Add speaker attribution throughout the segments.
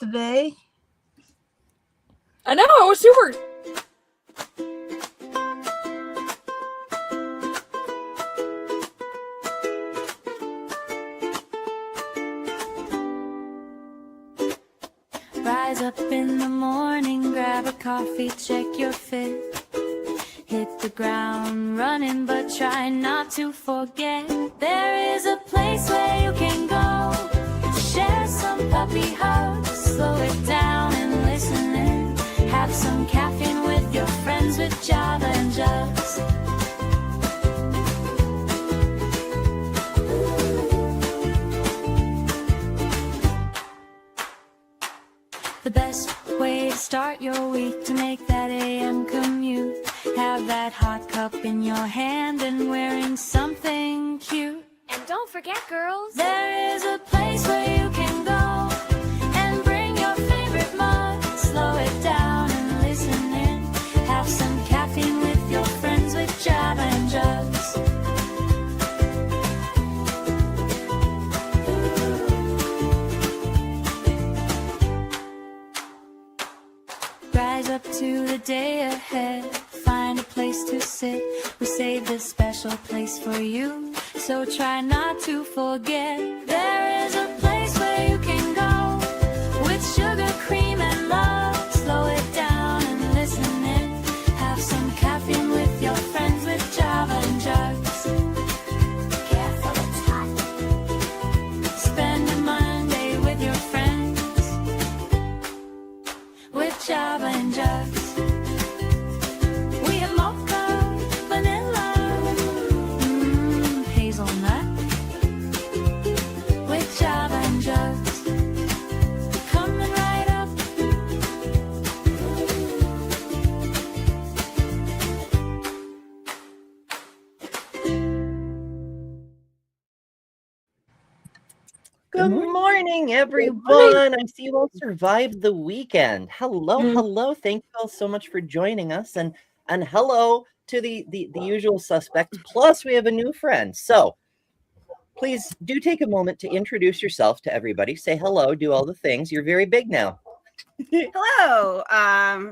Speaker 1: today.
Speaker 2: I know, it was super.
Speaker 3: Rise up in the morning, grab a coffee, check your fit. Hit the ground running, but try not to forget. There is a place where you can go to share some puppy hugs. Slow it down and listen in. Have some caffeine with your friends with Java and Jugs. The best way to start your week, to make that AM commute. Have that hot cup in your hand and wearing something cute.
Speaker 4: And don't forget, girls,
Speaker 3: there is a place where you can go and bring your favorite mug. Slow it down and listen in. Have some caffeine with your friends with Java and Jugs. Rise up to the day ahead. Find a place to sit. We saved a special place for you, so try not to forget. There is a place where you can go with sugar, cream, and love. Slow it down and listen in. Have some caffeine with your friends with Java and Jugs. Careful, it's hot. Spend a Monday with your friends with Java and Jugs. We have mocha, vanilla, hazelnut with Java and Jugs. Coming right up.
Speaker 5: Good morning, everyone. I see you all survived the weekend. Hello. Thank you all so much for joining us, and hello to the usual suspects. Plus, we have a new friend. So please do take a moment to introduce yourself to everybody. Say hello, do all the things. You're very big now.
Speaker 6: Hello.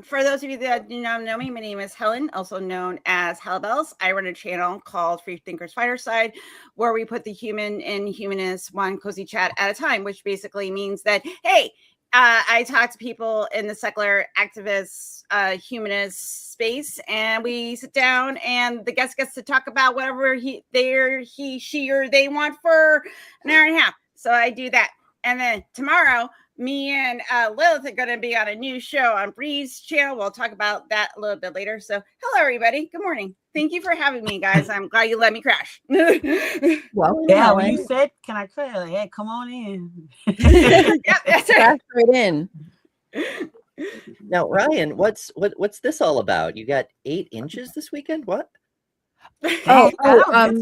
Speaker 6: For those of you that do not know me, my name is Helen, also known as Hellbells. I run a channel called Free Thinkers Fireside, where we put the human and humanist one cozy chat at a time, which basically means that, hey, I talk to people in the secular activist humanist space, and we sit down and the guest gets to talk about whatever he, she, or they want for an hour and a half. So I do that. And then tomorrow, me and Lilith are going to be on a new show on Bree's channel. We'll talk about that a little bit later. So hello, everybody. Good morning. Thank you for having me, guys. I'm glad you let me crash.
Speaker 1: Well, yeah, when you said, can I crash? Yeah, come on in.
Speaker 6: Yeah, that's right.
Speaker 5: Right in. Now, Ryan, what's this all about? You got 8 inches this weekend? What?
Speaker 7: Outside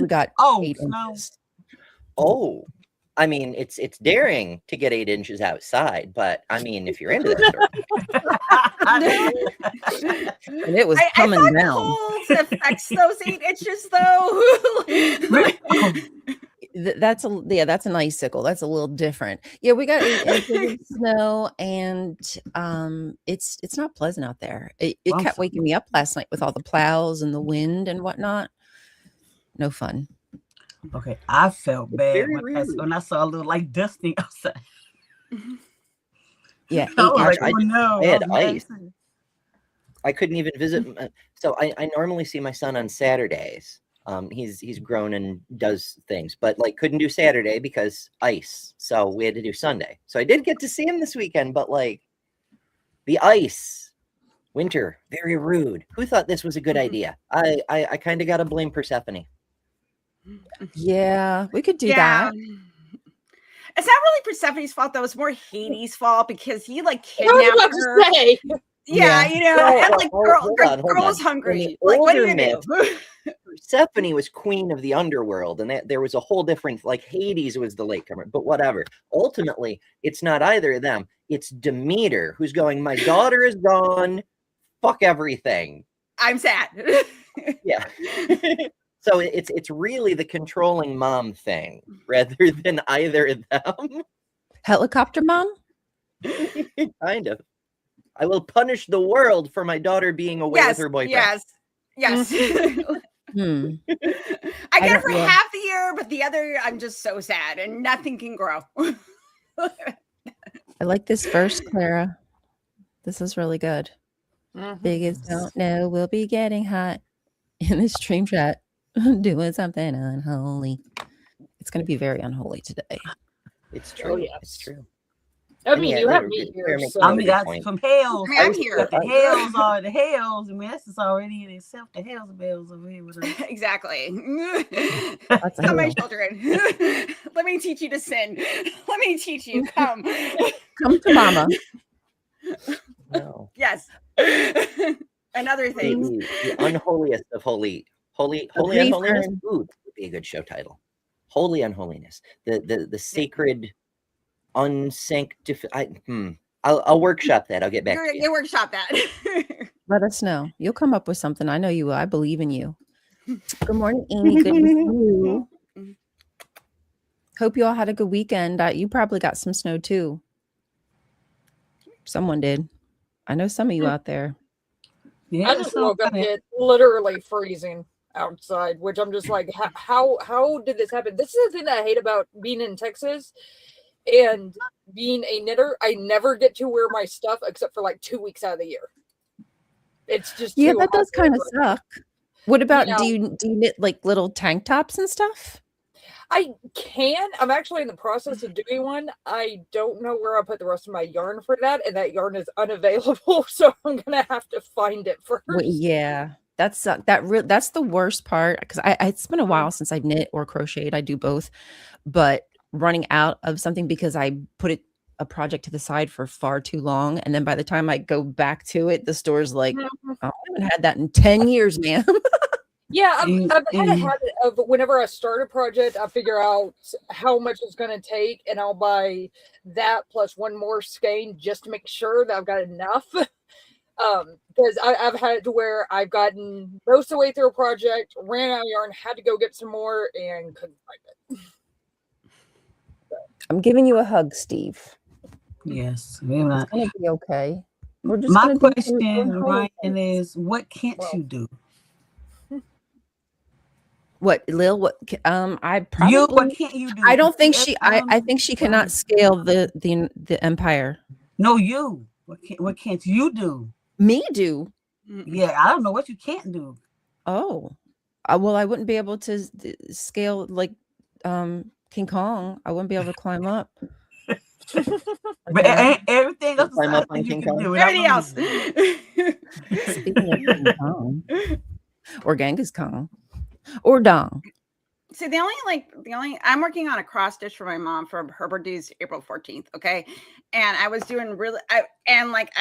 Speaker 7: we got 8
Speaker 1: no.
Speaker 7: inches.
Speaker 5: Oh, I mean, it's daring to get 8 inches outside, but I mean, if you're into that sort
Speaker 7: And it was coming
Speaker 6: I
Speaker 7: down.
Speaker 6: Cold affects those 8 inches, though.
Speaker 7: That's an icicle. That's a little different. Yeah, we got 8 inches of snow, and it's not pleasant out there. It kept waking me up last night with all the plows and the wind and whatnot. No fun.
Speaker 1: Okay, I felt bad
Speaker 5: Very
Speaker 1: when I saw a little like dusting outside.
Speaker 7: Yeah,
Speaker 1: I was like,
Speaker 5: I
Speaker 1: oh no,
Speaker 5: I had
Speaker 1: I was
Speaker 5: ice. I couldn't even visit. So I normally see my son on Saturdays. He's grown and does things, but like couldn't do Saturday because ice. So we had to do Sunday. So I did get to see him this weekend, but like the ice, winter, very rude. Who thought this was a good idea? I kind of got to blame Persephone.
Speaker 7: Yeah, we could do that.
Speaker 6: It's not really Persephone's fault, though. It's more Hades' fault because he like
Speaker 2: I was
Speaker 6: kidnapped
Speaker 2: about
Speaker 6: her.
Speaker 2: to say.
Speaker 6: Yeah, you know,
Speaker 5: Well,
Speaker 6: and like
Speaker 5: hold on.
Speaker 6: girls
Speaker 5: In
Speaker 6: hungry.
Speaker 5: the
Speaker 6: Like, what are
Speaker 5: older
Speaker 6: you gonna do?
Speaker 5: Persephone was queen of the underworld, and there was a whole different, like Hades was the latecomer, but whatever. Ultimately, it's not either of them. It's Demeter who's going, my daughter is gone. Fuck everything.
Speaker 6: I'm sad.
Speaker 5: Yeah. So it's really the controlling mom thing rather than either of them.
Speaker 7: Helicopter mom?
Speaker 5: Kind of. I will punish the world for my daughter being away with her boyfriend.
Speaker 6: Yes.
Speaker 7: Hmm.
Speaker 6: I get it for half the year, but the other, I'm just so sad and nothing can grow.
Speaker 7: I like this verse, Clara. This is really good. Biggest don't know we'll be getting hot in this stream chat, doing something unholy. It's going to be very unholy today.
Speaker 5: It's true.
Speaker 2: Oh, yes.
Speaker 5: It's true.
Speaker 2: I mean, you have me here. So.
Speaker 1: I mean, that's from Hales.
Speaker 6: I'm here.
Speaker 1: The Hales are the Hales, and Wes already in itself. The Hales bells over here with us.
Speaker 6: Exactly.
Speaker 7: That's
Speaker 6: Come, my children. Let me teach you to sin. Let me teach you. Come.
Speaker 7: Come to mama.
Speaker 5: No.
Speaker 6: Yes. And other things.
Speaker 5: The unholiest of holy unholiness. Ooh, that would be a good show title. Holy unholiness. The sacred unsanctified. I'll workshop that. I'll get back to you.
Speaker 6: You workshop that.
Speaker 7: Let us know. You'll come up with something. I know you will. I believe in you. Good morning, Amy. Good to see you. Hope you all had a good weekend. You probably got some snow too. Someone did. I know some of you out there.
Speaker 2: Yeah, I just woke up. It's literally freezing outside, which I'm just like, how did this happen? This is the thing that I hate about being in Texas and being a knitter. I never get to wear my stuff except for like 2 weeks out of the year. It's just
Speaker 7: that does kind of suck. What about do you knit like little tank tops and stuff?
Speaker 2: I can. I'm actually in the process of doing one. I don't know where I'll put the rest of my yarn for that, and that yarn is unavailable, so I'm gonna have to find it first.
Speaker 7: Well, yeah, that's the worst part, because it's been a while since I've knit or crocheted. I do both, but running out of something because I put a project to the side for far too long, and then by the time I go back to it, the store's like, oh, I haven't had that in 10 years, ma'am.
Speaker 2: Yeah, I've had a habit of whenever I start a project, I figure out how much it's going to take, and I'll buy that plus one more skein just to make sure that I've got enough. Because I've had it to where I've gotten most of the way through a project, ran out of yarn, had to go get some more, and couldn't find it.
Speaker 7: I'm giving you a hug, Steve.
Speaker 1: Yes,
Speaker 7: it's gonna be okay. We're just
Speaker 1: my question, Ryan, is what can't you do?
Speaker 7: What, Lil? What? I probably.
Speaker 1: What can't you do?
Speaker 7: I don't think she. I think she cannot scale the empire.
Speaker 1: No, you. What can't you do?
Speaker 7: Me do.
Speaker 1: Yeah, I don't know what you can't do.
Speaker 7: Oh, well, I wouldn't be able to scale like King Kong. I wouldn't be able to climb up.
Speaker 1: But everything else,
Speaker 5: climb up on King Kong.
Speaker 6: Everything else.
Speaker 7: Speaking of King Kong, or Genghis Kong. Or Dong.
Speaker 6: So the only I'm working on a cross stitch for my mom for her birthday's April 14th. Okay. And I was doing I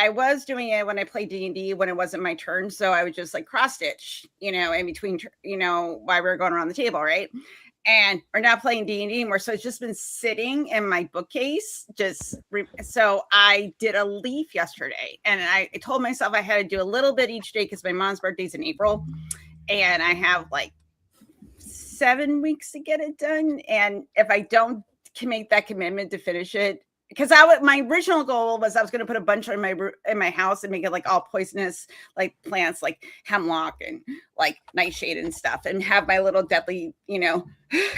Speaker 6: was doing it when I played D&D when it wasn't my turn. So I would just like cross stitch, in between, while we were going around the table. Right. And we're not playing D&D anymore. So it's just been sitting in my bookcase. So I did a leaf yesterday, and I told myself I had to do a little bit each day because my mom's birthday's in April. And I have like 7 weeks to get it done, and if I don't make that commitment to finish it, because my original goal was I was going to put a bunch in my house and make it like all poisonous like plants like hemlock and like nightshade and stuff, and have my little deadly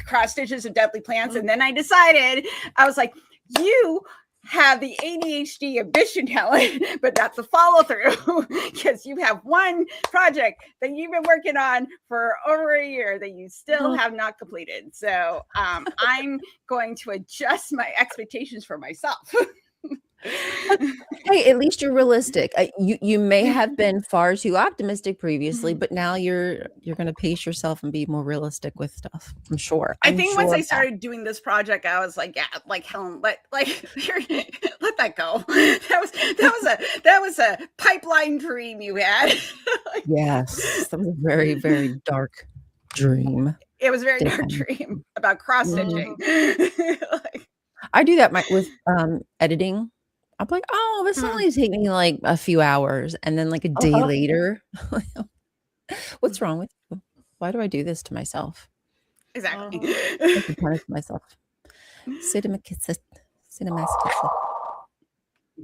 Speaker 6: cross stitches of deadly plants. And then I decided, I was like, you have the ADHD ambition, Helen, but that's a follow through, because you have one project that you've been working on for over a year that you still have not completed. So I'm going to adjust my expectations for myself.
Speaker 7: Hey, at least you're realistic. You may have been far too optimistic previously, but now you're going to pace yourself and be more realistic with stuff. I'm sure.
Speaker 6: I think once I started doing this project, I was like, yeah, like Helen, let that go. That was a pipeline dream you had.
Speaker 7: Yes, that was a very, very dark dream.
Speaker 6: It was a very dark dream about cross stitching.
Speaker 7: I do that with editing. I'm like, oh, this only take me like a few hours, and then like a day later, what's wrong with you? Why do I do this to myself?
Speaker 6: Exactly.
Speaker 7: I can punish myself. Cinemasticity.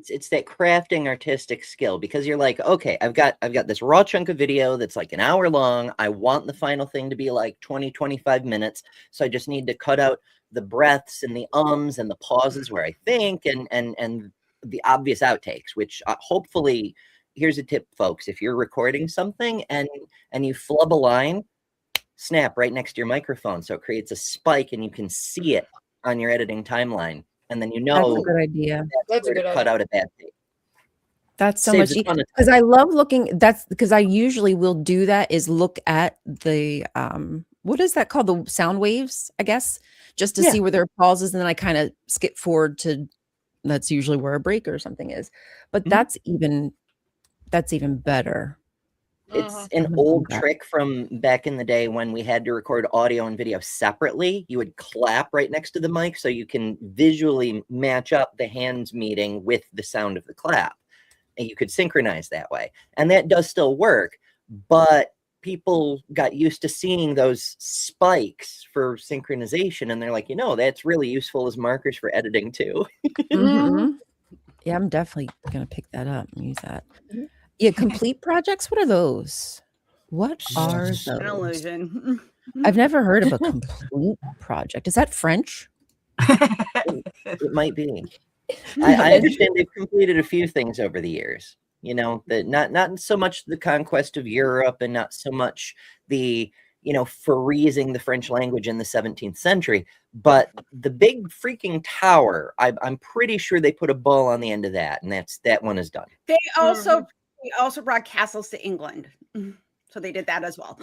Speaker 5: It's that crafting artistic skill, because you're like, okay, I've got this raw chunk of video that's like an hour long. I want the final thing to be like 20-25 minutes. So I just need to cut out the breaths and the ums and the pauses where I think, and the obvious outtakes, which hopefully, here's a tip, folks. If you're recording something and you flub a line, snap right next to your microphone. So it creates a spike and you can see it on your editing timeline. And then
Speaker 7: that's a good idea.
Speaker 2: That's a good
Speaker 5: cut
Speaker 2: idea.
Speaker 5: out a bad thing.
Speaker 7: That's so much, because I love looking. That's because I usually will do that, is look at the what is that called, the sound waves, I guess, just to see where there are pauses, and then I kind of skip forward to, that's usually where a break or something is. But that's even better.
Speaker 5: It's an old trick from back in the day when we had to record audio and video separately. You would clap right next to the mic so you can visually match up the hands meeting with the sound of the clap. And you could synchronize that way. And that does still work, but people got used to seeing those spikes for synchronization. And they're like, that's really useful as markers for editing too.
Speaker 7: Yeah, I'm definitely going to pick that up and use that. Yeah, complete projects. What are those? What are those?
Speaker 6: An illusion.
Speaker 7: I've never heard of a complete project. Is that French?
Speaker 5: It might be. I understand they've completed a few things over the years. That not so much the conquest of Europe, and not so much the freezing the French language in the 17th century, but the big freaking tower. I'm pretty sure they put a bow on the end of that, and that one is done.
Speaker 6: They also brought castles to England, so they did that as well.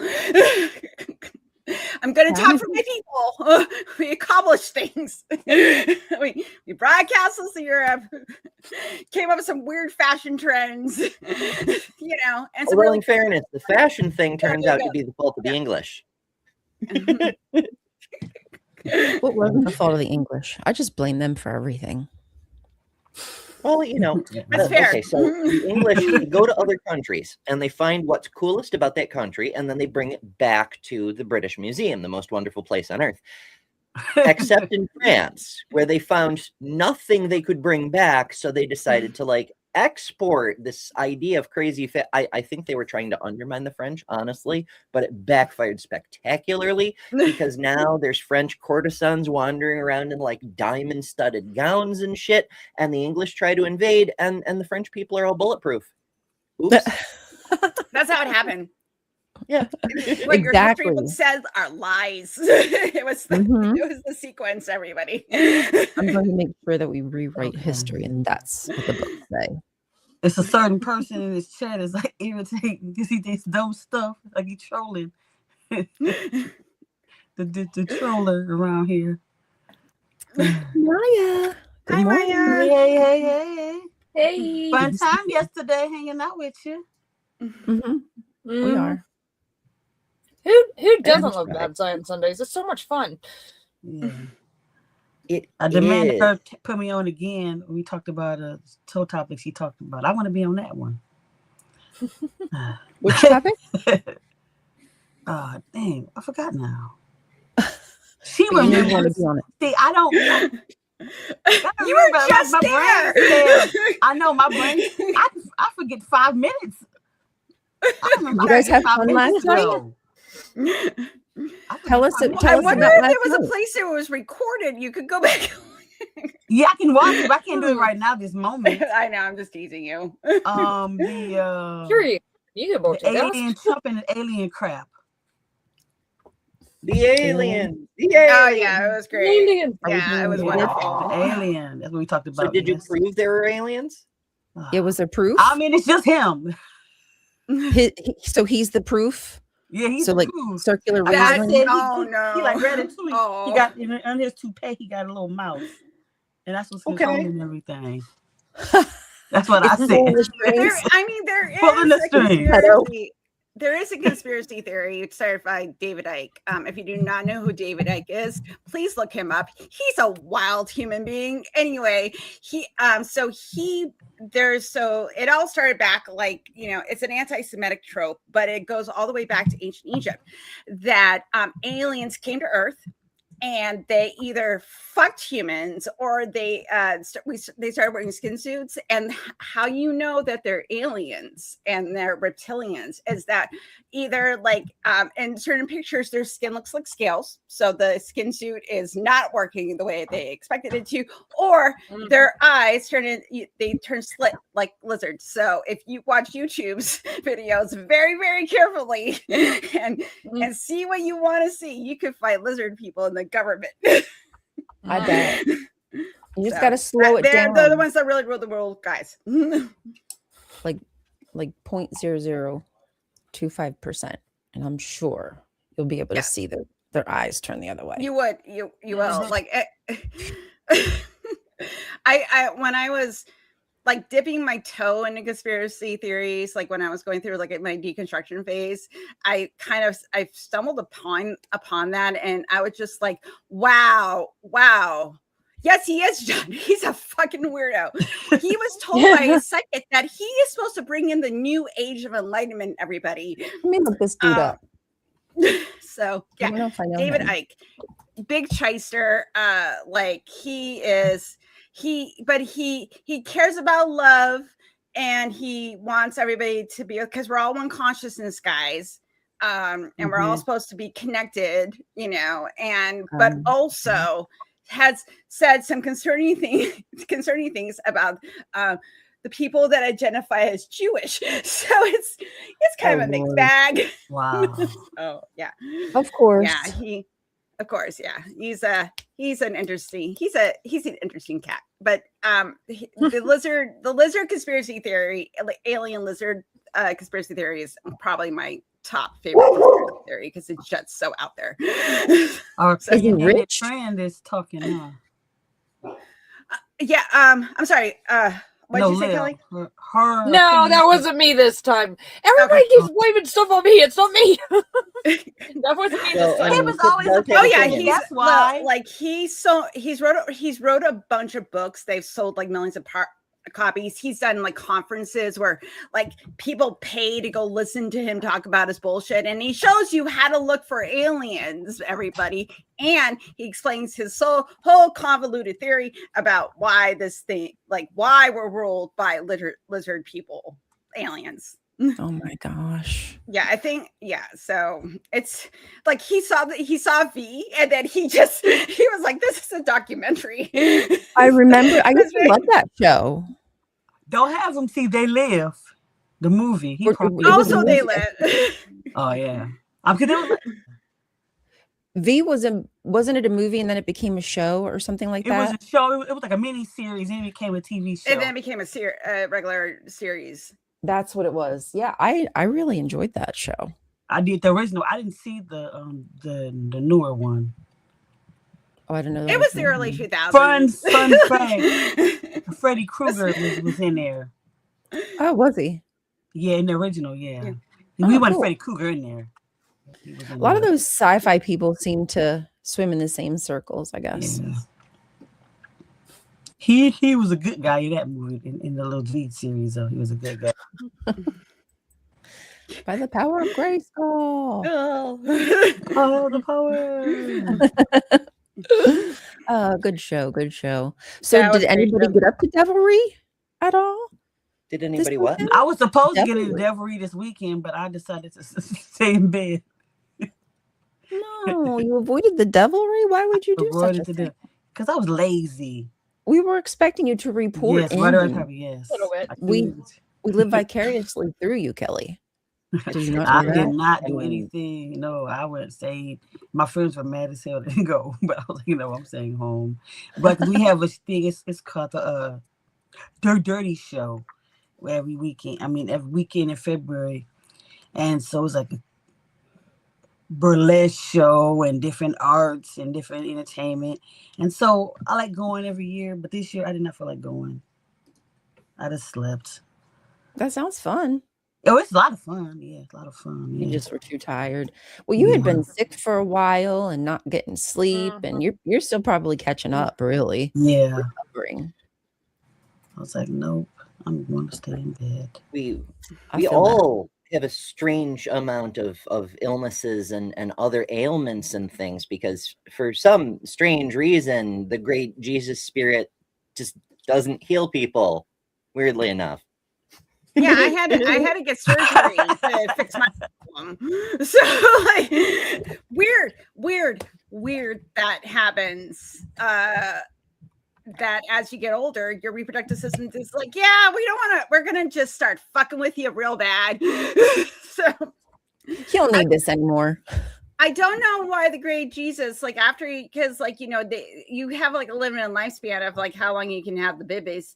Speaker 6: I'm going to talk for my people. We accomplished things. we brought castles to Europe, came up with some weird fashion trends, And some
Speaker 5: in fairness, the fashion thing turns out to be the fault of the English.
Speaker 7: What wasn't the fault of the English? I just blame them for everything.
Speaker 5: Well,
Speaker 6: that's fair.
Speaker 5: Okay, so the English go to other countries and they find what's coolest about that country, and then they bring it back to the British Museum, the most wonderful place on earth. Except in France, where they found nothing they could bring back, so they decided to export this idea of crazy. I think they were trying to undermine the French, honestly, but it backfired spectacularly, because now there's French courtesans wandering around in diamond-studded gowns and shit, and the English try to invade, and the French people are all bulletproof. Oops.
Speaker 6: That's how it happened.
Speaker 5: Yeah,
Speaker 6: what your history book says are lies. It was the sequence, everybody.
Speaker 7: I'm going to make sure that we rewrite history, and that's what the books say.
Speaker 1: It's a certain person in this chat is irritating because he does dumb stuff, like he's trolling. the troller around here.
Speaker 7: Maya.
Speaker 6: Hi, Maya.
Speaker 2: Hey.
Speaker 1: Fun time yesterday hanging out with you.
Speaker 7: We are.
Speaker 2: Who doesn't love Bad Science Sundays? It's so much fun.
Speaker 1: Yeah. I demanded her put me on again. We talked about toe topics he talked about. I want to be on that one.
Speaker 7: Which topic?
Speaker 1: Dang, I forgot now. She remembers. See, I don't.
Speaker 6: You were just
Speaker 1: my
Speaker 6: there.
Speaker 1: I know my brain. I forget 5 minutes. I remember.
Speaker 7: You guys have fun last night?
Speaker 6: Tell us
Speaker 7: about
Speaker 6: I wonder if there was a place that was recorded. You could go back.
Speaker 1: Yeah, I can watch it, but I can't do it right now. This moment.
Speaker 6: I know. I'm just teasing you.
Speaker 2: Sure, you can both.
Speaker 1: The alien chump and the alien crap.
Speaker 5: The alien.
Speaker 6: Oh yeah, it was great.
Speaker 2: Alien.
Speaker 6: Yeah, it was wonderful.
Speaker 1: The alien. That's what we talked about.
Speaker 5: So did you prove there were aliens?
Speaker 7: It was there proof?
Speaker 1: I mean, it's just him.
Speaker 7: So he's the proof.
Speaker 1: Yeah, he's
Speaker 7: so like
Speaker 1: proof.
Speaker 7: Circular
Speaker 1: reasoning.
Speaker 7: reasoning.
Speaker 6: Oh no!
Speaker 1: He like Ratatouille.
Speaker 6: Oh.
Speaker 1: He got on his toupee. He got a little mouth, and that's what's controlling everything. That's what I said.
Speaker 6: There is a conspiracy theory started by David Icke. If you do not know who David Icke is, please look him up. He's a wild human being. Anyway, it all started back it's an anti-Semitic trope, but it goes all the way back to ancient Egypt that aliens came to Earth and they either fucked humans or they started wearing skin suits. And how you know that they're aliens and they're reptilians is that either like in certain pictures their skin looks like scales, so the skin suit is not working the way they expected it to, or their eyes turn slit like lizards. So if you watch YouTube's videos very, very carefully and see what you want to see, you could find lizard people in the government.
Speaker 7: I bet. You just got to slow it down.
Speaker 6: They're the ones that really rule the world, guys.
Speaker 7: like 0.0025%, and I'm sure you'll be able to see their eyes turn the other way.
Speaker 6: You would. You will. Like I when I was like dipping my toe into conspiracy theories, like when I was going through like my deconstruction phase, I stumbled upon that, and I was just like, wow. Yes, he is, John. He's a fucking weirdo. He was told by his psychic that he is supposed to bring in the new age of enlightenment, everybody.
Speaker 7: Let me look this dude up.
Speaker 6: So yeah,
Speaker 7: I don't know if I know
Speaker 6: David
Speaker 7: him.
Speaker 6: Icke, big shyster. Like he cares about love, and he wants everybody to be, because we're all one consciousness, guys. And we're all supposed to be connected, you know, and but also has said some concerning things about the people that identify as Jewish. So it's kind of a mixed bag.
Speaker 1: Wow.
Speaker 6: Oh yeah.
Speaker 7: Of course.
Speaker 6: Yeah, he's an interesting cat. But the lizard conspiracy theory, alien lizard conspiracy theory is probably my top favorite conspiracy theory because it's just so out there.
Speaker 1: Our
Speaker 7: Is he rich?
Speaker 1: friend is talking now.
Speaker 6: Yeah. I'm sorry. What did you say, Kelly?
Speaker 1: Her
Speaker 2: No, that wasn't me this time. Everybody keeps blaming stuff on me. It's not me. That wasn't me this time.
Speaker 1: It was always a
Speaker 6: that's why. Like he's wrote a bunch of books. They've sold like millions of copies. He's done like conferences where like people pay to go listen to him talk about his bullshit, and he shows you how to look for aliens, everybody. And he explains his whole convoluted theory about why this thing, like why we're ruled by lizard people, aliens.
Speaker 7: Oh my gosh.
Speaker 6: Yeah, I think so it's like he saw V, and then he was like, this is a documentary.
Speaker 7: I remember I used to love that show.
Speaker 1: Don't have them see They Live, the movie.
Speaker 6: Also They Live.
Speaker 1: Oh yeah. I'm kidding.
Speaker 7: V wasn't it a movie and then it became a show or something like that?
Speaker 1: It was a show. It was like a mini series, and it became a TV show.
Speaker 6: And then it became a regular series.
Speaker 7: That's what it was. Yeah, I really enjoyed that show.
Speaker 1: I did the original. I didn't see the newer one.
Speaker 7: Oh, I don't know.
Speaker 6: It was the early 2000s.
Speaker 1: Fun fact. Freddy Krueger was in there.
Speaker 7: Oh, was he?
Speaker 1: Yeah, in the original, yeah. We want Freddy Krueger in there.
Speaker 7: A lot of those sci-fi people seem to swim in the same circles, I guess.
Speaker 1: Yeah. He was a good guy in that movie, in the little lead series, though. He was a good guy.
Speaker 7: By the power of Grayskull.
Speaker 1: Oh, the power.
Speaker 7: Good show. So did anybody get up to Devilry at all?
Speaker 5: Did anybody what?
Speaker 1: I was supposed to get into Devilry this weekend, but I decided to stay in bed.
Speaker 7: No, you avoided the Devilry? Why would you do such a thing?
Speaker 1: Because I was lazy.
Speaker 7: We were expecting you to report.
Speaker 1: Yes, yes.
Speaker 2: A little bit.
Speaker 7: We live vicariously through you, Kelly.
Speaker 1: Did you not did not do anything. No, I went stayed. My friends were mad as hell. Didn't go, but I was like, I'm staying home. But we have a thing. It's called the Dirty Show every weekend. I mean, every weekend in February, and so it's like a burlesque show and different arts and different entertainment. And so I like going every year, but this year I did not feel like going. I just slept.
Speaker 7: That sounds fun.
Speaker 1: Oh, it's a lot of fun. Yeah, it's a lot of fun. Yeah.
Speaker 7: You just were too tired. Well, you had been sick for a while and not getting sleep, and you're still probably catching up, really.
Speaker 1: Yeah.
Speaker 7: Recovering.
Speaker 1: I was like, nope, I'm going to stay in bed.
Speaker 5: We all have a strange amount of illnesses and other ailments and things, because for some strange reason, the great Jesus spirit just doesn't heal people, weirdly enough.
Speaker 6: Yeah, I had to get surgery to fix my problem. So like weird that happens. That as you get older, your reproductive system is like, yeah, we're gonna just start fucking with you real bad. So
Speaker 7: You don't need this anymore.
Speaker 6: I don't know why the great Jesus, like after, because like, you know, you have like a limited lifespan of like how long you can have the babies.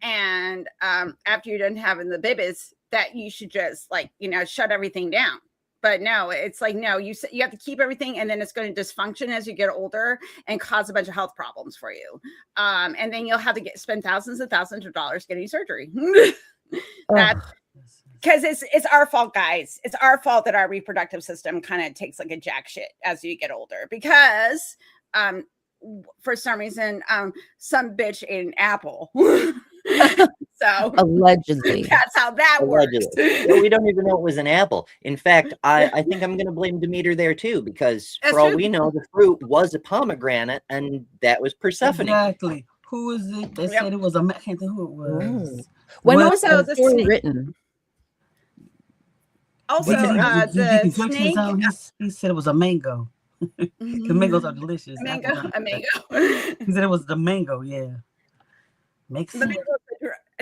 Speaker 6: And after you're done having the babies, that you should just like, you know, shut everything down. But no, it's like, no, you have to keep everything, and then it's going to dysfunction as you get older and cause a bunch of health problems for you. And then you'll have to spend thousands and thousands of dollars getting surgery. That because it's our fault, guys. It's our fault that our reproductive system kind of takes like a jack shit as you get older, because for some reason some bitch ate an apple. So
Speaker 7: allegedly,
Speaker 6: that's how that works.
Speaker 5: Well, we don't even know it was an apple. In fact, I think I'm going to blame Demeter there too, because
Speaker 6: That's
Speaker 5: for all
Speaker 6: true.
Speaker 5: we know, the fruit was a pomegranate, and that was Persephone.
Speaker 1: Exactly. Who is it? They said it was a. I can't think who it was.
Speaker 7: When
Speaker 1: Well,
Speaker 7: was that
Speaker 6: the
Speaker 7: story
Speaker 6: snake-
Speaker 7: written?
Speaker 6: Also, the snake.
Speaker 1: He said it was a mango. Because mangoes are delicious.
Speaker 6: A mango.
Speaker 1: He said it was the mango. Yeah, makes sense.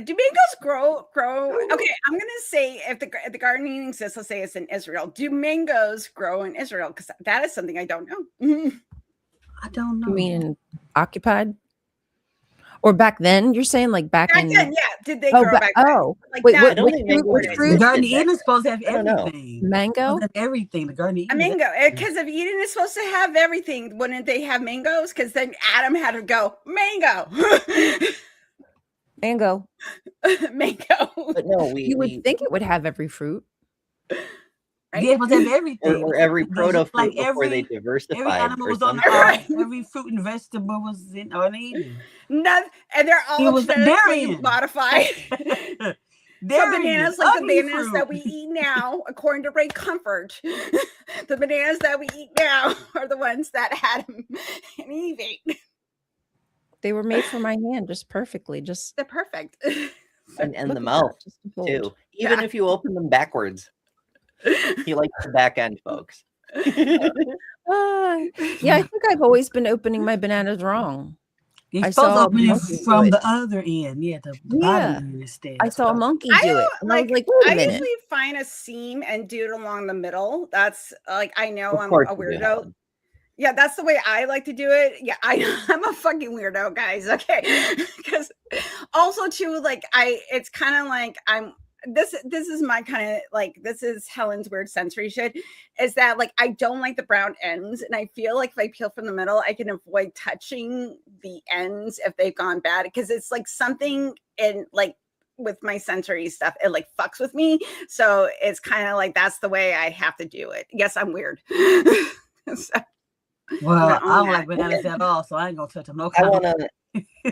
Speaker 6: Do mangoes grow? Okay, I'm gonna say if the gardening exists, let's say it's in Israel. Do mangoes grow in Israel? Because that is something I don't know.
Speaker 1: I don't know.
Speaker 7: You mean occupied? Or back then? You're saying like back in?
Speaker 6: Then, yeah. Did they grow back then?
Speaker 7: Oh,
Speaker 6: Like
Speaker 7: wait,
Speaker 6: that?
Speaker 7: which
Speaker 1: The
Speaker 7: fruit?
Speaker 1: Garden of Eden is supposed to have
Speaker 5: I don't know.
Speaker 1: everything.
Speaker 7: Mango?
Speaker 1: Supposed to have everything. The Garden of
Speaker 6: A
Speaker 1: Eden.
Speaker 6: mango, because if Eden is supposed to have everything, wouldn't they have mangoes? Because then Adam had to go mango,
Speaker 7: Mango.
Speaker 6: mango.
Speaker 5: But no,
Speaker 7: You would think it would have every fruit.
Speaker 6: Right?
Speaker 1: Yeah, it must have everything.
Speaker 5: or every proto fruit
Speaker 1: Like
Speaker 5: before they
Speaker 1: every
Speaker 5: diversified.
Speaker 1: animal
Speaker 5: for
Speaker 1: was on
Speaker 5: some-
Speaker 1: the earth. Every fruit and vegetable was in Eden.
Speaker 6: None, and they're
Speaker 1: He
Speaker 6: all
Speaker 1: was
Speaker 6: genetically
Speaker 1: Darian.
Speaker 6: modified. So bananas like the
Speaker 1: ugly
Speaker 6: bananas
Speaker 1: fruit.
Speaker 6: that we eat now, according to Ray Comfort, the bananas that we eat now are the ones that Adam and Eve ate.
Speaker 7: They were made for my hand just perfectly. Just
Speaker 6: They're perfect.
Speaker 5: and
Speaker 7: look
Speaker 5: the
Speaker 7: at
Speaker 5: mouth
Speaker 7: that, just a fold.
Speaker 5: too. Even if you open them backwards, he likes the back end, folks.
Speaker 7: Yeah, I think I've always been opening my bananas wrong.
Speaker 1: You're
Speaker 7: I
Speaker 1: supposed to
Speaker 7: saw
Speaker 1: open it
Speaker 7: monkeys do
Speaker 1: from
Speaker 7: it.
Speaker 1: the other end. Yeah, the bottom end instead.
Speaker 7: I saw a monkey
Speaker 6: I
Speaker 7: do it.
Speaker 6: don't
Speaker 7: And I was like, wait a
Speaker 6: I
Speaker 7: minute.
Speaker 6: usually find a seam and do it along the middle. That's like, I know
Speaker 5: Of
Speaker 6: I'm
Speaker 5: course
Speaker 6: a
Speaker 5: you do,
Speaker 6: weirdo.
Speaker 5: Helen.
Speaker 6: Yeah, that's the way I like to do it. Yeah, I'm a fucking weirdo, guys. Okay, because also too, like it's kind of like this is my kind of like, this is Helen's weird sensory shit, is that like I don't like the brown ends, and I feel like if I peel from the middle, I can avoid touching the ends if they've gone bad, because it's like something in like with my sensory stuff, it like fucks with me. So it's kind of like that's the way I have to do it. Yes, I'm weird. So,
Speaker 1: Well,
Speaker 6: own
Speaker 1: I don't
Speaker 6: that.
Speaker 1: like bananas at all, so I ain't gonna touch them. No
Speaker 5: I
Speaker 1: comment.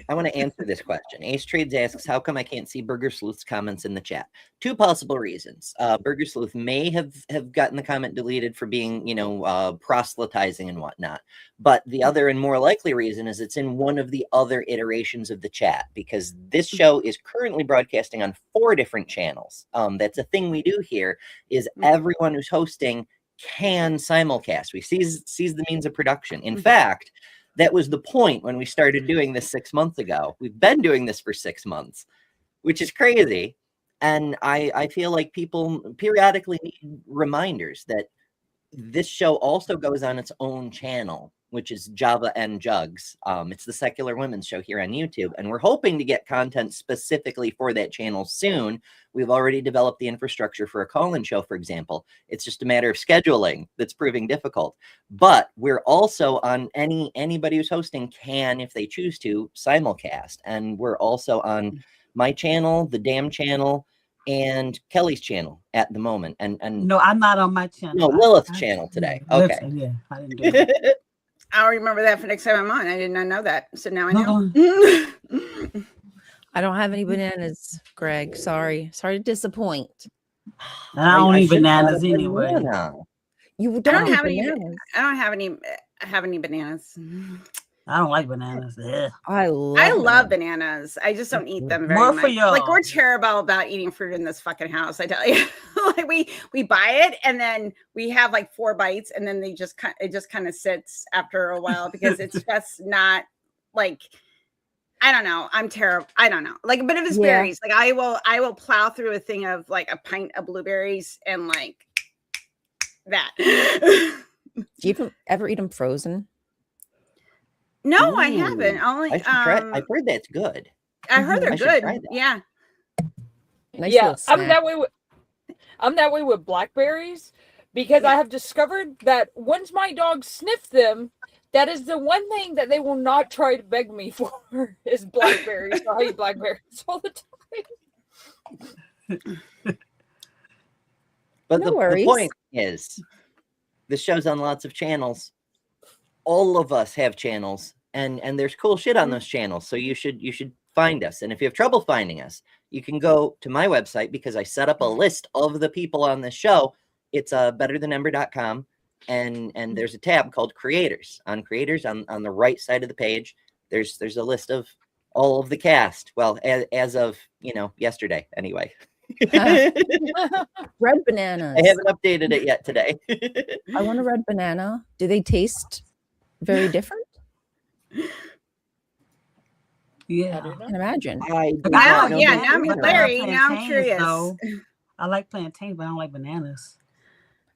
Speaker 5: want to answer this question. Ace Trades asks, how come I can't see Burger Sleuth's comments in the chat? Two possible reasons. Burger Sleuth may have gotten the comment deleted for being, proselytizing and whatnot. But the other and more likely reason is it's in one of the other iterations of the chat, because this show is currently broadcasting on 4 different channels. That's a thing we do here, is everyone who's hosting can simulcast. We seize the means of production. In fact, that was the point when we started doing this 6 months ago. We've been doing this for 6 months, which is crazy. And I feel like people periodically need reminders that this show also goes on its own channel, which is Java and Jugs. It's the Secular Women's Show here on YouTube, and we're hoping to get content specifically for that channel soon. We've already developed the infrastructure for a call-in show, for example. It's just a matter of scheduling that's proving difficult. But we're also on anybody who's hosting can, if they choose to, simulcast. And we're also on my channel, the Damn channel, and Kelly's channel at the moment. And
Speaker 1: No, I'm not on my channel.
Speaker 5: no, Lilith's channel today.
Speaker 1: Yeah,
Speaker 5: Okay.
Speaker 1: yeah, I didn't do it.
Speaker 6: I'll remember that for next time I'm on. I did not know that. So now I know.
Speaker 7: I don't have any bananas, Greg. Sorry to disappoint.
Speaker 1: And I don't eat
Speaker 5: should have
Speaker 1: bananas
Speaker 5: bought a
Speaker 1: anyway.
Speaker 5: banana.
Speaker 7: You
Speaker 6: I
Speaker 7: don't
Speaker 6: don't
Speaker 7: eat
Speaker 6: have any.
Speaker 7: bananas.
Speaker 6: I don't have any bananas.
Speaker 1: I don't like bananas. Ugh.
Speaker 7: I
Speaker 6: I
Speaker 7: love
Speaker 6: love bananas. I just don't eat them very
Speaker 1: More for
Speaker 6: much. Like
Speaker 1: y'all.
Speaker 6: we're terrible about eating fruit in this fucking house. I tell you, like we buy it and then we have like 4 bites and then it just kind of sits after a while because it's just not like. I don't know. I'm terrible. I don't know. Like, but if it's berries, like I will plow through a thing of like a pint of blueberries and like that.
Speaker 7: Do you ever eat them frozen?
Speaker 6: No,
Speaker 5: Ooh,
Speaker 6: I haven't. Only
Speaker 5: I should try. I've heard that's good.
Speaker 6: I heard they're
Speaker 5: I should
Speaker 6: good.
Speaker 5: try that.
Speaker 6: Yeah.
Speaker 7: Nice
Speaker 2: Yeah,
Speaker 7: little snack.
Speaker 2: I'm that way with blackberries because I have discovered that once my dogs sniff them, that is the one thing that they will not try to beg me for is blackberries. So I eat blackberries all the time.
Speaker 5: But
Speaker 7: No
Speaker 5: the
Speaker 7: worries.
Speaker 5: point is, this show's on lots of channels. All of us have channels, and there's cool shit on those channels. So you should find us. And if you have trouble finding us, you can go to my website because I set up a list of the people on this show. It's betterthanumber.com. And there's a tab called creators. On creators on the right side of the page, there's a list of all of the cast. Well, as of yesterday anyway.
Speaker 7: Red bananas.
Speaker 5: I haven't updated it yet today.
Speaker 7: I want a red banana. Do they taste very different?
Speaker 1: Yeah.
Speaker 7: I can imagine.
Speaker 6: Now I'm curious.
Speaker 1: I like plantains, but I don't like bananas.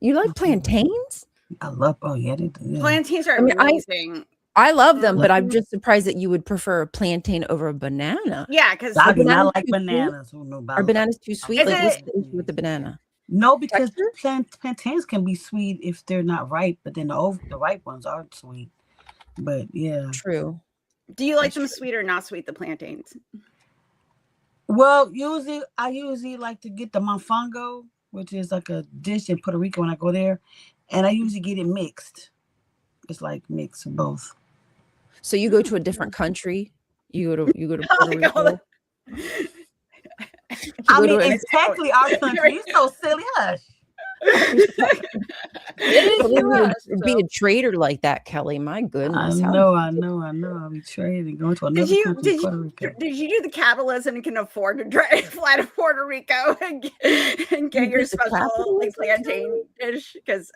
Speaker 7: You like plantains?
Speaker 1: I love. Oh yeah, they do. Yeah.
Speaker 6: Plantains are amazing.
Speaker 7: I love them, but I'm just surprised that you would prefer a plantain over a banana.
Speaker 6: Yeah, because
Speaker 1: I do not like bananas.
Speaker 7: Are bananas too sweet? Like, what's the issue with the banana?
Speaker 1: No, because plantains can be sweet if they're not ripe, but then the ripe ones are sweet. But yeah,
Speaker 7: true.
Speaker 6: Do you like them sweet or not sweet? The plantains.
Speaker 1: Well, I usually like to get the mofongo, which is like a dish in Puerto Rico when I go there, and I usually get it mixed. It's like mixed of both.
Speaker 7: So you go to a different country. You go to Puerto Rico.
Speaker 1: I mean, it's technically our country. You're so silly, hush.
Speaker 7: It'd be a traitor like that, Kelly. My goodness.
Speaker 1: I know. I'll be trading, going to another country, Puerto Rico.
Speaker 6: Did you do the capitalism and can afford to fly to Puerto Rico and get your special like plantain dish? Because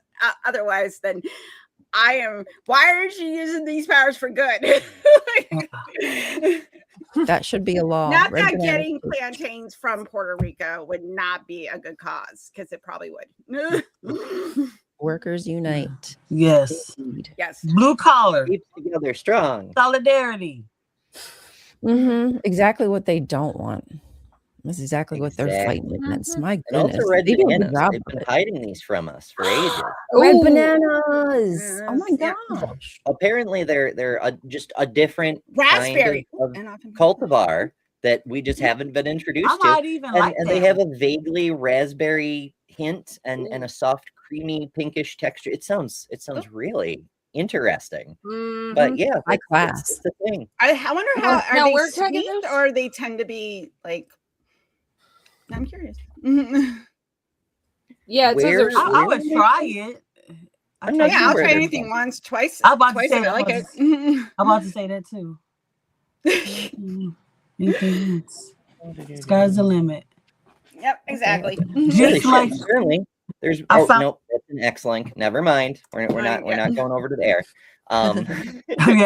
Speaker 6: otherwise, then why aren't you using these powers for good?
Speaker 7: That should be a law.
Speaker 6: Not that getting plantains from Puerto Rico would not be a good cause, because it probably would.
Speaker 7: Workers unite.
Speaker 1: Yes.
Speaker 6: Yes.
Speaker 1: Blue collar.
Speaker 5: Keep together strong.
Speaker 1: Solidarity.
Speaker 7: Exactly what they don't want. That's exactly what they're fighting against. My
Speaker 5: And also
Speaker 7: goodness.
Speaker 5: red
Speaker 7: They do a good
Speaker 5: bananas.
Speaker 7: job
Speaker 5: They've
Speaker 7: of
Speaker 5: been
Speaker 7: it.
Speaker 5: hiding these from us for ages.
Speaker 7: Red bananas. Oh my gosh.
Speaker 5: Apparently they're just a different
Speaker 6: raspberry
Speaker 5: kind of cultivar that we just haven't been introduced
Speaker 1: I
Speaker 5: to.
Speaker 1: might even like
Speaker 5: And
Speaker 1: that.
Speaker 5: they have a vaguely raspberry hint and a soft, creamy, pinkish texture. It sounds really interesting. But yeah,
Speaker 7: high class.
Speaker 5: It's the thing.
Speaker 6: I wonder how
Speaker 2: Now,
Speaker 6: are
Speaker 2: where
Speaker 6: they
Speaker 2: can I get
Speaker 6: sweet
Speaker 2: those?
Speaker 6: or they tend to be like. I'm curious.
Speaker 2: Yeah, it says
Speaker 5: Where-
Speaker 2: there's
Speaker 1: I would try it.
Speaker 5: I'm not
Speaker 6: Yeah, I'll
Speaker 5: sure
Speaker 6: try
Speaker 5: they're
Speaker 6: anything
Speaker 5: from.
Speaker 6: once, twice.
Speaker 1: I'm about to
Speaker 6: Twice
Speaker 1: say
Speaker 6: if I like
Speaker 1: that.
Speaker 6: it.
Speaker 1: I'm about to say that too. Anything else? Sky's the limit.
Speaker 6: Yep, exactly.
Speaker 5: Really,
Speaker 1: Just like
Speaker 5: certainly. There's nope, that's an X link. Never mind. We're not going over to there.
Speaker 1: yeah,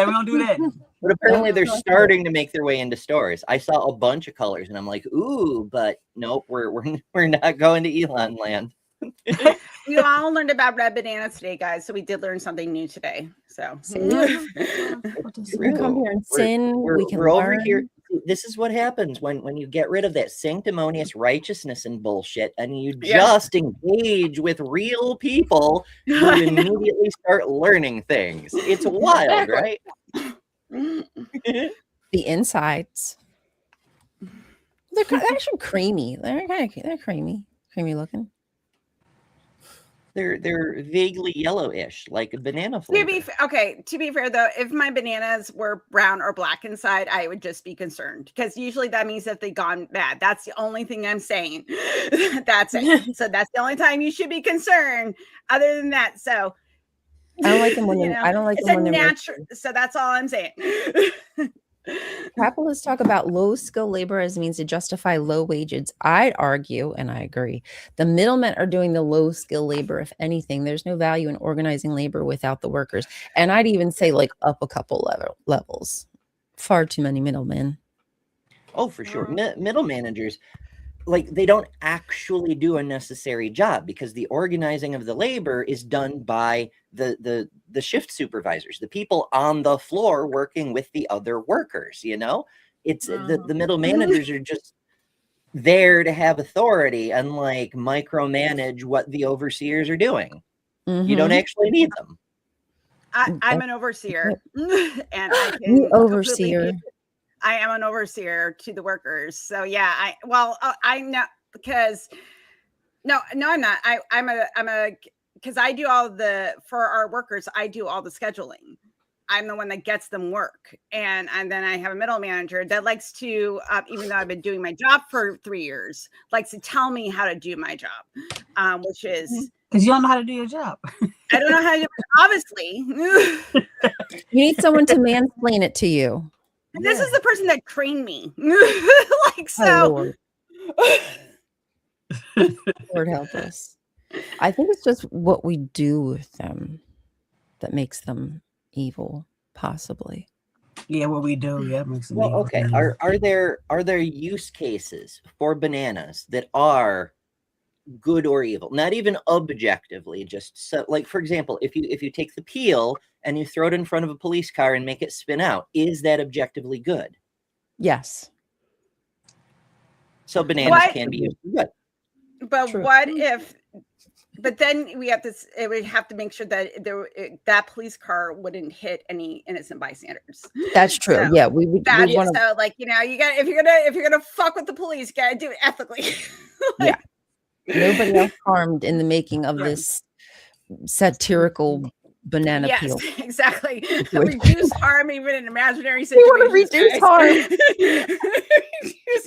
Speaker 1: we don't do that.
Speaker 5: But apparently they're starting to make their way into stores. I saw a bunch of colors and I'm like, ooh, but nope, we're not going to Elon land.
Speaker 6: We all learned about red bananas today, guys. So we did learn something new today. So
Speaker 7: We can come here and sin. We can
Speaker 5: we're over
Speaker 7: learn.
Speaker 5: here. This is what happens when you get rid of that sanctimonious righteousness and bullshit and you just engage with real people who immediately start learning things. It's wild, right?
Speaker 7: The insides. They're actually creamy. They're creamy looking.
Speaker 5: They're vaguely yellowish, like a banana flavor.
Speaker 6: To be fair though, if my bananas were brown or black inside, I would just be concerned, because usually that means that they've gone bad. That's the only thing I'm saying. That's it. So that's the only time you should be concerned. Other than that, so
Speaker 7: I don't like them when I don't like
Speaker 6: it's
Speaker 7: them
Speaker 6: a
Speaker 7: when they're
Speaker 6: natural. So that's all I'm saying.
Speaker 7: Capitalists talk about low skill labor as means to justify low wages. I'd argue, and I agree, the middlemen are doing the low skill labor. If anything, there's no value in organizing labor without the workers. And I'd even say like up a couple levels. Far too many middlemen.
Speaker 5: Oh, for sure. Middle managers, like, they don't actually do a necessary job, because the organizing of the labor is done by the shift supervisors, the people on the floor working with the other workers. It's the middle managers are just there to have authority and like micromanage what the overseers are doing. You don't actually need them.
Speaker 6: I'm an overseer, and I can
Speaker 7: You overseer.
Speaker 6: I am an overseer to the workers. So yeah, I'm not, because no, I'm not. I'm a because I do for our workers, I do all the scheduling. I'm the one that gets them work. And then I have a middle manager that likes to, even though I've been doing my job for 3 years, likes to tell me how to do my job, which is
Speaker 1: because you don't know how to do your job.
Speaker 6: I don't know how to do it, obviously.
Speaker 7: You need someone to mansplain it to you.
Speaker 6: And this is the person that trained me.
Speaker 7: Oh, Lord help us. I think it's just what we do with them that makes them evil, possibly.
Speaker 1: Yeah, what we do, yeah, makes them
Speaker 5: Well,
Speaker 1: evil.
Speaker 5: okay. Are there use cases for bananas that are good or evil? Not even objectively, just so, like, for example, if you take the peel and you throw it in front of a police car and make it spin out, is that objectively good?
Speaker 7: Yes.
Speaker 5: So bananas can be used for good.
Speaker 6: But
Speaker 7: True.
Speaker 6: what if? But then we have to. It would have to make sure that that police car wouldn't hit any innocent bystanders.
Speaker 7: That's true.
Speaker 6: So,
Speaker 7: yeah, we want to.
Speaker 6: So, like, you got, if you're gonna fuck with the police, you gotta do it ethically.
Speaker 7: Yeah. Nobody else harmed in the making of this satirical banana peel.
Speaker 6: Yes, exactly. Reduce harm even in imaginary situations.
Speaker 7: We want to reduce harm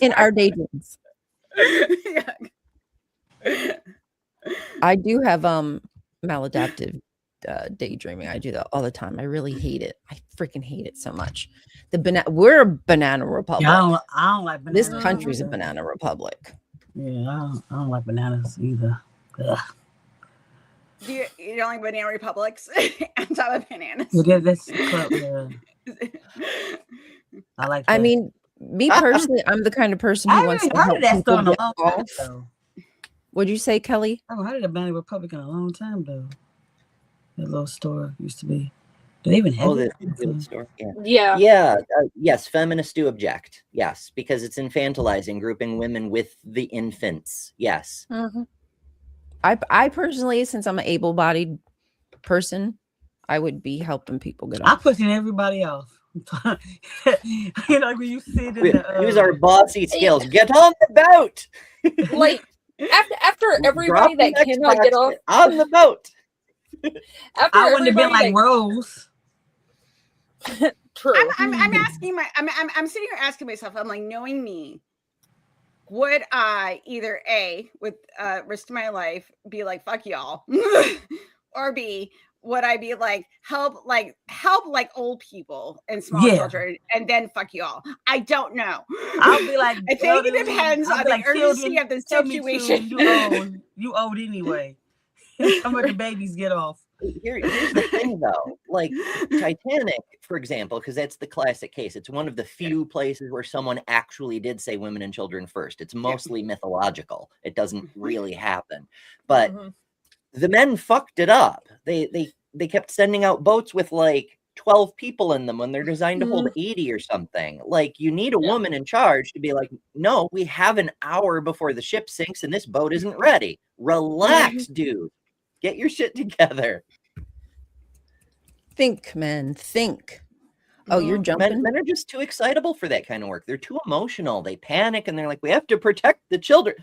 Speaker 7: in our daydreams.
Speaker 6: Yeah.
Speaker 7: I do have maladaptive daydreaming. I do that all the time. I really hate it. I freaking hate it so much. We're a banana republic.
Speaker 1: Yeah, I don't like bananas.
Speaker 7: This country's a banana republic.
Speaker 1: Yeah, I don't like bananas either. Ugh.
Speaker 6: You don't like banana republics on top of bananas?
Speaker 1: Yeah, that's yeah. I like that.
Speaker 7: I mean, me personally, I'm the kind of person who wants to help people get off. What'd you say, Kelly?
Speaker 1: I haven't heard of the Banana Republic in a long time, though. That little store used to be. Do they even have
Speaker 5: the store?
Speaker 2: Yeah.
Speaker 5: Yes, feminists do object. Yes, because it's infantilizing, grouping women with the infants. Yes.
Speaker 7: Mm-hmm. I personally, since I'm an able-bodied person, I would be helping people get off.
Speaker 1: I'm pushing everybody off. You know, when you sit in
Speaker 5: use our bossy skills. Get on the boat.
Speaker 2: Like after everybody that cannot get off
Speaker 5: on the boat.
Speaker 1: I wouldn't have been like Rose.
Speaker 2: True.
Speaker 6: I'm asking I'm sitting here asking myself, I'm like, knowing me, would I either A, with risk to my life, be like, fuck y'all, or B, would I be like, help old people and small children, and then fuck y'all? I don't know.
Speaker 1: I'll be like,
Speaker 6: I think it depends on the urgency of the situation.
Speaker 1: You old anyway. How much the babies get off?
Speaker 5: Here's the thing, though. Like Titanic, for example, because that's the classic case. It's one of the few places where someone actually did say women and children first. It's mostly mythological. It doesn't really happen. But the men fucked it up. They kept sending out boats with like 12 people in them when they're designed to hold 80 or something. Like, you need a woman in charge to be like, no, we have an hour before the ship sinks and this boat isn't ready. Relax, dude. Get your shit together.
Speaker 7: Think, men, think. Oh, you're jumping?
Speaker 5: Men are just too excitable for that kind of work. They're too emotional. They panic and they're like, we have to protect the children.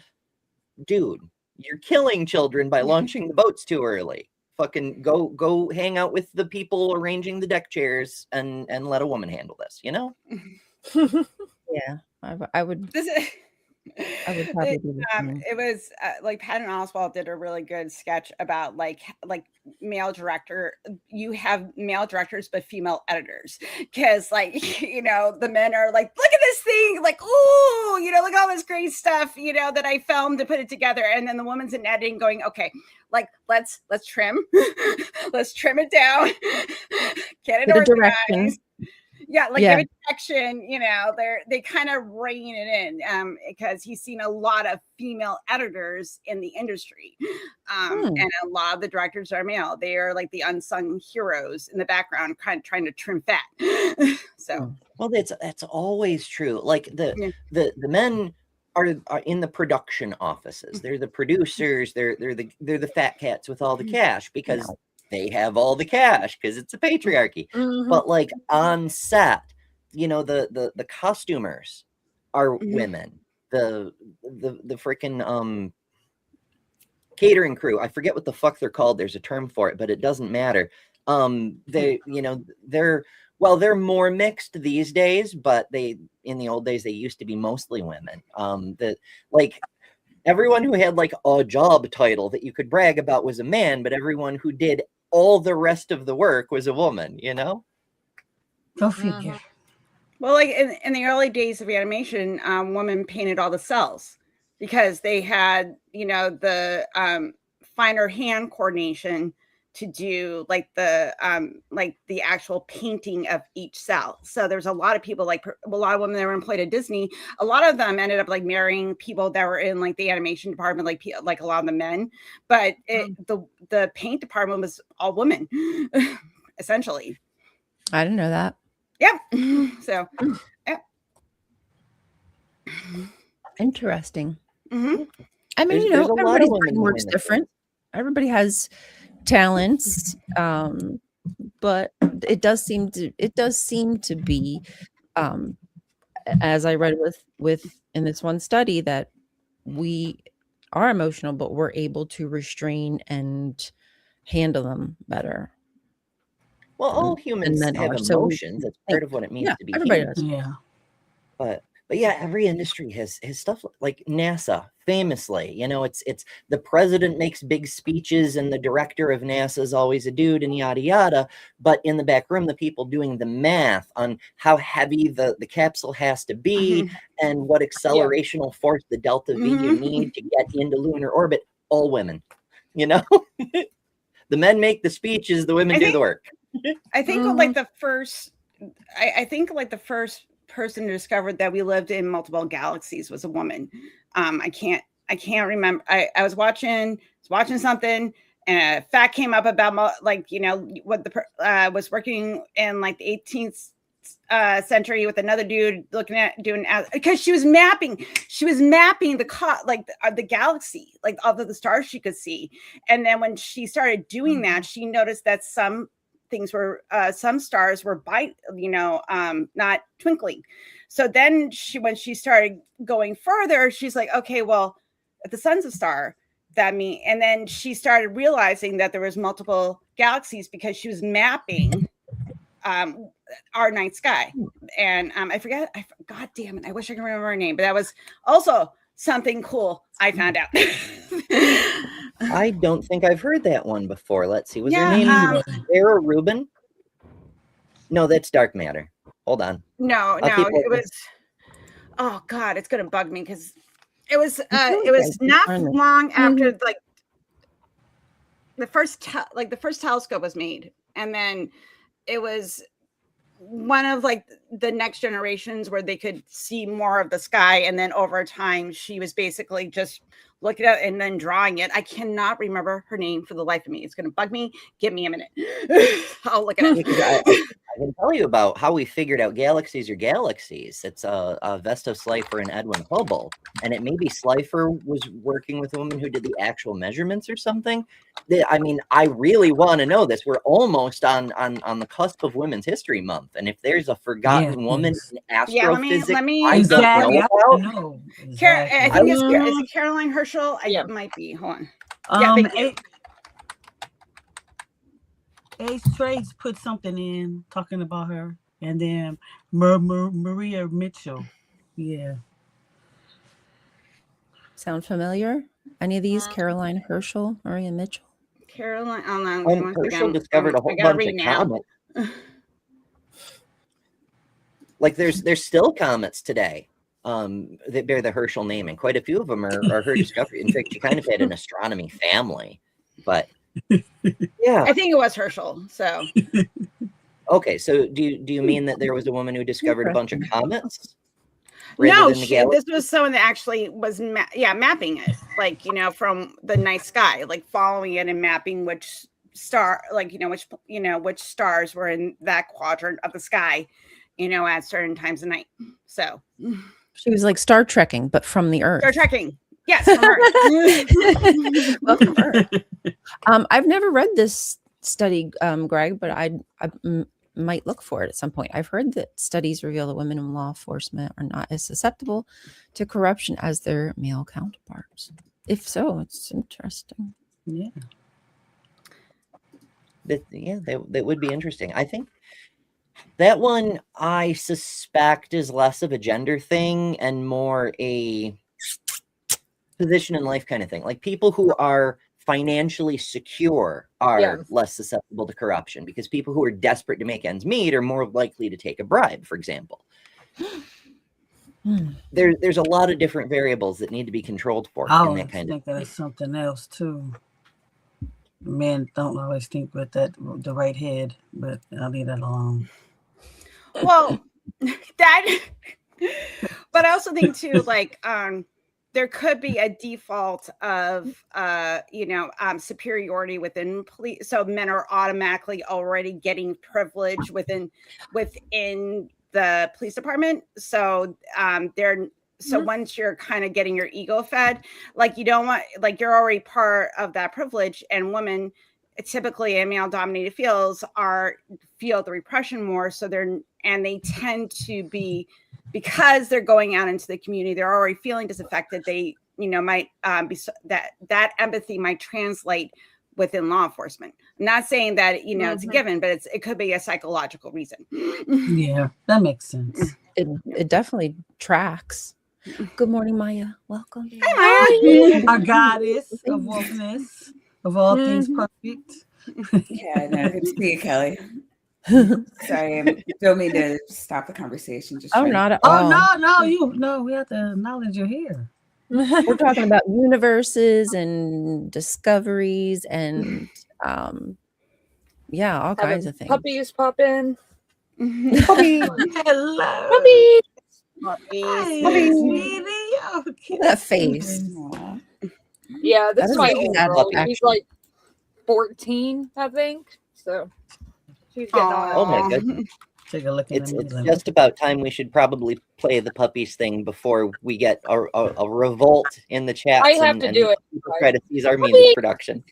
Speaker 5: Dude, you're killing children by launching the boats too early. Fucking go hang out with the people arranging the deck chairs and let a woman handle this, you know?
Speaker 7: Yeah, I would. I would probably do the same.
Speaker 6: It was like Patton Oswalt did a really good sketch about like male director. You have male directors but female editors, because like, you know, the men are like, look at this thing, like, oh, you know, look at all this great stuff, you know, that I filmed to put it together, and then the woman's in editing going, okay, like let's trim let's trim it down, get it organized. Yeah, like give it direction, you know, they kind of rein it in, because he's seen a lot of female editors in the industry. And a lot of the directors are male. They are like the unsung heroes in the background, kind of trying to trim fat. So
Speaker 5: well, that's always true. Like the men are in the production offices. They're the producers, they're the fat cats with all the cash, because they have all the cash, because it's a patriarchy. But like on set, you know, the costumers are women. The freaking catering crew, I forget what the fuck they're called. There's a term for it, but it doesn't matter. They, you know, they're more mixed these days, but in the old days they used to be mostly women. That like everyone who had like a job title that you could brag about was a man, but everyone who did all the rest of the work was a woman, you know?
Speaker 1: Go figure.
Speaker 6: Well, like in the early days of animation, women painted all the cells because they had, you know, the finer hand coordination to do like the actual painting of each cell. So there's a lot of people, like a lot of women that were employed at Disney. A lot of them ended up like marrying people that were in like the animation department, like a lot of the men. But the paint department was all women, essentially.
Speaker 7: I didn't know that.
Speaker 6: Yeah. So, yeah.
Speaker 7: Interesting.
Speaker 6: Mm-hmm.
Speaker 7: I mean, you know, everybody's brain works different. Everybody has talents, but it does seem to be, as I read with in this one study, that we are emotional, but we're able to restrain and handle them better.
Speaker 5: Well, all humans have emotions. That's part of what it means to be human.
Speaker 1: Yeah.
Speaker 5: But yeah, every industry has stuff like NASA. Famously, you know, it's the president makes big speeches and the director of NASA is always a dude and yada yada. But in the back room, the people doing the math on how heavy the capsule has to be and what accelerational force, the delta V, you need to get into lunar orbit, all women. You know, the men make the speeches, the women do the work.
Speaker 6: I think like the first, I think like the first person who discovered that we lived in multiple galaxies was a woman. I can't remember. I was watching something, and a fact came up about like, you know, what the was working in like the 18th century with another dude because she was mapping the galaxy, like all of the stars she could see. And then when she started doing that, she noticed that some stars were not twinkling. So then when she started going further, she's like, okay, well, if the sun's a star, and then she started realizing that there was multiple galaxies because she was mapping our night sky. And God damn it, I wish I could remember her name, but that was also something cool I found out.
Speaker 5: I don't think I've heard that one before. Let's see. Was her name Sarah Rubin? No, that's Dark Matter. Hold on.
Speaker 6: No, it was. Oh God, it's gonna bug me because it was not long after like the first telescope was made, and then it was one of like the next generations where they could see more of the sky, and then over time she was basically just looking at it and then drawing it. I cannot remember her name for the life of me. It's going to bug me. Give me a minute. I'll look it up.
Speaker 5: I can tell you about how we figured out galaxies are galaxies. It's Vesto Slifer and Edwin Hubble. And it may be Slifer was working with a woman who did the actual measurements or something. I mean, I really want to know this. We're almost on the cusp of Women's History Month. And if there's a forgotten woman in astrophysics
Speaker 6: let me
Speaker 5: I don't know about.
Speaker 6: I think is it Caroline Herschel? It might be. Hold on.
Speaker 1: Ace Trades put something in talking about her, and then Maria Mitchell. Yeah.
Speaker 7: Sound familiar? Any of these? Caroline Herschel, Maria Mitchell?
Speaker 6: Caroline,
Speaker 5: Herschel discovered a whole bunch of comets. Like there's still comets today that bear the Herschel name, and quite a few of them are her discovery. In fact, she kind of had an astronomy family, but yeah,
Speaker 6: I think it was Herschel. So
Speaker 5: okay, so do you mean that there was a woman who discovered a bunch of comets?
Speaker 6: No, this was someone that actually was mapping it, like, you know, from the night sky, like following it and mapping which star, like, which stars were in that quadrant of the sky, you know, at certain times of night. So
Speaker 7: she was like Star Trekking, but from the Earth.
Speaker 6: Star Trekking. Yes, from Earth.
Speaker 7: Well, from Earth. I've never read this study, Greg, but I might look for it at some point. I've heard that studies reveal that women in law enforcement are not as susceptible to corruption as their male counterparts. If so, it's interesting.
Speaker 1: Yeah.
Speaker 5: That would be interesting. I think that one, I suspect, is less of a gender thing and more a position in life kind of thing. Like people who are financially secure are less susceptible to corruption, because people who are desperate to make ends meet are more likely to take a bribe, for example. There's a lot of different variables that need to be controlled for in that kind of
Speaker 1: thing. That's something else too. Men don't always think with the right head, but I'll leave that alone.
Speaker 6: Well, that, but I also think too, like, there could be a default of, superiority within police. So men are automatically already getting privilege within the police department. So once you're kind of getting your ego fed, like you don't want, like you're already part of that privilege, and women typically in male dominated fields feel the repression more. So they tend to be, because they're going out into the community, they're already feeling disaffected. They, might be that empathy might translate within law enforcement. I'm not saying that, it's a given, but it could be a psychological reason.
Speaker 1: Yeah, that makes sense.
Speaker 7: It definitely tracks. Good morning, Maya. Welcome.
Speaker 6: Hi, Maya.
Speaker 1: Our goddess of wokeness, of all things perfect.
Speaker 8: Yeah, no, good to see you, Kelly. Sorry, I don't mean to stop the conversation.
Speaker 7: Not at all.
Speaker 1: No, we have to acknowledge you're here.
Speaker 7: We're talking about universes and discoveries and all kinds of things.
Speaker 2: Puppies pop in.
Speaker 1: Puppies. Hello.
Speaker 2: Puppies.
Speaker 1: Puppies.
Speaker 7: Look at that face.
Speaker 8: Aww.
Speaker 2: Yeah, this is my
Speaker 7: really
Speaker 2: old
Speaker 7: sad
Speaker 2: girl.
Speaker 7: puppy,
Speaker 2: He's like 14, I think. So she's getting on.
Speaker 5: Oh my goodness.
Speaker 1: Take a look at
Speaker 5: It's just about time we should probably play the puppies thing before we get a revolt in the chat.
Speaker 2: I have to do it.
Speaker 5: Try to seize our means of production.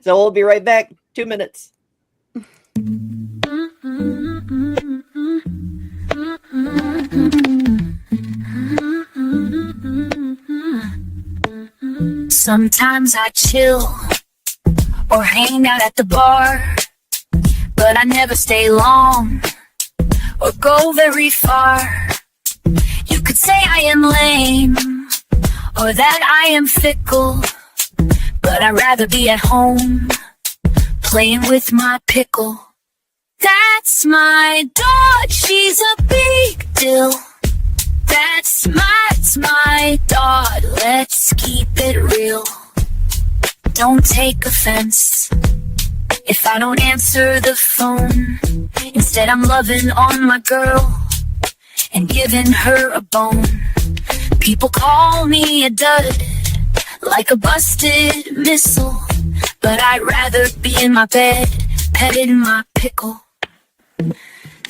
Speaker 5: So we'll be right back. 2 minutes.
Speaker 3: Sometimes I chill or hang out at the bar, but I never stay long or go very far. You could say I am lame or that I am fickle, but I'd rather be at home playing with my pickle. That's my dog, she's a big deal. That's my dog, let's keep it real. Don't take offense if I don't answer the phone. Instead I'm loving on my girl and giving her a bone. People call me a dud, like a busted missile, but I'd rather be in my bed petting my pickle.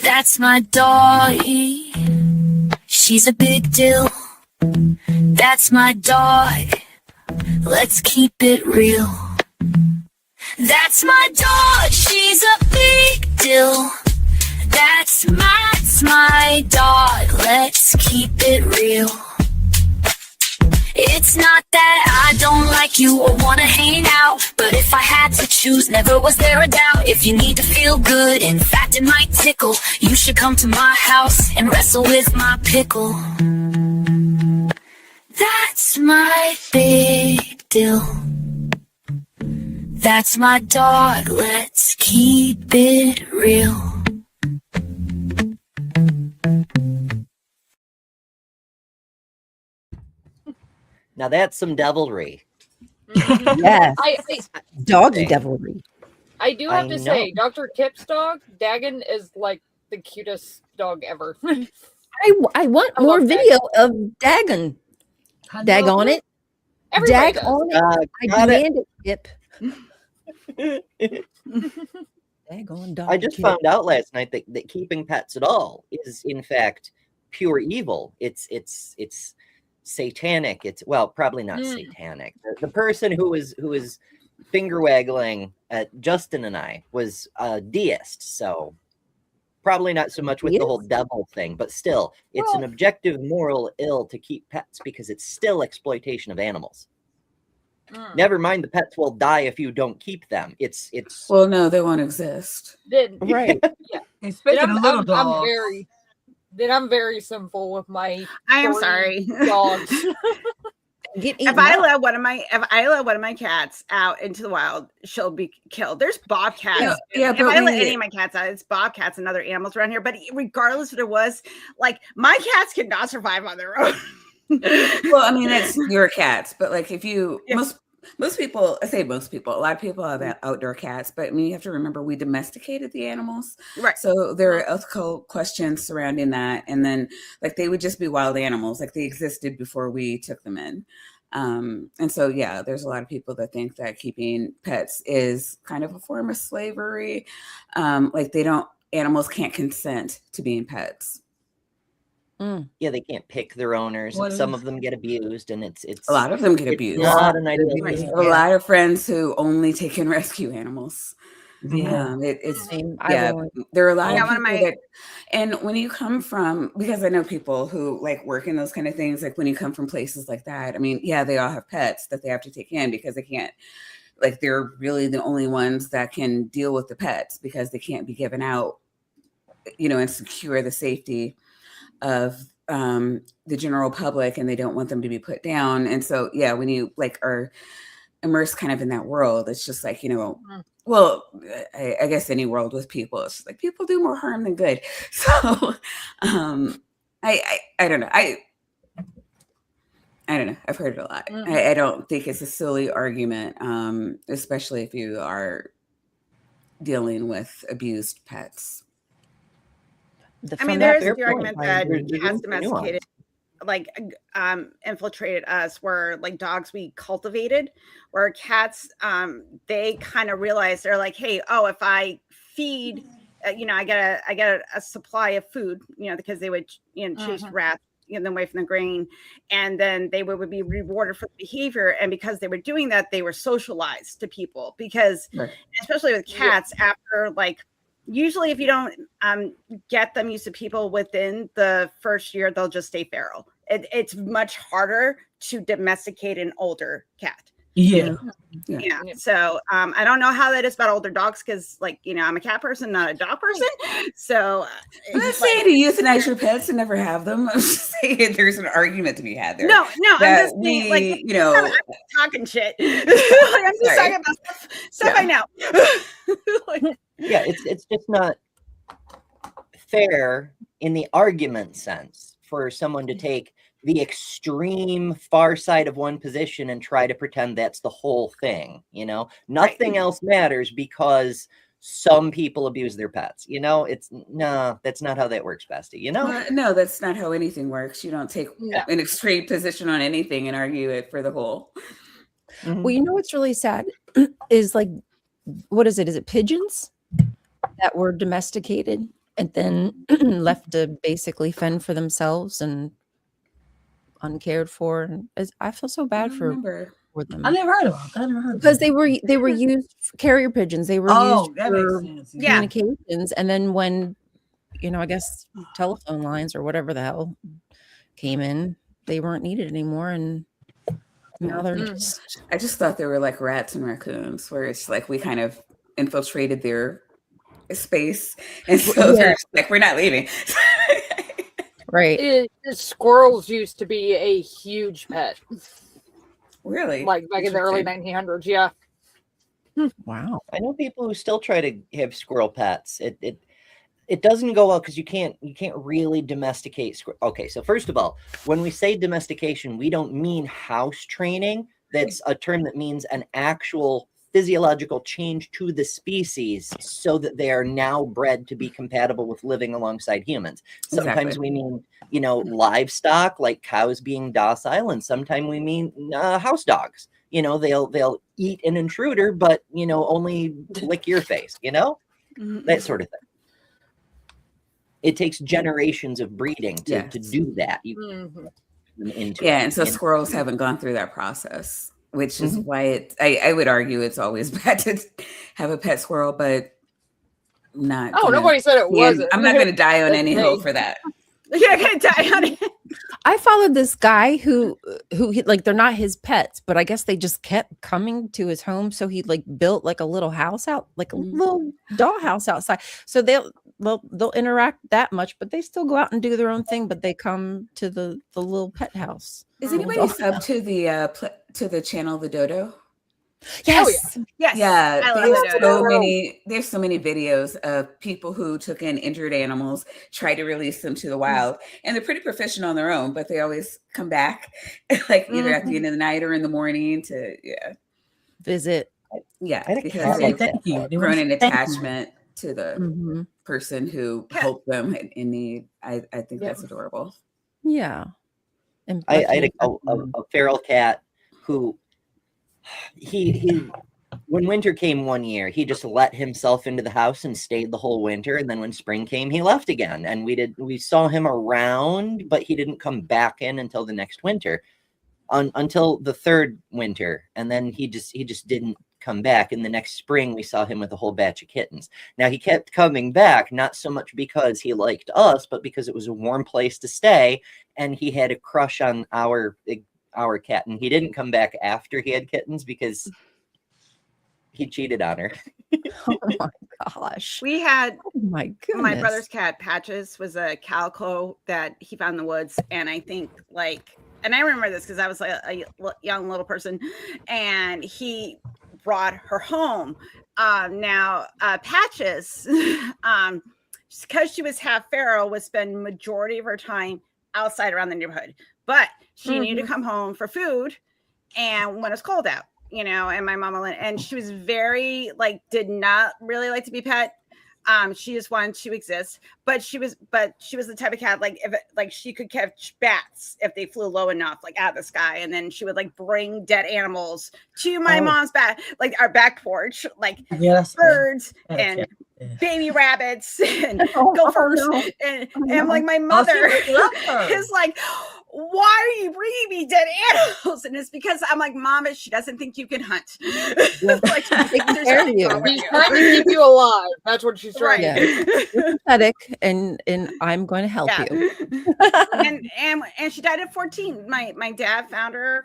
Speaker 3: That's my doggy. She's a big deal. That's my dog. Let's keep it real. That's my dog. She's a big deal. That's my dog. Let's keep it real. It's not that I don't like you or wanna hang out, but if I had to choose, never was there a doubt. If you need to feel good, in fact it might tickle, you should come to my house and wrestle with my pickle. That's my big deal. That's my dog. Let's keep it real.
Speaker 5: Now that's some devilry.
Speaker 7: Yes. Doggy devilry.
Speaker 2: I do have to say, Dr. Kip's dog, Dagon, is like the cutest dog ever.
Speaker 7: I want more video of Dagon. Dag on it.
Speaker 2: Everybody
Speaker 7: Dag on it. I demand it, Kip. Dag-on dog
Speaker 5: I just
Speaker 7: Kip.
Speaker 5: found out last night that keeping pets at all is in fact pure evil. It's satanic. It's, well, probably not satanic. The person who was finger waggling at Justin and I was a deist, so probably not so much with the whole devil thing, but still, it's an objective moral ill to keep pets because it's still exploitation of animals. Never mind, the pets will die if you don't keep them. It's
Speaker 8: well, no, they won't exist.
Speaker 7: Right.
Speaker 2: Yeah.
Speaker 1: Especially the little dogs.
Speaker 2: I'm very simple with my.
Speaker 6: I am sorry.
Speaker 2: Dogs.
Speaker 6: If I let one of my cats out into the wild, she'll be killed. There's bobcats.
Speaker 8: Yeah,
Speaker 6: if I let any of my cats out, it's bobcats and other animals around here. But regardless if there was, like, my cats cannot survive on their own.
Speaker 8: Well, I mean, that's your cats, but like if you most people, I say most people, a lot of people have outdoor cats, but I mean, you have to remember we domesticated the animals,
Speaker 6: right?
Speaker 8: So there are ethical questions surrounding that, and then like they would just be wild animals, like they existed before we took them in. And so, yeah, there's a lot of people that think that keeping pets is kind of a form of slavery. Like animals can't consent to being pets.
Speaker 5: Yeah, they can't pick their owners, and some of them get abused, and it's
Speaker 8: a lot of them get abused.
Speaker 5: Not an idea.
Speaker 8: I have a lot of friends who only take in rescue animals.
Speaker 1: Yeah,
Speaker 8: there are a lot of people that, and when you come from, because I know people who like work in those kind of things, like when you come from places like that, I mean, yeah, they all have pets that they have to take in because they can't, like they're really the only ones that can deal with the pets because they can't be given out, and secure the safety of the general public, and they don't want them to be put down. And so, yeah, when you like are immersed kind of in that world, it's just like, well, I guess any world with people, it's just like people do more harm than good. So I don't know. I don't know. I've heard it a lot. I don't think it's a silly argument, especially if you are dealing with abused pets.
Speaker 6: I mean, there is the argument that cats domesticated, like, infiltrated us, where like dogs we cultivated, where cats, they kind of realized they're like, hey, if I feed, I get a supply of food, because they would, chase rats, them away from the grain, and then they would be rewarded for the behavior. And because they were doing that, they were socialized to people, because especially with cats, after like, usually if you don't get them used to people within the first year, they'll just stay feral. It's much harder to domesticate an older cat.
Speaker 1: Yeah.
Speaker 6: So I don't know how that is about older dogs, because like, I'm a cat person, not a dog person. So
Speaker 8: I'm not saying to euthanize your pets and never have them. I'm just saying there's an argument to be had there.
Speaker 6: No, I'm just saying, like, I'm talking shit. Like, I'm just talking about stuff I know.
Speaker 5: Yeah, it's just not fair in the argument sense for someone to take the extreme far side of one position and try to pretend that's the whole thing. Nothing else matters because some people abuse their pets. That's not how that works, Bestie.
Speaker 8: No, that's not how anything works. You don't take an extreme position on anything and argue it for the whole.
Speaker 7: Well, what's really sad is like, what is it? Is it pigeons? that were domesticated and then left to basically fend for themselves and uncared for. And I feel so bad for them.
Speaker 1: I never heard about that.
Speaker 7: Because they were used for carrier pigeons. They were used
Speaker 1: that
Speaker 7: for
Speaker 1: makes sense.
Speaker 7: communications. And then when, I guess telephone lines or whatever the hell came in, they weren't needed anymore. And now they're just...
Speaker 8: I just thought they were like rats and raccoons, where it's like we kind of infiltrated their space. And so they're just like, we're not leaving.
Speaker 7: Right.
Speaker 2: Squirrels used to be a huge pet.
Speaker 8: Really?
Speaker 2: Like back in the early 1900s, yeah.
Speaker 7: Wow.
Speaker 5: I know people who still try to have squirrel pets. It doesn't go well because you can't really domesticate squirrel. Okay, so first of all, when we say domestication, we don't mean house training. That's a term that means an actual physiological change to the species so that they are now bred to be compatible with living alongside humans. Sometimes we mean, livestock, like cows being docile, and sometimes we mean house dogs. They'll eat an intruder, but only lick your face, that sort of thing. It takes generations of breeding to do that.
Speaker 8: And so squirrels haven't gone through that process, which is why I would argue it's always bad to have a pet squirrel, but not.
Speaker 2: Oh, nobody said it wasn't.
Speaker 8: I'm not going to die on any hill for that.
Speaker 6: You're going to die on it.
Speaker 7: I followed this guy who like, they're not his pets, but I guess they just kept coming to his home. So he like built like a little house out, like a little doll house outside. So they'll interact that much, but they still go out and do their own thing. But they come to the little pet house.
Speaker 8: Is anybody sub to the channel The Dodo?
Speaker 7: Yes.
Speaker 6: Oh, yes.
Speaker 8: Yeah. There's so many videos of people who took in injured animals, try to release them to the wild, and they're pretty proficient on their own, but they always come back like either at the end of the night or in the morning to
Speaker 7: visit.
Speaker 8: Yeah.
Speaker 5: Because
Speaker 8: they've grown an attachment to the person who helped them in need. I think that's adorable.
Speaker 7: Yeah.
Speaker 5: And I had a feral cat who he when winter came one year, he just let himself into the house and stayed the whole winter. And then when spring came, he left again. And we saw him around, but he didn't come back in until the next winter, until the third winter. And then he just didn't come back. In the next spring, we saw him with a whole batch of kittens. Now he kept coming back, not so much because he liked us, but because it was a warm place to stay. And he had a crush on our cat, and he didn't come back after he had kittens because he cheated on her.
Speaker 7: Oh my gosh.
Speaker 6: We had
Speaker 7: my
Speaker 6: brother's cat Patches was a calico that he found in the woods, and I think and I remember this because I was like a young little person, and he brought her home. Now Patches, because she was half feral, would spend majority of her time outside around the neighborhood, but she needed to come home for food and when it's cold out, and my mama, and she was very did not really like to be pet. She just wanted to exist, but she was the type of cat, if she could catch bats if they flew low enough, out of the sky. And then she would bring dead animals to my mom's our back porch, birds and baby rabbits and gophers. And I'm my mother is why are you bringing me dead animals? And it's because I'm Mama, she doesn't think you can hunt. She's
Speaker 2: trying to keep you alive. That's what she's trying to do.
Speaker 7: You're pathetic, and I'm going to help you.
Speaker 6: and she died at 14. My dad found her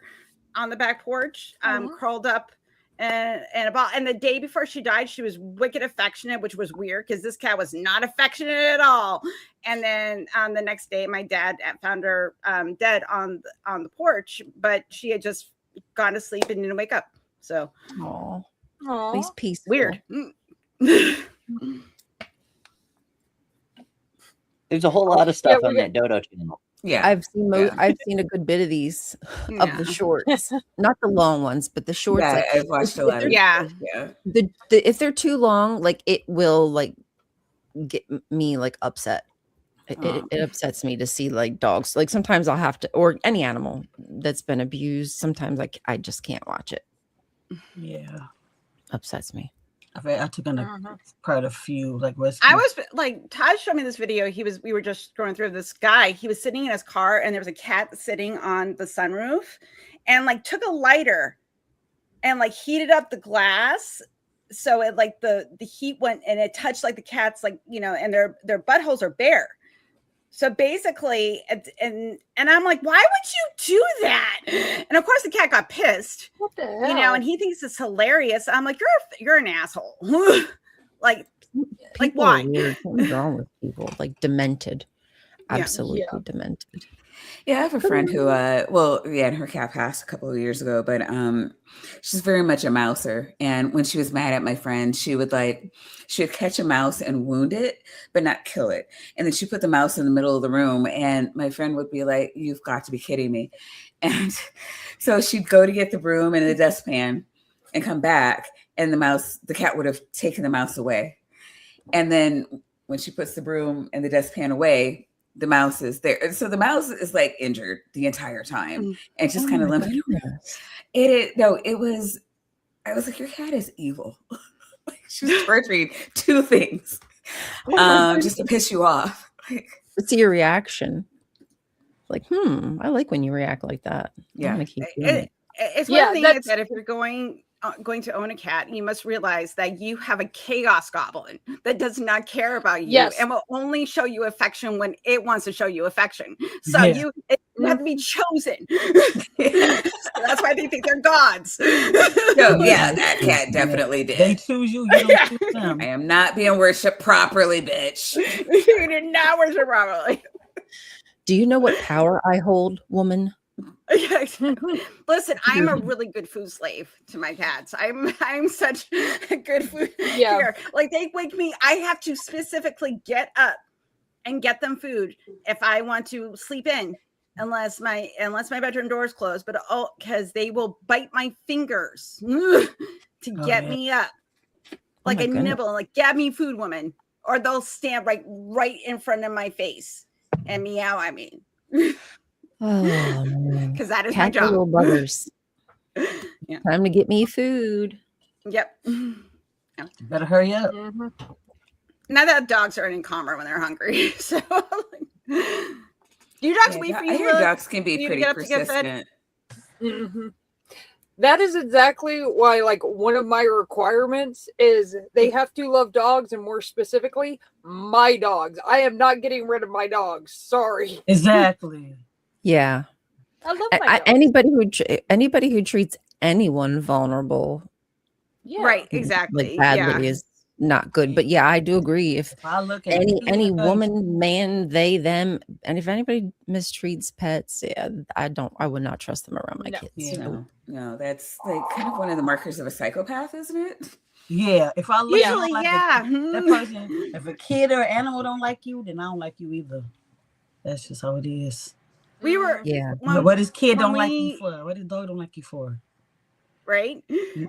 Speaker 6: on the back porch, curled up and the day before she died, she was wicked affectionate, which was weird because this cat was not affectionate at all. And then the next day, my dad found her dead on the porch, but she had just gone to sleep and didn't wake up. So,
Speaker 7: at least peaceful.
Speaker 6: Weird.
Speaker 5: There's a whole lot of stuff on that Dodo channel.
Speaker 7: Yeah, I've seen a good bit of these of the shorts, not the long ones, but the shorts.
Speaker 8: Yeah, I've watched a lot of.
Speaker 6: Yeah.
Speaker 7: If they're too long, it will get me upset. It upsets me to see dogs. Sometimes I'll have to, or any animal that's been abused. Sometimes I just can't watch it.
Speaker 1: Yeah,
Speaker 7: upsets me.
Speaker 1: I took on quite a few like rescue.
Speaker 6: I was like, Todd showed me this video. We were just going through this guy. He was sitting in his car, and there was a cat sitting on the sunroof, and like took a lighter, and like heated up the glass, so it like the heat went and it touched like the cat's like and their buttholes are bare. So basically, and I'm like, why would you do that? And of course, the cat got pissed.
Speaker 2: What the hell?
Speaker 6: And he thinks it's hilarious. I'm like, you're an asshole. like why?
Speaker 7: What's wrong with people? Like demented, absolutely demented.
Speaker 8: Yeah, I have a friend who, and her cat passed a couple of years ago, but she's very much a mouser. And when she was mad at my friend, she would catch a mouse and wound it, but not kill it. And then she put the mouse in the middle of the room, and my friend would be like, "You've got to be kidding me." And so she'd go to get the broom and the dustpan and come back, and the cat would have taken the mouse away. And then when she puts the broom and the dustpan away, the mouse is there. So the mouse is like injured the entire time and just kind of limping. I was like, your cat is evil. She's torturing two things just to piss you off.
Speaker 7: Let's see your reaction. Like, I like when you react like that.
Speaker 8: Yeah.
Speaker 7: I'm gonna keep doing it.
Speaker 6: It's one thing is that if you're going to own a cat, you must realize that you have a chaos goblin that does not care about you and will only show you affection when it wants to show you affection. So you have to be chosen. That's why they think they're gods.
Speaker 8: That cat definitely did.
Speaker 1: They choose you. You don't choose them.
Speaker 8: I am not being worshipped properly, bitch.
Speaker 6: You did not worship properly.
Speaker 7: Do you know what power I hold, woman?
Speaker 6: Listen, I'm a really good food slave to my cats. I'm such a good food here. Like they wake me, I have to specifically get up and get them food if I want to sleep in, unless my bedroom door is closed. But because they will bite my fingers to get me up, like a nibble, like "Get me food, woman," or they'll stand right in front of my face and meow at me.
Speaker 7: Oh man,
Speaker 6: because that is
Speaker 7: Cat
Speaker 6: my job.
Speaker 7: Little brothers. Time to get me food.
Speaker 6: Yep.
Speaker 1: Better hurry up.
Speaker 6: Now that dogs are in calmer when they're hungry. So do your dogs wait for you?
Speaker 8: I hear dogs can be pretty persistent.
Speaker 2: That is exactly why, like, one of my requirements is they have to love dogs, and more specifically, my dogs. I am not getting rid of my dogs. Sorry.
Speaker 1: Exactly.
Speaker 7: Yeah.
Speaker 2: I love my dogs.
Speaker 7: Anybody who treats anyone vulnerable,
Speaker 6: right, exactly,
Speaker 7: like badly is not good. But yeah, I do agree. If
Speaker 1: I look at
Speaker 7: any woman, man, they, them, and if anybody mistreats pets, I would not trust them around my kids.
Speaker 8: No, that's like kind of one of the markers of a psychopath, isn't it?
Speaker 1: Yeah, if I look
Speaker 6: usually,
Speaker 1: that person, if a kid or animal don't like you, then I don't like you either. That's just how it is.
Speaker 6: We were
Speaker 1: what does kid don't like you for? What does dog don't like you for?
Speaker 6: Right?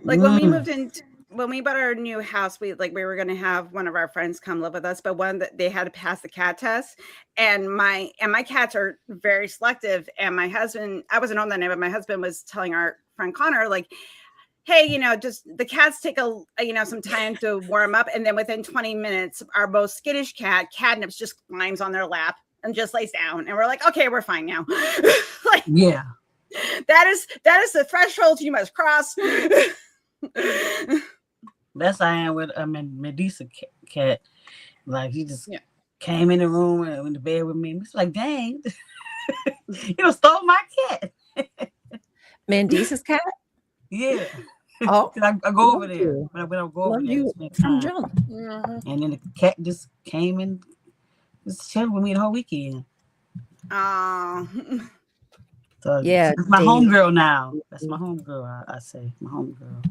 Speaker 6: Like when we moved in, when we bought our new house, we were going to have one of our friends come live with us, but one that they had to pass the cat test, and my cats are very selective. And my husband, I wasn't on that night, but my husband was telling our friend Connor, like, hey, just the cats take some time to warm up, and then within 20 minutes, our most skittish cat, Catnips, just climbs on their lap and just lays down, and we're like, okay, we're fine now. That is the threshold you must cross.
Speaker 1: That's how I am with Medusa cat. Like he just came in the room and in the bed with me. It's like, dang, you stole my cat.
Speaker 7: Mandisa's cat?
Speaker 1: Yeah.
Speaker 7: Oh,
Speaker 1: I go over there. When I go over there,
Speaker 7: from jump.
Speaker 1: And then the cat just came and just chilling with me the whole weekend. So
Speaker 7: yeah,
Speaker 1: it's my homegirl now. That's my homegirl. I say my homegirl.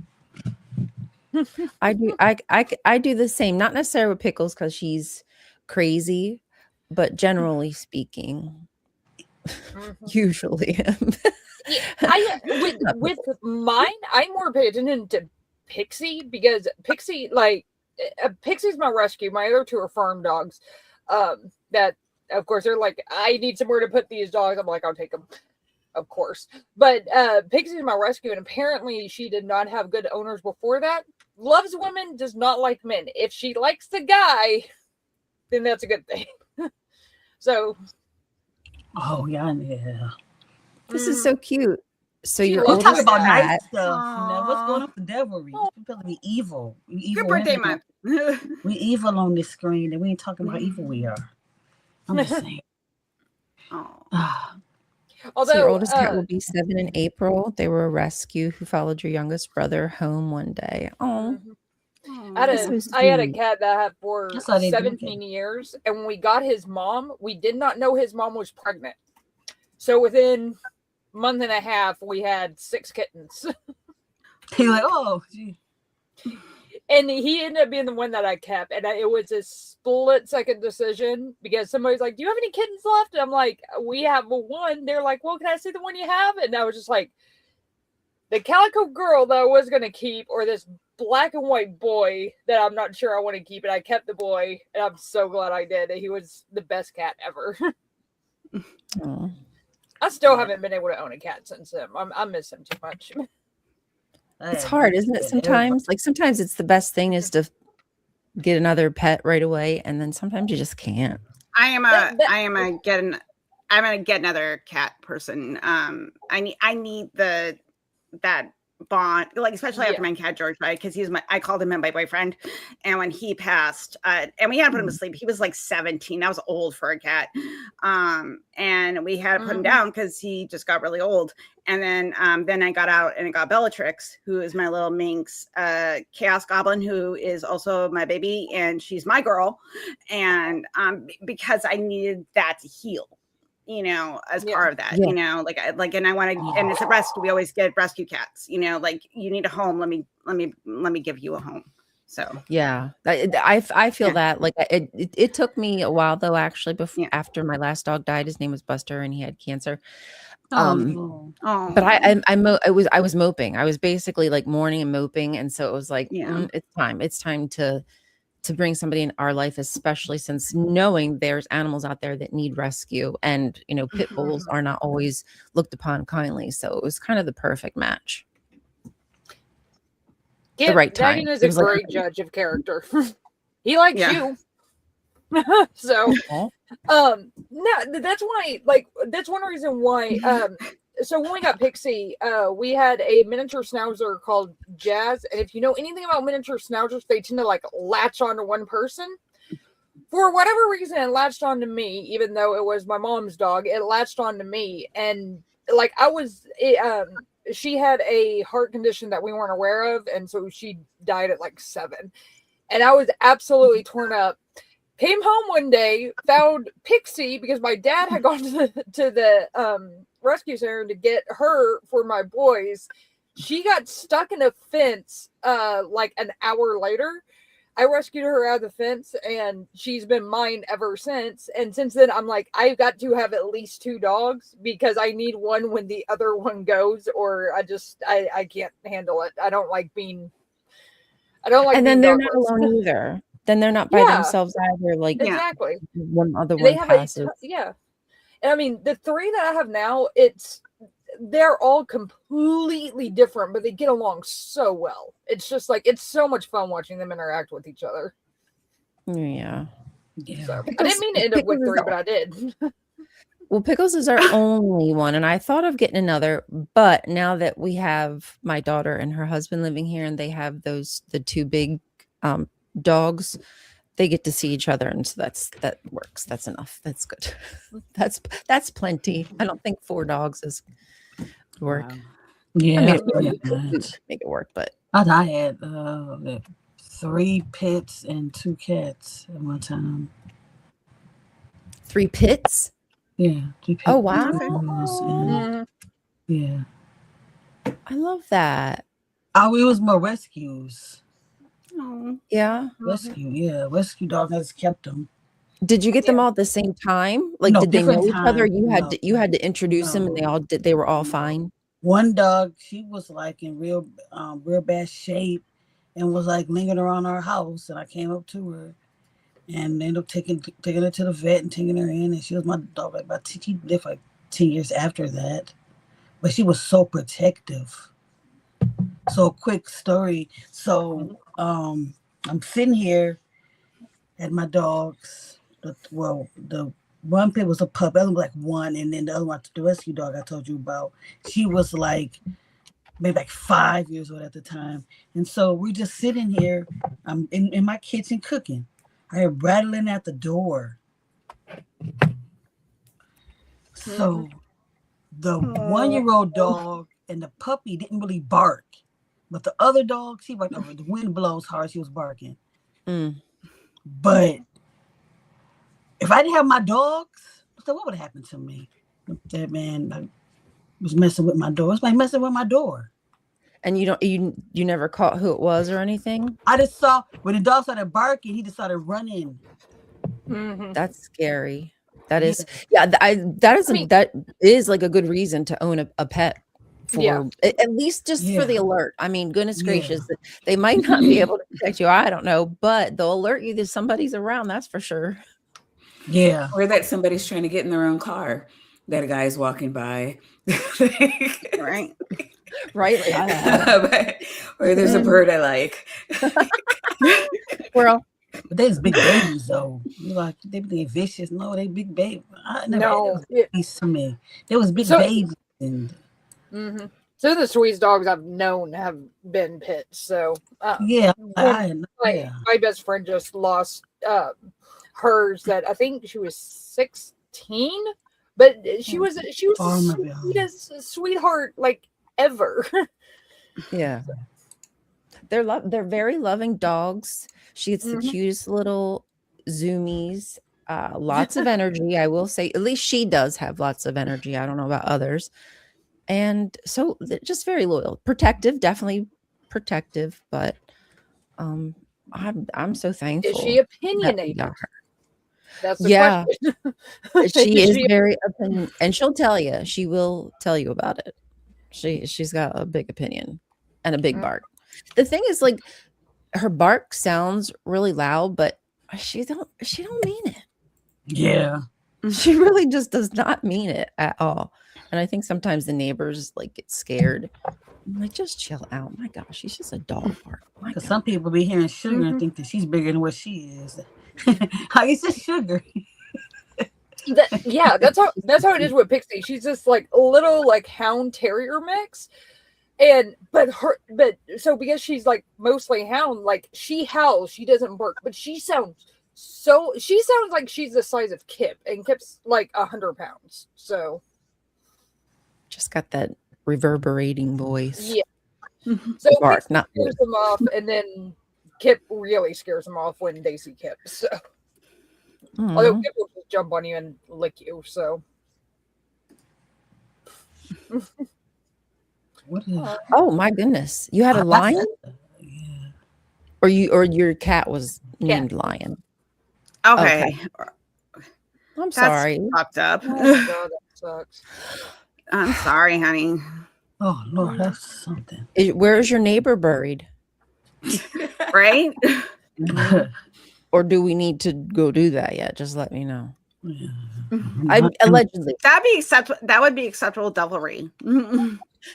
Speaker 7: I do the same, not necessarily with Pickles because she's crazy, but generally speaking, usually.
Speaker 2: With mine, I more pay attention to Pixie because Pixie's my rescue. My other two are farm dogs. That of course they're like, I need somewhere to put these dogs. I'm like, I'll take them. Of course. But Pixie's my rescue, and apparently she did not have good owners before that. loves women, does not like men. If she likes the guy, then that's a good thing. So.
Speaker 1: Oh yeah.
Speaker 7: This is so cute. So
Speaker 2: She
Speaker 7: you're
Speaker 1: We'll talk
Speaker 7: oldest
Speaker 1: about nice
Speaker 7: cat.
Speaker 1: stuff. You know, what's going on for Devilry? It's supposed to be evil. We evil.
Speaker 6: Good birthday month.
Speaker 1: We evil on this screen, and we ain't talking about how evil we are. I'm just saying.
Speaker 2: Although
Speaker 7: so your oldest cat will be 7 in April. They were a rescue who followed your youngest brother home one day. Oh.
Speaker 2: I had a cat that I had for 17 years, and when we got his mom, we did not know his mom was pregnant. So within a month and a half, we had 6 kittens.
Speaker 1: He's like, oh, gee.
Speaker 2: And he ended up being the one that I kept, and it was a split-second decision because somebody's like, "Do you have any kittens left?" And I'm like, "We have one." They're like, "Well, can I see the one you have?" And I was just like, the calico girl that I was going to keep, or this black and white boy that I'm not sure I want to keep, and I kept the boy, and I'm so glad I did. He was the best cat ever. I still haven't been able to own a cat since him. I miss him too much.
Speaker 7: It's hard, isn't it? Sometimes, like sometimes it's the best thing is to get another pet right away, and then sometimes you just can't.
Speaker 6: I'm gonna get another cat person. I need that bond, like especially after my cat George died, because I called him my boyfriend, and when he passed, and we had to put him to sleep. He was like 17. That was old for a cat, and we had to put him down because he just got really old. And then I got out and I got Bellatrix, who is my little minx chaos goblin, who is also my baby, and she's my girl, and because I needed that to heal. You know, as part of that, you know, and I want to, and it's a rescue. We always get rescue cats, you know, like you need a home. Let me give you a home. So,
Speaker 7: yeah, I feel that like it took me a while though, actually, after my last dog died. His name was Buster and he had cancer. But I was moping. I was basically like mourning and moping. And so it was like, it's time to bring somebody in our life, especially since knowing there's animals out there that need rescue, and you know, pit bulls are not always looked upon kindly. So it was kind of the perfect match. The right time.
Speaker 2: Dagan is a great judge of character. He likes you. So no, that's why, like, that's one reason why so when we got Pixie, we had a miniature schnauzer called Jazz, and if you know anything about miniature schnauzers, they tend to like latch onto one person. For whatever reason, it latched onto me, even though it was my mom's dog. It latched onto me, and like she had a heart condition that we weren't aware of, and so she died at like 7, and I was absolutely torn up. Came home one day, found Pixie because my dad had gone to the rescue center to get her for my boys. She got stuck in a fence like an hour later. I rescued her out of the fence, and she's been mine ever since. And since then, I'm like, I've got to have at least 2 dogs because I need one when the other one goes, or I can't handle it. I don't like being. And
Speaker 7: then they're not alone either. Then they're not by themselves either. Like
Speaker 2: exactly,
Speaker 7: one other one passes.
Speaker 2: And I mean, the 3 that I have now, they're all completely different, but they get along so well. It's just like, it's so much fun watching them interact with each other.
Speaker 7: Yeah.
Speaker 2: So, I didn't mean to end up with 3, but I did.
Speaker 7: Well, Pickles is our only one, and I thought of getting another, but now that we have my daughter and her husband living here, and they have the 2 big dogs, they get to see each other, and so that works. That's enough. That's good. That's plenty. I don't think 4 dogs is work.
Speaker 1: Yeah,
Speaker 7: I mean, make it work, but
Speaker 1: I had 3 pits and 2 cats at one time.
Speaker 7: 3 pits?
Speaker 1: Yeah. 3 pits.
Speaker 7: Oh wow!
Speaker 1: Yeah,
Speaker 7: I love that.
Speaker 1: Oh, it was more rescues.
Speaker 6: Oh
Speaker 7: yeah,
Speaker 1: rescue dog has kept them.
Speaker 7: Did you get them all at the same time? Like, no, did they know each other? You had to introduce them, and they were all fine.
Speaker 1: One dog, she was like in real bad shape, and was like lingering around our house, and I came up to her, and ended up taking her to the vet and taking her in, and she was my dog. Like she lived like 10 years after that, but she was so protective. So quick story. So I'm sitting here at my dogs. The one pit was a pup. The other was like one, and then the other one, the rescue dog I told you about. She was like maybe like 5 years old at the time. And so we're just sitting here. I'm in my kitchen cooking. I heard rattling at the door. So the 1-year-old dog and the puppy didn't really bark. But the other dog, she barked over. The wind blows hard, she was barking. But if I didn't have my dogs, so what would have happened to me? That man was messing with my door. It's like messing with my door.
Speaker 7: And you never caught who it was or anything?
Speaker 1: I just saw when the dog started barking, he just started running.
Speaker 7: That's scary. That is, that is like a good reason to own a pet for at least just for the alert. I mean, goodness gracious, they might not be able to protect you. I don't know, but they'll alert you that somebody's around. That's for sure.
Speaker 1: Yeah.
Speaker 8: Or that somebody's trying to get in their own car, that a guy is walking by.
Speaker 6: Right.
Speaker 7: Right.
Speaker 8: Or there's a bird I like.
Speaker 7: Well,
Speaker 1: but they's big babies though. You like they be vicious. No, they big babies.
Speaker 2: No,
Speaker 1: to me. There was big babies. And
Speaker 2: So the sweetest dogs I've known have been pits. So
Speaker 1: my
Speaker 2: best friend just lost hers. That I think she was 16, but she was the sweetest sweetheart like ever.
Speaker 7: Yeah, they're very loving dogs. She gets the cutest little zoomies. Lots of energy, I will say. At least she does have lots of energy. I don't know about others. And so just very loyal, protective, definitely protective. But I'm so thankful.
Speaker 2: Is she opinionated? That's the question.
Speaker 7: She is very opinion, and she'll tell you. She will tell you about it. She's got a big opinion and a big bark. The thing is, like, her bark sounds really loud, but she don't mean it.
Speaker 1: Yeah.
Speaker 7: She really just does not mean it at all. And I think sometimes the neighbors like get scared. I'm like, just chill out. My gosh, she's just a dog bark.
Speaker 1: Because some people be hearing Sugar and think that she's bigger than what she is. How is this Sugar?
Speaker 2: That's how it is with Pixie. She's just like a little like hound terrier mix. But because she's like mostly hound, like she howls, she doesn't bark, but she sounds like she's the size of Kip, and Kip's like 100 pounds. So
Speaker 7: just got that reverberating voice.
Speaker 2: Yeah. So
Speaker 7: bark,
Speaker 2: Pixie scares them off, and then Kip really scares them off when they see Kip. So although Kip will just jump on you and lick you, so
Speaker 7: oh my goodness, you had a lion? Or your cat was named Lion?
Speaker 6: Okay.
Speaker 7: I'm sorry.
Speaker 6: Fucked up.
Speaker 2: Oh my God, that sucks.
Speaker 6: I'm sorry, honey.
Speaker 1: Oh Lord, that's something.
Speaker 7: Where's your neighbor buried?
Speaker 6: Right?
Speaker 7: Or do we need to go do that yet? Just let me know. Allegedly.
Speaker 6: That would be acceptable devilry.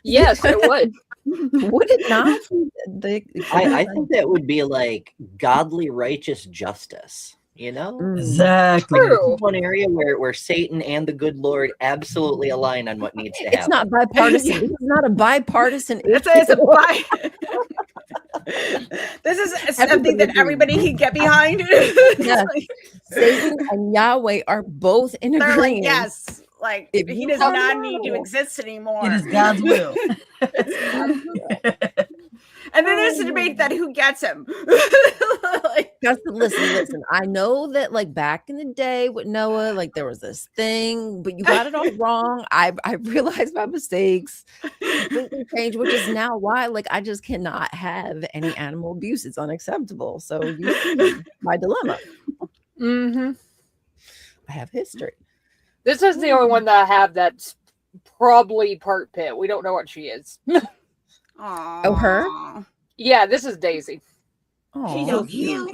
Speaker 2: Yes, it would.
Speaker 7: Would it not?
Speaker 5: I think that would be like godly righteous justice. You know,
Speaker 1: exactly.
Speaker 5: One area where Satan and the good Lord absolutely align on what needs to happen.
Speaker 7: It's not bipartisan. This is not a bipartisan issue.
Speaker 6: This is something that everybody can get behind.
Speaker 7: Yes. Satan and Yahweh are both in agreement.
Speaker 6: Yes, like he does not need to exist anymore.
Speaker 1: It is God's will.
Speaker 6: And then there's a debate that who gets him.
Speaker 7: Listen. I know that like back in the day with Noah, like there was this thing, but you got it all wrong. I realized my mistakes, completely changed, which is now why like I just cannot have any animal abuse. It's unacceptable. So you see my dilemma. I have history.
Speaker 2: This is the only one that I have that's probably part pit. We don't know what she is.
Speaker 6: Aww.
Speaker 7: Oh, her?
Speaker 2: Yeah, this is Daisy.
Speaker 6: She's so cute.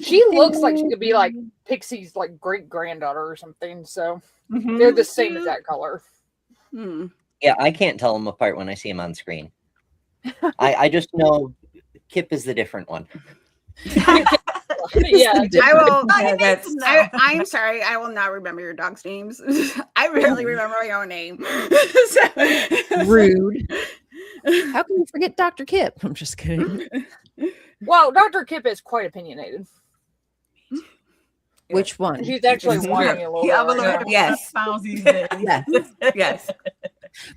Speaker 2: She looks like she could be like Pixie's like great granddaughter or something. So they're the same exact color.
Speaker 5: Yeah, I can't tell them apart when I see them on screen. I just know Kip is the different one.
Speaker 2: Yeah,
Speaker 6: I will. I'm sorry. I will not remember your dog's names. I barely remember my own name.
Speaker 7: Rude. How can you forget Dr. Kip? I'm just kidding.
Speaker 2: Well, Dr. Kip is quite opinionated.
Speaker 7: Which one?
Speaker 2: He's actually whining a little bit.
Speaker 8: Yes. Yes.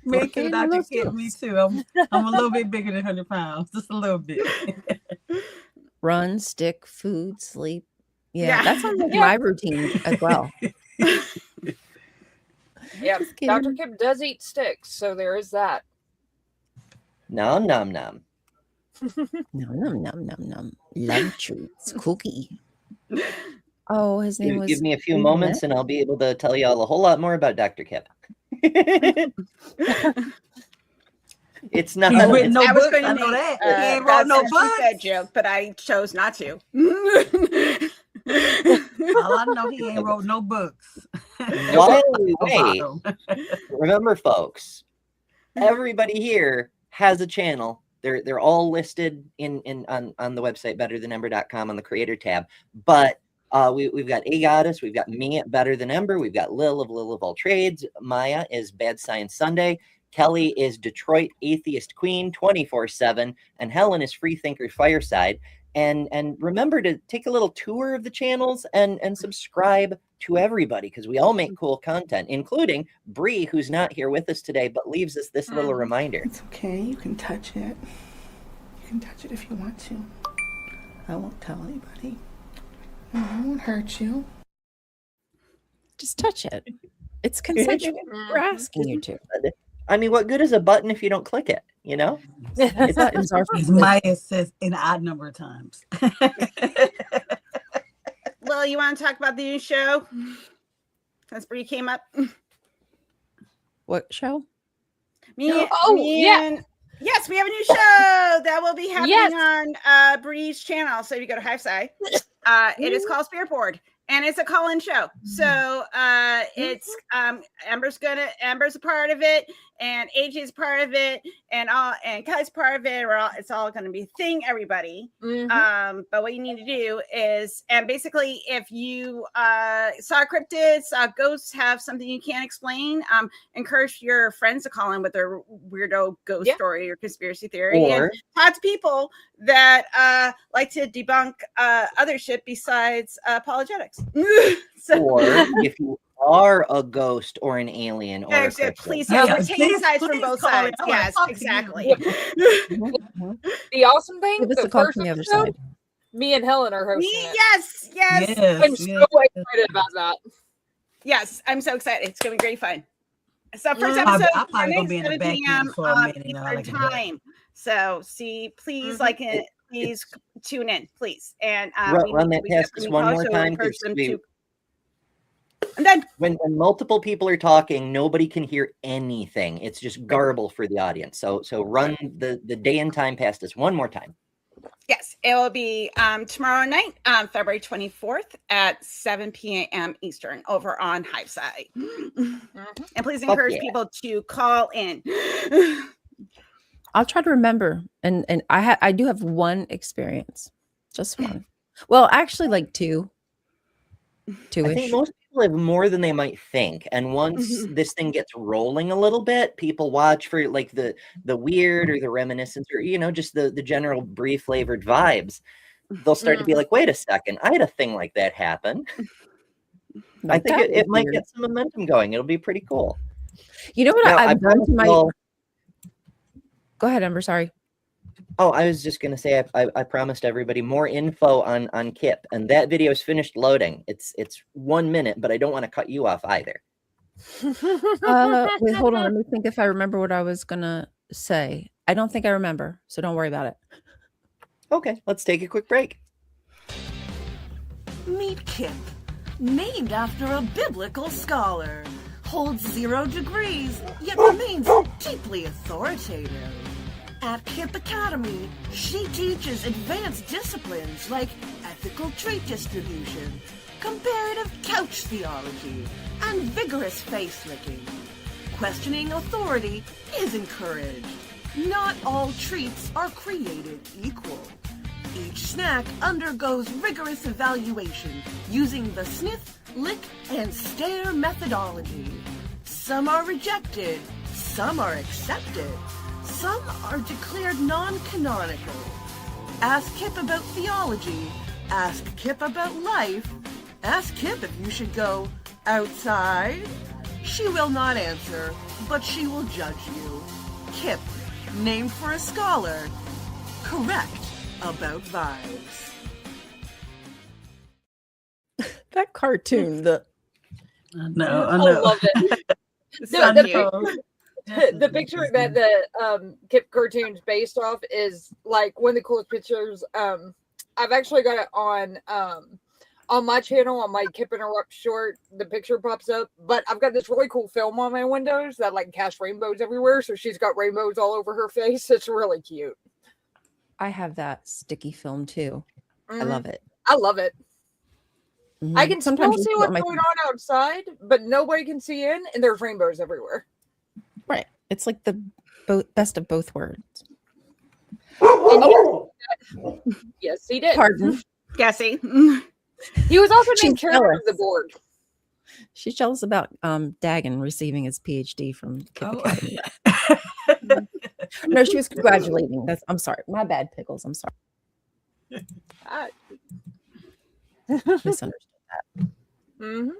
Speaker 1: Making Dr. Kip, me too. I'm a little bit bigger than 100 pounds, just a little bit.
Speaker 7: Run, stick, food, sleep. Yeah. That sounds like my routine as well.
Speaker 2: Yeah, Dr. Kip does eat sticks, so there is that.
Speaker 5: Nom nom nom.
Speaker 7: Nom nom nom nom nom. Love treats. Cookie. Oh, his name was.
Speaker 5: Give me a few moments and I'll be able to tell you all a whole lot more about Dr. Kip. It's not.
Speaker 6: I was
Speaker 1: no
Speaker 6: going
Speaker 1: books,
Speaker 6: to
Speaker 1: I know
Speaker 6: make
Speaker 1: that. He ain't wrote no books.
Speaker 6: that joke, but I chose not to.
Speaker 1: All I know, he ain't wrote no books.
Speaker 5: While we wait, remember, folks, everybody here has a channel. They're all listed on the website betterthanember.com on the creator tab. But we've got A Goddess, we've got me at Better Than Ember, we've got Lil of All Trades, Maya is Bad Science Sunday, Kelly is Detroit Atheist Queen 24/7, and Helen is Freethinker Fireside. And remember to take a little tour of the channels and subscribe to everybody, because we all make cool content, including Bree, who's not here with us today, but leaves us this little reminder.
Speaker 9: It's okay. You can touch it. You can touch it if you want to. I won't tell anybody. I won't hurt you.
Speaker 7: Just touch it. It's consensual. We're asking you to.
Speaker 5: I mean, what good is a button if you don't click it? You know?
Speaker 7: Buttons are for
Speaker 1: Maya says an odd number of times.
Speaker 6: Lil, you want to talk about the new show? Since Bree came up.
Speaker 7: What show?
Speaker 6: Yeah. Yes, we have a new show that will be happening on Bree's channel. So if you go to Hiveside, it is called Spirit Board. And it's a call-in show. So it's Amber's a part of it, and AJ's part of it, and Kelly's part of it. It's all gonna be a thing, everybody. But what you need to do is, and basically if you saw cryptids, saw ghosts, have something you can't explain, encourage your friends to call in with their weirdo ghost story or conspiracy theory.
Speaker 5: Or
Speaker 6: and lots of people that like to debunk other shit besides apologetics.
Speaker 5: or if you are a ghost or an alien or a cryptid,
Speaker 6: please, we're taking sides from both sides. Yes, exactly.
Speaker 2: The awesome thing, the first episode, me and Helen are hosting it.
Speaker 6: Yes.
Speaker 2: I'm so excited about that.
Speaker 6: Yes, I'm so excited. It's gonna be great fun. So first episode,
Speaker 1: I'm probably gonna be in the back end for a minute.
Speaker 6: Time. So please please tune in, please. And
Speaker 5: run that past us one more time.
Speaker 6: And then
Speaker 5: when multiple people are talking, nobody can hear anything. It's just garble for the audience. So run the day and time past us one more time.
Speaker 6: Yes, it will be tomorrow night, February 24th at 7 p.m. Eastern over on Hiveside. And please encourage people to call in.
Speaker 7: I'll try to remember. And I do have one experience, just one. Well, actually, like two. Two-ish.
Speaker 5: I think most people have more than they might think. And once this thing gets rolling a little bit, people watch for like the weird or the reminiscence or, just the general Brie flavored vibes. They'll start to be like, wait a second, I had a thing like that happen. I think it might get some momentum going. It'll be pretty cool.
Speaker 7: You know what I've done to my... Go ahead, Amber. Sorry.
Speaker 5: Oh, I was just going to say, I promised everybody more info on Kip, and that video is finished loading. It's 1 minute, but I don't want to cut you off either.
Speaker 7: Wait, hold on. Let me think if I remember what I was going to say. I don't think I remember, so don't worry about it.
Speaker 5: Okay, let's take a quick break.
Speaker 10: Meet Kip, named after a biblical scholar. Holds 0 degrees, yet remains deeply authoritative. At Kip Academy, she teaches advanced disciplines like ethical trait distribution, comparative couch theology, and vigorous face licking. Questioning authority is encouraged. Not all treats are created equal. Each snack undergoes rigorous evaluation using the sniff, lick, and stare methodology. Some are rejected, some are accepted, some are declared non-canonical. Ask Kip about theology, ask Kip about life, ask Kip if you should go outside. She will not answer, but she will judge you. Kip, named for a scholar, correct about vibes.
Speaker 7: That cartoon,
Speaker 1: I know.
Speaker 2: I love it. The picture that the Kip cartoon's based off is like one of the coolest pictures. I've actually got it on my channel, on my Kip Interrupt short. The picture pops up, but I've got this really cool film on my windows that like casts rainbows everywhere. So she's got rainbows all over her face. It's really cute.
Speaker 7: I have that sticky film too. I love it.
Speaker 2: I love it.
Speaker 7: Mm-hmm.
Speaker 2: I can sometimes see what's going on outside, but nobody can see in, and there's rainbows everywhere.
Speaker 7: Right. It's like the best of both worlds.
Speaker 2: Yes, he did.
Speaker 7: Pardon.
Speaker 6: Guessy.
Speaker 2: He was also named chairman of the board.
Speaker 7: She's jealous about Dagan receiving his PhD from Kip Academy. No, she was congratulating. I'm sorry. My bad, Pickles. I'm sorry. Misunderstood that.
Speaker 2: Mm-hmm.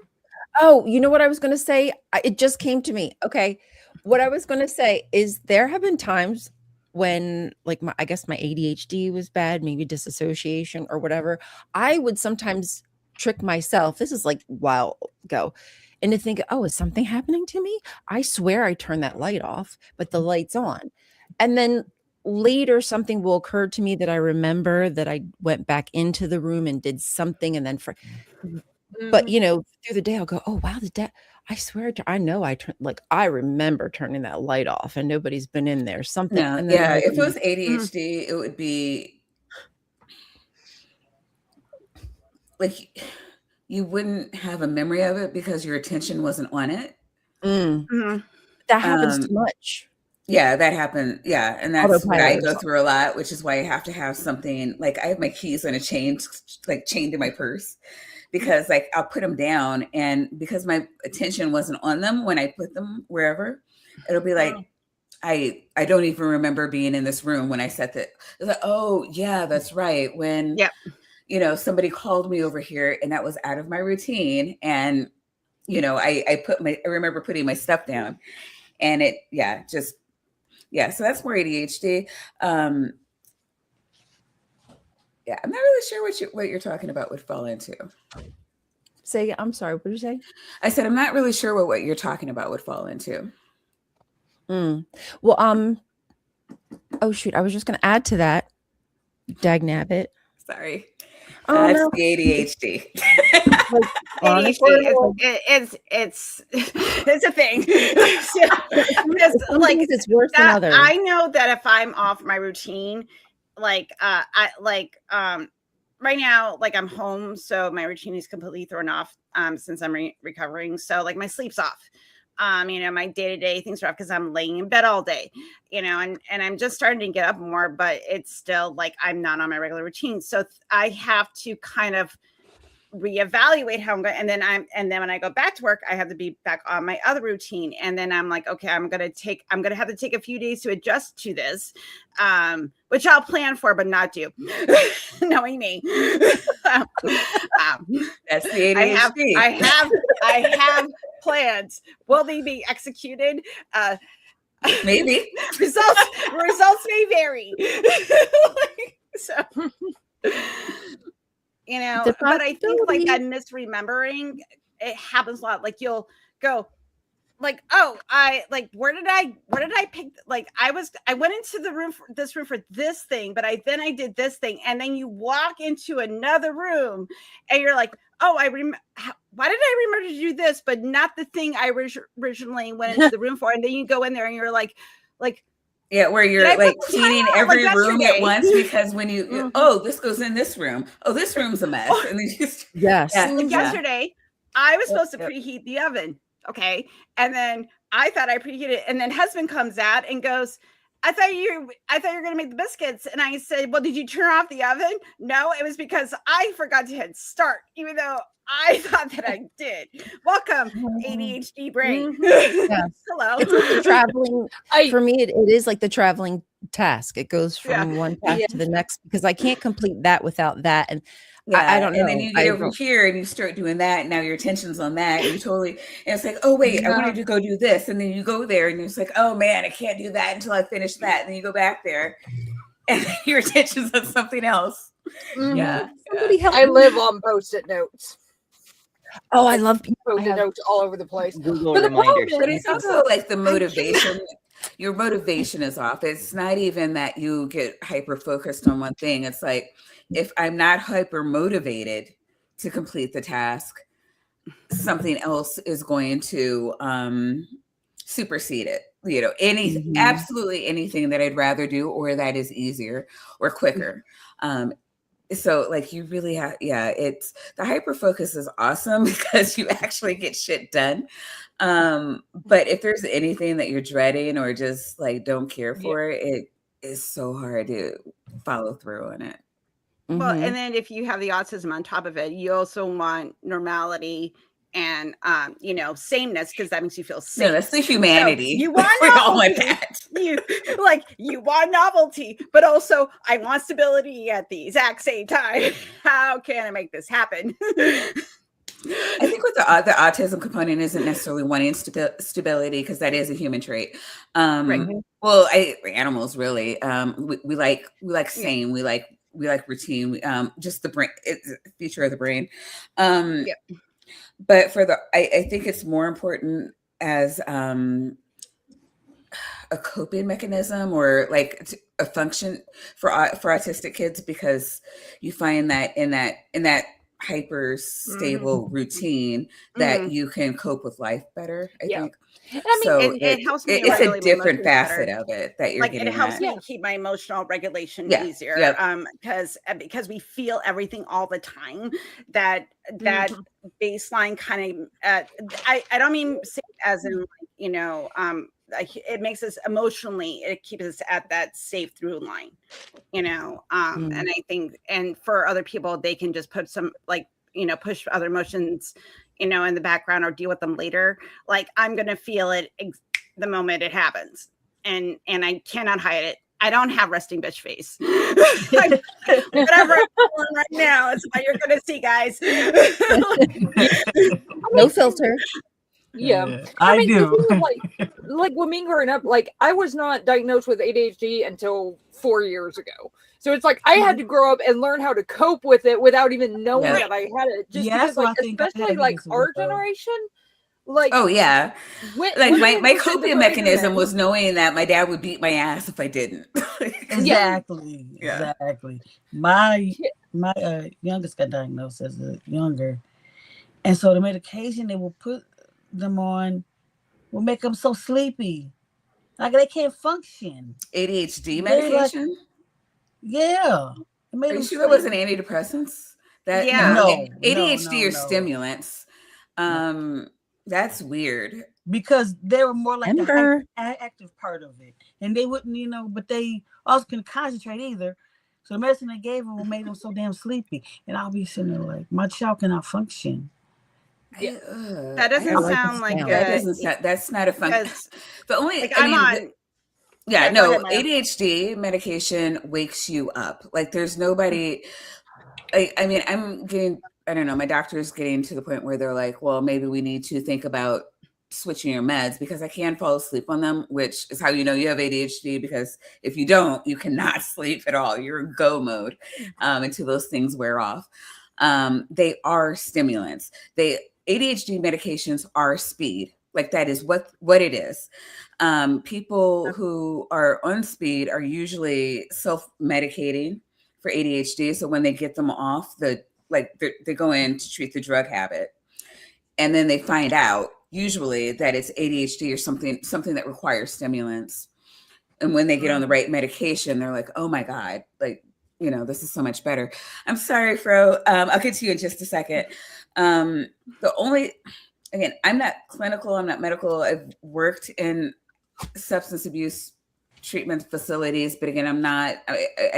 Speaker 7: Oh, you know what I was going to say? It just came to me. Okay. What I was going to say is there have been times when like I guess my ADHD was bad, maybe disassociation or whatever. I would sometimes trick myself. This is like a while ago. And to think, oh, is something happening to me? I swear I turned that light off, but the light's on. And then later something will occur to me that I remember that I went back into the room and did something. And then but you know, through the day I'll go, oh wow, I swear I know I remember turning that light off and nobody's been in there. Something.
Speaker 8: No,
Speaker 7: and then
Speaker 8: yeah, if it was ADHD, it would be like you wouldn't have a memory of it because your attention wasn't on it.
Speaker 7: That happens too much.
Speaker 8: Yeah, that happened. Yeah, and that's what I go through a lot, which is why I have to have something like I have my keys on a chain, like chained to my purse, because like I'll put them down, and because my attention wasn't on them when I put them wherever, it'll be like I don't even remember being in this room when I set that. It's like, oh yeah, that's right. When you know somebody called me over here, and that was out of my routine, and you know I remember putting my stuff down, and so that's more ADHD. I'm not really sure what you're talking about would fall into.
Speaker 7: Say, I'm sorry, what did you say?
Speaker 8: I said, I'm not really sure what you're talking about would fall into.
Speaker 7: Well, oh shoot, I was just going to add to that. Dagnabbit.
Speaker 8: Sorry.
Speaker 7: That's
Speaker 8: the ADHD.
Speaker 6: ADHD it's a thing. Like
Speaker 7: it's worse than others.
Speaker 6: I know that if I'm off my routine, right now, like I'm home, so my routine is completely thrown off since I'm recovering. So like my sleep's off. My day-to-day things are off because I'm laying in bed all day, and I'm just starting to get up more, but it's still like I'm not on my regular routine. So I have to kind of reevaluate how I'm going. And then when I go back to work, I have to be back on my other routine. And then I'm like, okay, I'm going to have to take a few days to adjust to this, which I'll plan for, but not do. Knowing me.
Speaker 8: That's the ADHD.
Speaker 6: I have plans. Will they be executed?
Speaker 8: Maybe.
Speaker 6: Results may vary. So but I think like that misremembering, it happens a lot. Like you'll go like, oh, where did I pick? Like I went into the room for this thing, but I did this thing. And then you walk into another room and you're like, oh, why did I remember to do this, but not the thing I originally went into the room for? And then you go in there and you're like,
Speaker 8: yeah, where you're like cleaning every room at once because when you, oh, this goes in this room. Oh, this room's a mess. And then just,
Speaker 6: Like yesterday, I was supposed to preheat the oven. Okay. And then I thought I preheated it. And then husband comes out and goes, I thought you were going to make the biscuits. And I said, well, did you turn off the oven? No, it was because I forgot to hit start, even though I thought that I did. Welcome, ADHD brain.
Speaker 7: Yeah.
Speaker 6: Hello.
Speaker 7: It's like the traveling. For me, it is like the traveling task. It goes from one task to the next because I can't complete that without that. And I don't know.
Speaker 8: And then you get over here and you start doing that. And now your attention's on that. And and it's like, oh, wait, I wanted to go do this. And then you go there and it's like, oh, man, I can't do that until I finish that. And then you go back there and your attention's on something else.
Speaker 2: Mm-hmm.
Speaker 8: Yeah.
Speaker 7: Somebody help
Speaker 2: I
Speaker 7: me.
Speaker 2: live on Post-it notes.
Speaker 7: Oh, I love
Speaker 2: Post-it notes all over the place.
Speaker 5: Google
Speaker 2: But the
Speaker 5: reminders.
Speaker 2: problem
Speaker 8: But it's also like the motivation. Your motivation is off. It's not even that you get hyper focused on one thing. It's like, if I'm not hyper motivated to complete the task, something else is going to supersede it. You know, absolutely anything that I'd rather do or that is easier or quicker. So like you really have, it's the hyper focus is awesome because you actually get shit done. But if there's anything that you're dreading or just like don't care for, it is so hard to follow through on it.
Speaker 6: Well, and then if you have the autism on top of it, you also want normality and sameness, because that makes you feel safe.
Speaker 8: No, that's the humanity.
Speaker 6: So you want novelty. You want novelty, but also I want stability at the exact same time. How can I make this happen?
Speaker 8: I think with the autism component isn't necessarily wanting stability, because that is a human trait.
Speaker 6: Right.
Speaker 8: Well, animals really. We like sane. We like routine. Just the brain, it's a feature of the brain. But I think it's more important as a coping mechanism or like a function for autistic kids, because you find that in that hyper stable routine that you can cope with life better. I think.
Speaker 6: I mean,
Speaker 8: So
Speaker 6: it helps me.
Speaker 8: It's a different facet of it that you're
Speaker 6: like
Speaker 8: getting.
Speaker 6: It helps
Speaker 8: at.
Speaker 6: me keep my emotional regulation easier. Because we feel everything all the time. That baseline kind of. I don't mean as in it makes us emotionally. It keeps us at that safe through line. And I think, and for other people, they can just put some push other emotions in the background or deal with them later. Like I'm going to feel it the moment it happens. And I cannot hide it. I don't have resting bitch face. Whatever I'm feeling right now is what you're going to see, guys.
Speaker 7: No filter.
Speaker 2: Yeah,
Speaker 1: I mean, do.
Speaker 2: Like when me growing up, like I was not diagnosed with ADHD until 4 years ago. So it's like I had to grow up and learn how to cope with it without even knowing that I had it. Just because, like, especially like our generation, like
Speaker 8: my coping mechanism was knowing that my dad would beat my ass if I didn't.
Speaker 1: Exactly. My youngest got diagnosed as a younger, and so the medication they will put them on will make them so sleepy, like they can't function.
Speaker 8: ADHD medication.
Speaker 6: Yeah.
Speaker 8: Are you sure that wasn't antidepressants? ADHD or stimulants. That's weird.
Speaker 1: Because they were more like the active part of it. And they wouldn't, but they also couldn't concentrate either. So the medicine they gave them made them so damn sleepy. And I'll be sitting there like, my child cannot function.
Speaker 6: Yeah. That doesn't sound like
Speaker 8: that's not a function. The only
Speaker 6: ahead,
Speaker 8: ADHD medication wakes you up. Like there's nobody. I mean, I don't know. My doctor's getting to the point where they're like, well, maybe we need to think about switching your meds, because I can fall asleep on them, which is how you know you have ADHD, because if you don't, you cannot sleep at all. You're in go mode until those things wear off. They are stimulants. ADHD medications are speed. Like that is what it is. People who are on speed are usually self-medicating for ADHD. So when they get them off, they go in to treat the drug habit, and then they find out usually that it's ADHD or something that requires stimulants. And when they get on the right medication, they're like, oh my God, this is so much better. I'm sorry, Fro. I'll get to you in just a second. again, I'm not clinical, I'm not medical. I've worked in substance abuse treatment facilities, but again, I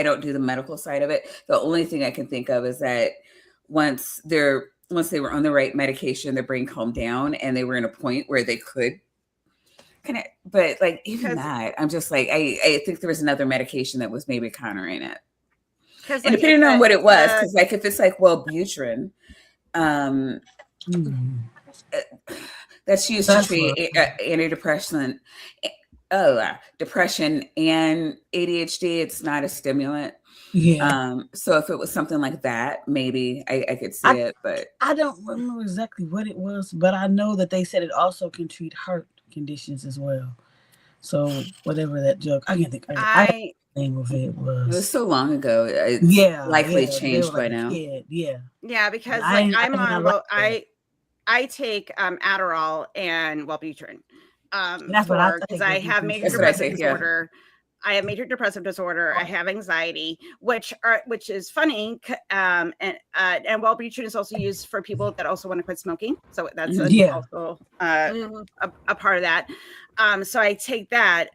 Speaker 8: don't do the medical side of it. The only thing I can think of is that once they were on the right medication, their brain calmed down and they were in a point where they could kind of, but like even that, I'm just like, I think there was another medication that was maybe countering it. And like, depending on what it was, because like if it's like Wellbutrin, that's used to treat antidepressant, depression and ADHD. It's not a stimulant.
Speaker 1: Yeah.
Speaker 8: So if it was something like that, maybe I could see it, but
Speaker 1: I don't remember exactly what it was, but I know that they said it also can treat heart conditions as well. So whatever that drug, I can't think. I name of it was.
Speaker 8: It was so long ago. It's likely changed by now.
Speaker 6: Yeah, because like I take Adderall and Wellbutrin. Because I have major depressive disorder. I have major depressive disorder. I have anxiety, which is funny. And Wellbutrin is also used for people that also want to quit smoking. So that's also a part of that. So I take that.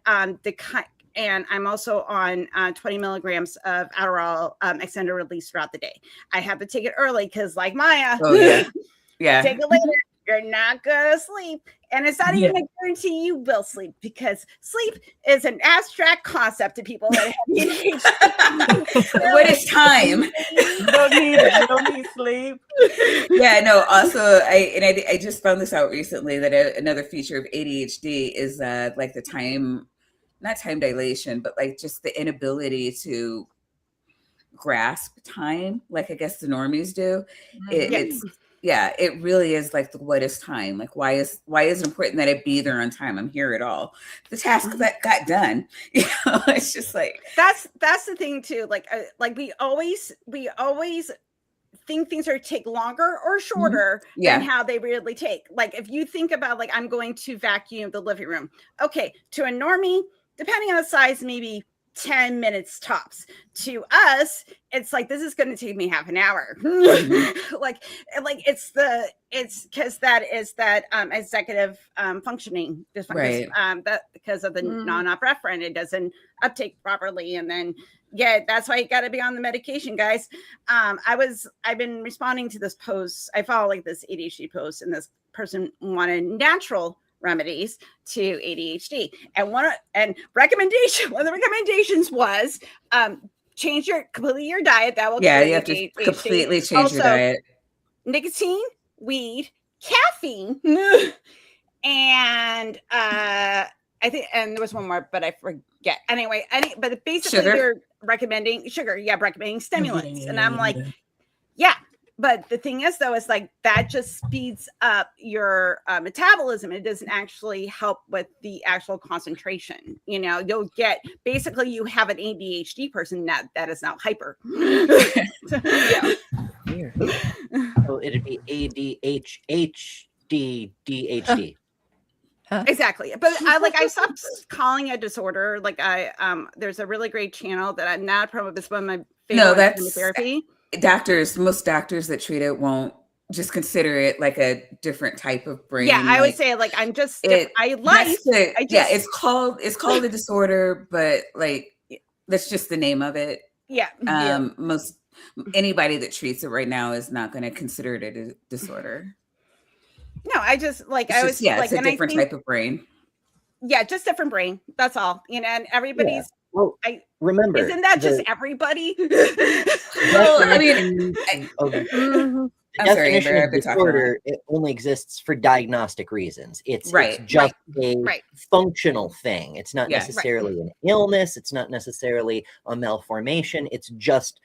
Speaker 6: And I'm also on 20 milligrams of Adderall extended release throughout the day. I have to take it early because, like Maya, take it later. You're not gonna sleep, and it's not even a guarantee you will sleep, because sleep is an abstract concept to people that have ADHD.
Speaker 8: What is time?
Speaker 1: You don't need sleep.
Speaker 8: Yeah, no. Also, I just found this out recently that another feature of ADHD is like the time, not time dilation, but like just the inability to grasp time, like I guess the normies do. It really is like what is time? Like why is it important that I be there on time? I'm here at all. The task that got done, it's just like
Speaker 6: that's the thing too. Like we always think things are take longer or shorter than how they really take. Like if you think about like I'm going to vacuum the living room. Okay, to a normie, depending on the size, maybe 10 minutes tops. To us, it's like this is going to take me half an hour. like it's because that is that executive functioning dysfunction, that because of the non-norepinephrine, it doesn't uptake properly, and then that's why you got to be on the medication, guys. I've been responding to this post. I follow like this ADHD post, and this person wanted natural remedies to ADHD, and one of the recommendations was change completely your diet. That will
Speaker 8: you have to completely change your diet.
Speaker 6: Nicotine, weed, caffeine, and I think, and there was one more, but I forget. Anyway, but basically they're recommending sugar. Recommending stimulants, and I'm like, But the thing is, though, is like that just speeds up your metabolism. It doesn't actually help with the actual concentration. You'll get, basically you have an ADHD person that is now hyper.
Speaker 5: So it'd be ADHD.
Speaker 6: Exactly. But I stopped calling it a disorder. Like there's a really great channel that I'm not promoting. This one of my favorite therapy.
Speaker 8: Most doctors that treat it won't just consider it like a different type of brain.
Speaker 6: I would say like I'm just
Speaker 8: it's called a disorder, but like that's just the name of it. Most anybody that treats it right now is not going to consider it a disorder.
Speaker 6: No, I just like
Speaker 8: it's a different type of brain.
Speaker 6: Just different brain. That's all. And everybody's.
Speaker 5: Well, remember,
Speaker 6: isn't that just everybody?
Speaker 5: Well, I mean, the definition of disorder, it only exists for diagnostic reasons. It's just a functional thing. It's not necessarily an illness. It's not necessarily a malformation. It's just,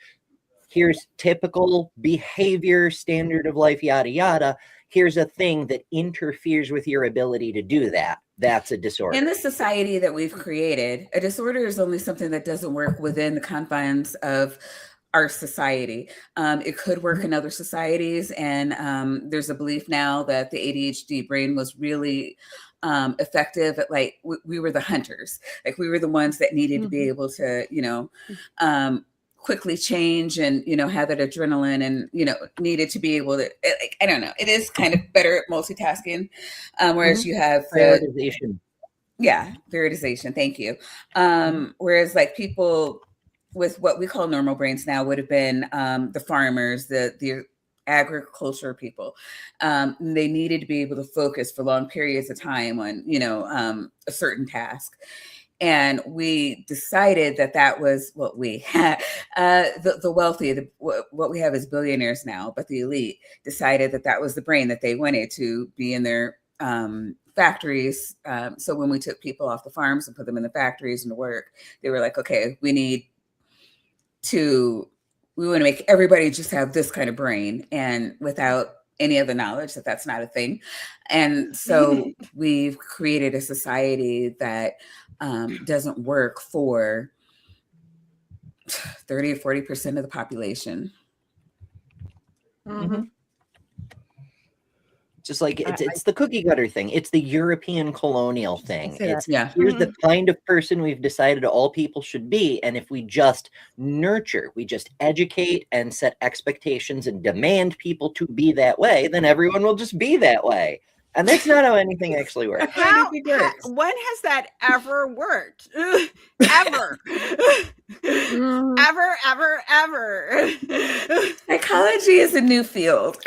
Speaker 5: here's typical behavior, standard of life, yada, yada. Here's a thing that interferes with your ability to do that. That's a disorder.
Speaker 8: In the society that we've created, a disorder is only something that doesn't work within the confines of our society. It could work in other societies, and there's a belief now that the ADHD brain was really effective at, like, we were the hunters. Like, we were the ones that needed to be able to, quickly change and, you know, have that adrenaline and, you know, needed to be able to, I don't know, it is kind of better at multitasking. Whereas you have
Speaker 5: prioritization.
Speaker 8: Prioritization. Thank you. Whereas like people with what we call normal brains now would have been the farmers, the agriculture people. They needed to be able to focus for long periods of time on, you know, a certain task. And we decided that was what we had. The wealthy, what we have is billionaires now, but the elite decided that was the brain that they wanted to be in their factories. So when we took people off the farms and put them in the factories and to work, they were like, okay, we want to make everybody just have this kind of brain, and without any of the knowledge that's not a thing. And so we've created a society that doesn't work for 30 or 40% of the population.
Speaker 5: Just like it's the cookie cutter thing. It's the European colonial thing. It's
Speaker 8: here's
Speaker 5: the kind of person we've decided all people should be. And if we just nurture, we just educate and set expectations and demand people to be that way, then everyone will just be that way. And that's not how anything actually works.
Speaker 6: When has that ever worked? Ever. Ever.
Speaker 8: Psychology is a new field.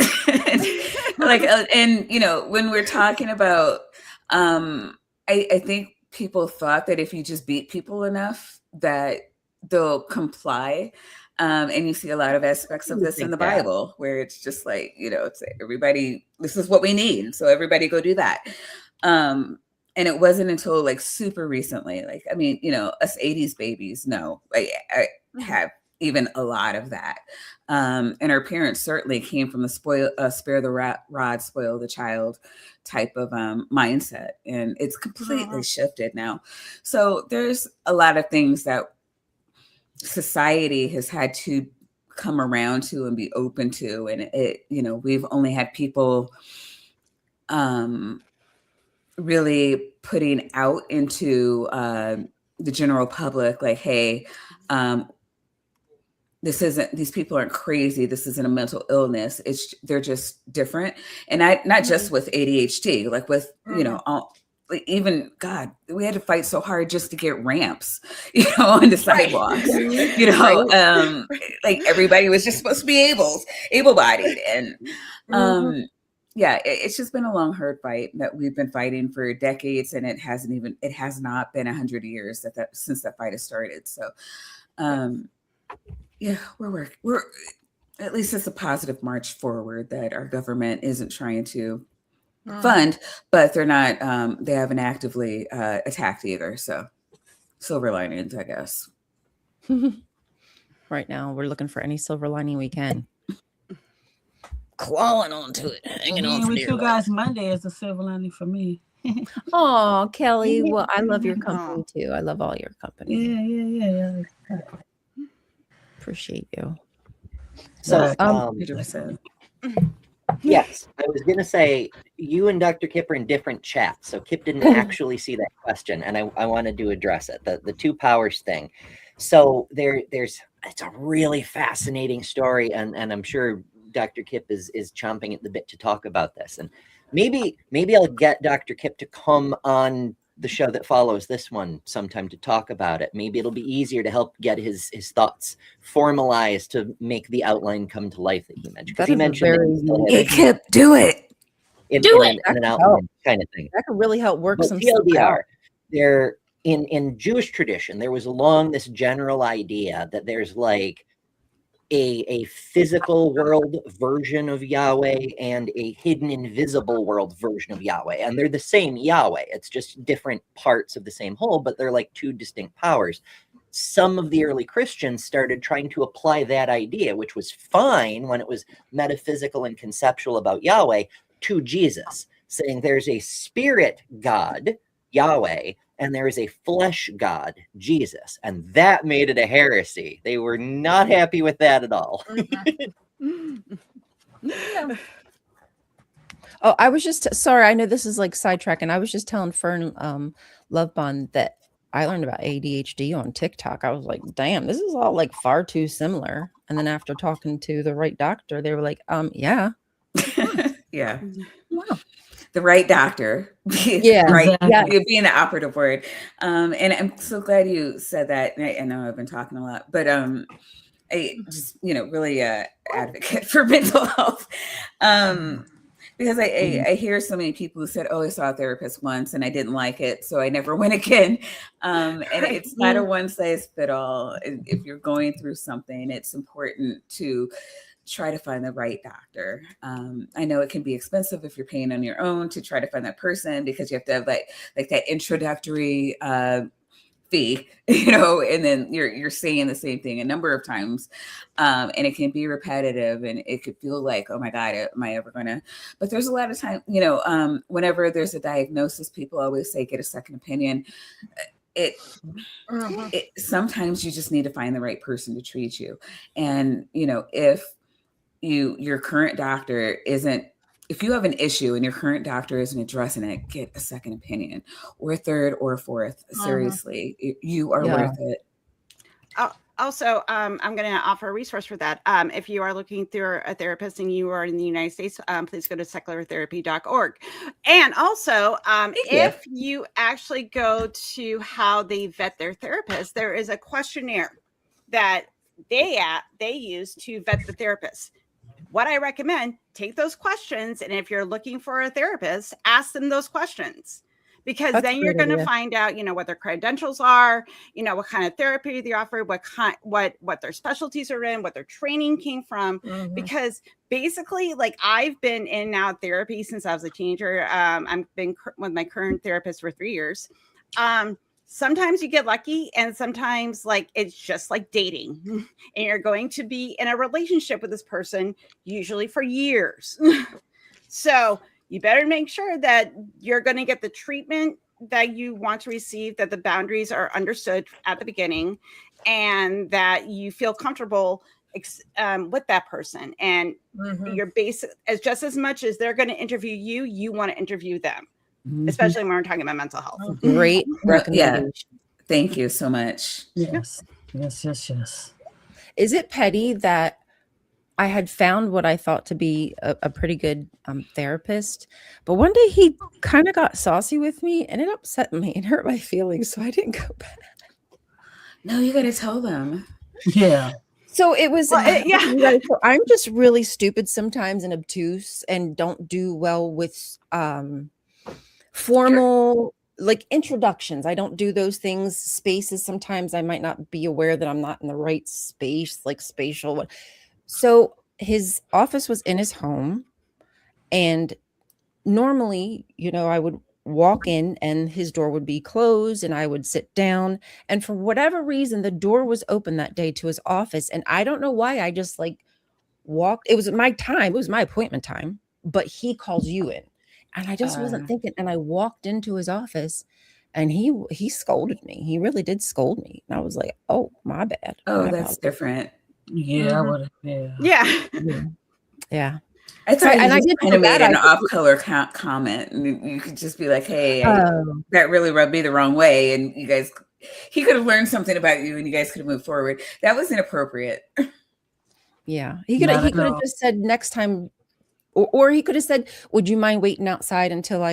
Speaker 8: And you know, when we're talking about, I think people thought that if you just beat people enough, that they'll comply. And you see a lot of aspects of this in the Bible, where it's just like, you know, it's everybody, this is what we need, so everybody go do that. And it wasn't until like super recently, like, I mean, you know, us 80s babies, no, like I have even a lot of that. And our parents certainly came from the spare the rod, spoil the child type of mindset. And it's completely shifted now. So there's a lot of things that society has had to come around to and be open to. And it, you know, we've only had people really putting out into the general public, like, hey, these people aren't crazy. This isn't a mental illness. They're just different. And not just with ADHD, like with, you know, even God, we had to fight so hard just to get ramps, you know, on the sidewalks, you know, like everybody was just supposed to be able-bodied. And it's just been a long, hard fight that we've been fighting for decades. And it has not been 100 years since that fight has started. So, we're at least it's a positive march forward that our government isn't trying to fund, but they're not, they haven't actively attacked either. So silver linings, I guess.
Speaker 7: Right now, we're looking for any silver lining we can. Clawing onto it, hanging on for
Speaker 1: dear life. Guys, Monday is a silver lining for me.
Speaker 7: Oh, Kelly. Well, I love your company too. I love all your company.
Speaker 1: Yeah.
Speaker 7: Appreciate you.
Speaker 5: So, yes, I was going to say, you and Dr. Kip are in different chats, so Kip didn't actually see that question, and I wanted to address it, the two powers thing. So it's a really fascinating story, and I'm sure Dr. Kip is chomping at the bit to talk about this. And maybe I'll get Dr. Kip to come on the show that follows this one sometime to talk about it. Maybe it'll be easier to help get his thoughts formalized to make the outline come to life that he mentioned. He mentioned
Speaker 8: Kip, do it.
Speaker 5: In an outline kind of thing.
Speaker 7: That could really help work some
Speaker 5: TLDR. There in Jewish tradition, there was along this general idea that there's like a physical world version of Yahweh and a hidden invisible world version of Yahweh. And they're the same Yahweh. It's just different parts of the same whole, but they're like two distinct powers. Some of the early Christians started trying to apply that idea, which was fine when it was metaphysical and conceptual about Yahweh, to Jesus, saying there's a spirit God, Yahweh, and there is a flesh God, Jesus. And that made it a heresy. They were not happy with that at all.
Speaker 7: I was just sorry. I know this is like sidetracking. I was just telling Fern Lovebond that I learned about ADHD on TikTok. I was like, damn, this is all like far too similar. And then after talking to the right doctor, they were like, yeah.
Speaker 8: Yeah.
Speaker 7: Wow.
Speaker 8: The right doctor.
Speaker 7: Yeah.
Speaker 8: Right.
Speaker 1: Exactly.
Speaker 8: Yeah, being the operative word. And I'm so glad you said that. I know I've been talking a lot, but I just, really advocate for mental health. Because I hear so many people who said, oh, I saw a therapist once and I didn't like it, so I never went again. And it's not a one size fit all. If you're going through something, it's important to try to find the right doctor. I know it can be expensive if you're paying on your own to try to find that person, because you have to have like that introductory fee, and then you're saying the same thing a number of times, and it can be repetitive, and it could feel like, oh my God, am I ever gonna? But there's a lot of time, whenever there's a diagnosis, people always say get a second opinion. It sometimes you just need to find the right person to treat you, and if your current doctor isn't. If you have an issue and your current doctor isn't addressing it, get a second opinion, or a third or a fourth. Seriously, you are worth it.
Speaker 6: Also, I'm going to offer a resource for that. If you are looking through a therapist and you are in the United States, please go to seculartherapy.org. And also, if you actually go to how they vet their therapist, there is a questionnaire that they use to vet the therapist. What I recommend, take those questions, and if you're looking for a therapist, ask them those questions, because then you're going to find out, what their credentials are, what kind of therapy they offer, what their specialties are in, what their training came from. Because basically, like, I've been in and out therapy since I was a teenager. I've been with my current therapist for 3 years. Sometimes you get lucky, and sometimes, like, it's just like dating, and you're going to be in a relationship with this person usually for years. So you better make sure that you're going to get the treatment that you want to receive, that the boundaries are understood at the beginning, and that you feel comfortable with that person. And your basic, as just as much as they're going to interview you, you want to interview them. Especially when we're talking about mental health.
Speaker 7: Great recommendation.
Speaker 8: Yeah. Thank you so much.
Speaker 1: Yes.
Speaker 7: Is it petty that I had found what I thought to be a pretty good therapist, but one day he kind of got saucy with me, and it upset me and hurt my feelings, so I didn't go back.
Speaker 8: No, you got to tell them.
Speaker 1: Yeah.
Speaker 7: So it was, so I'm just really stupid sometimes and obtuse, and don't do well with formal like introductions. I don't do those things. Spaces, sometimes I might not be aware that I'm not in the right space, like spatial. So his office was in his home, and normally, I would walk in and his door would be closed, and I would sit down, and for whatever reason the door was open that day to his office, and I don't know why. I just like walked. It was my time, it was my appointment time, but he calls you in. And I just wasn't thinking. And I walked into his office, and he scolded me. He really did scold me. And I was like, oh, my bad.
Speaker 8: Oh, that's different.
Speaker 1: Yeah, I would have.
Speaker 7: Yeah.
Speaker 8: I thought I did kind of made an off-color comment, and you could just be like, hey, that really rubbed me the wrong way. And he could have learned something about you, and you guys could have moved forward. That was inappropriate.
Speaker 7: Yeah. He could have just said next time. Or he could have said, would you mind waiting outside until